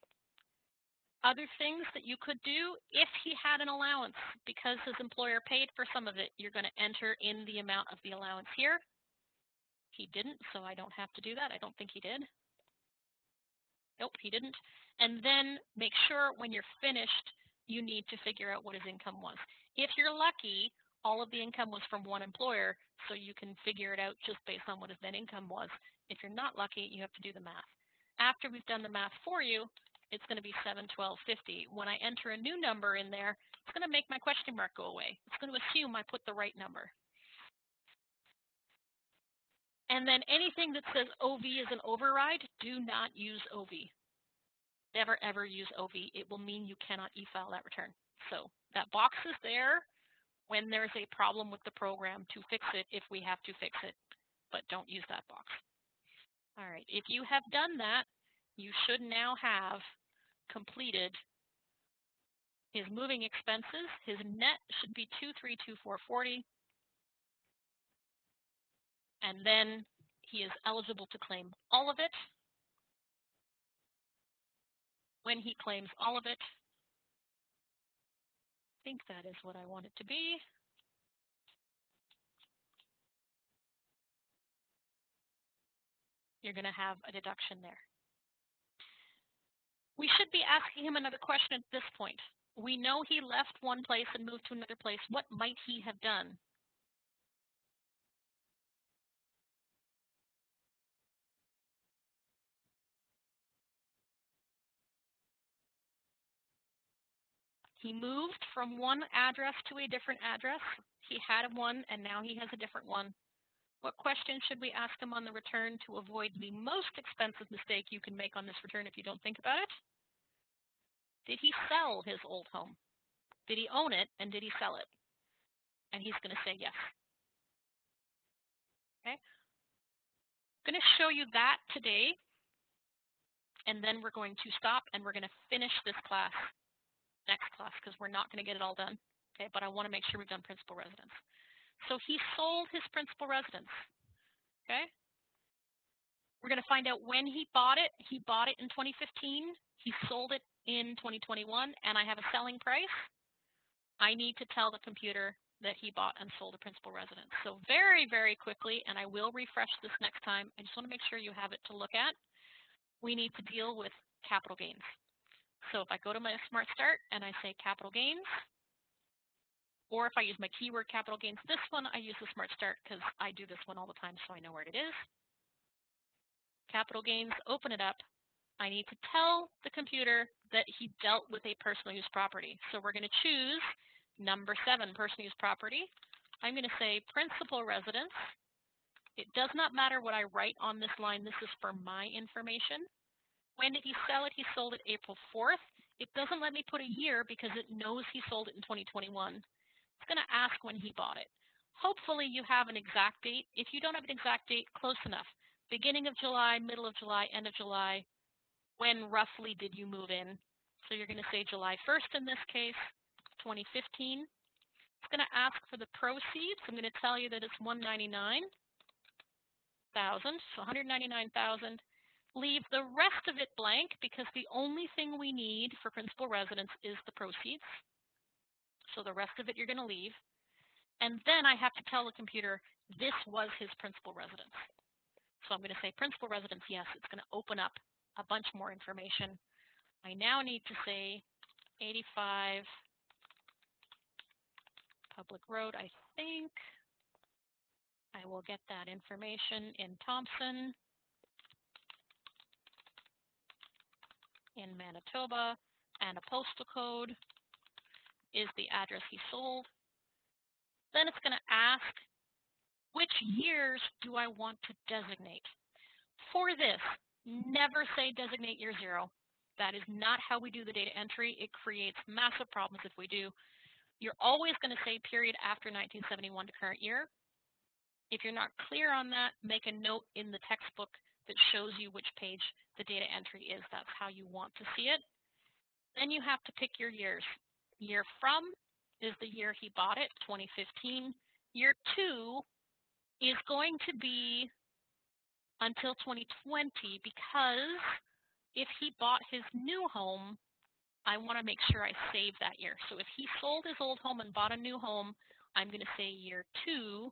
Other things that you could do if he had an allowance, because his employer paid for some of it, you're going to enter in the amount of the allowance here. He didn't, so I don't have to do that. I don't think he did. Nope, he didn't. And then make sure when you're finished, you need to figure out what his income was. If you're lucky, all of the income was from one employer, so you can figure it out just based on what his net income was. If you're not lucky, you have to do the math. After we've done the math for you, it's going to be 712.50. When I enter a new number in there, it's going to make my question mark go away. It's going to assume I put the right number. And then anything that says OV is an override, do not use OV. Never, ever use OV. It will mean you cannot e-file that return. So that box is there when there's a problem with the program to fix it if we have to fix it, but don't use that box. All right, if you have done that, you should now have completed his moving expenses. His net should be $232,440. And then he is eligible to claim all of it. When he claims all of it, I think that is what I want it to be. You're going to have a deduction there. We should be asking him another question at this point. We know he left one place and moved to another place. What might he have done? He moved from one address to a different address. He had one and now he has a different one. What question should we ask him on the return to avoid the most expensive mistake you can make on this return if you don't think about it? Did he sell his old home? Did he own it and did he sell it? And he's going to say yes. Okay. I'm going to show you that today, and then we're going to stop and we're going to finish this class next class because we're not going to get it all done. Okay, but I want to make sure we've done principal residence. So he sold his principal residence. Okay. We're going to find out when he bought it. He bought it in 2015. He sold it in 2021, and I have a selling price. I need to tell the computer that he bought and sold a principal residence. So very, very quickly, and I will refresh this next time. I just want to make sure you have it to look at. We need to deal with capital gains. So if I go to my Smart Start and I say capital gains, or if I use my keyword capital gains, this one I use the Smart Start because I do this one all the time so I know where it is. Capital gains, open it up. I need to tell the computer that he dealt with a personal use property. So we're going to choose number 7, personal use property. I'm going to say principal residence. It does not matter what I write on this line. This is for my information. When did he sell it? He sold it April 4th. It doesn't let me put a year because it knows he sold it in 2021. It's going to ask when he bought it. Hopefully you have an exact date. If you don't have an exact date, close enough. beginning of July, middle of July, end of July, when roughly did you move in? So you're going to say July 1st in this case, 2015. It's going to ask for the proceeds. I'm going to tell you that it's $199,000, so $199,000. Leave the rest of it blank because the only thing we need for principal residence is the proceeds. So the rest of it you're going to leave. And then I have to tell the computer this was his principal residence. So I'm going to say principal residence, yes. It's going to open up a bunch more information. I now need to say 85 Public Road, I think. I will get that information in Thompson, in Manitoba, and a postal code is the address he sold. Then it's going to ask, which years do I want to designate? For this, never say designate year 0. That is not how we do the data entry. It creates massive problems if we do. You're always going to say period after 1971 to current year. If you're not clear on that, make a note in the textbook that shows you which page the data entry is. That's how you want to see it. Then you have to pick your years. Year from is the year he bought it, 2015. Year 2 is going to be until 2020 because if he bought his new home, I want to make sure I save that year. So if he sold his old home and bought a new home, I'm going to say year 2.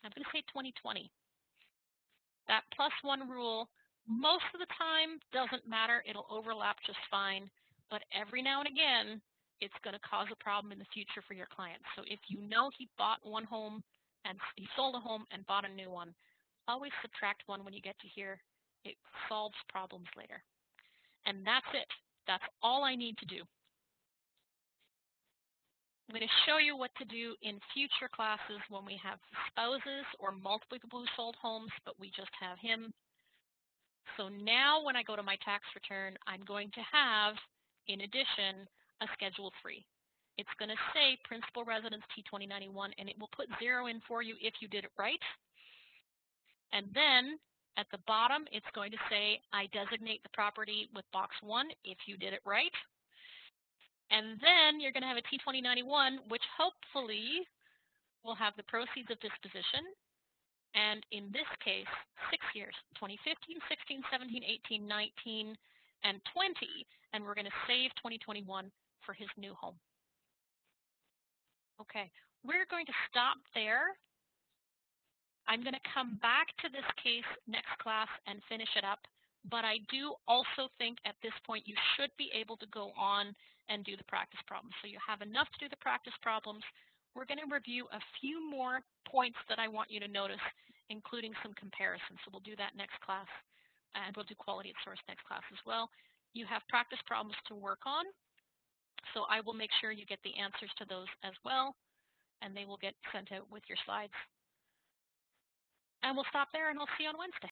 I'm going to say 2020. That +1 rule, most of the time, doesn't matter. It'll overlap just fine. But every now and again, it's going to cause a problem in the future for your client. So if you know he bought one home and he sold a home and bought a new one, always subtract 1 when you get to here. It solves problems later. And that's it. That's all I need to do. I'm going to show you what to do in future classes when we have spouses or multiple people who sold homes, but we just have him. So now when I go to my tax return, I'm going to have, in addition, a Schedule 3. It's going to say Principal Residence T2091, and it will put 0 in for you if you did it right. And then at the bottom, it's going to say, I designate the property with box 1 if you did it right. And then you're going to have a T2091, which hopefully will have the proceeds of disposition. And in this case, 6 years, 2015, 16, 17, 18, 19, and 20. And we're going to save 2021 for his new home. Okay, we're going to stop there. I'm going to come back to this case next class and finish it up. But I do also think at this point you should be able to go on and do the practice problems. So you have enough to do the practice problems. We're going to review a few more points that I want you to notice, including some comparisons. So we'll do that next class, and we'll do quality at source next class as well. You have practice problems to work on, so I will make sure you get the answers to those as well, and they will get sent out with your slides. And we'll stop there, and I'll see you on Wednesday.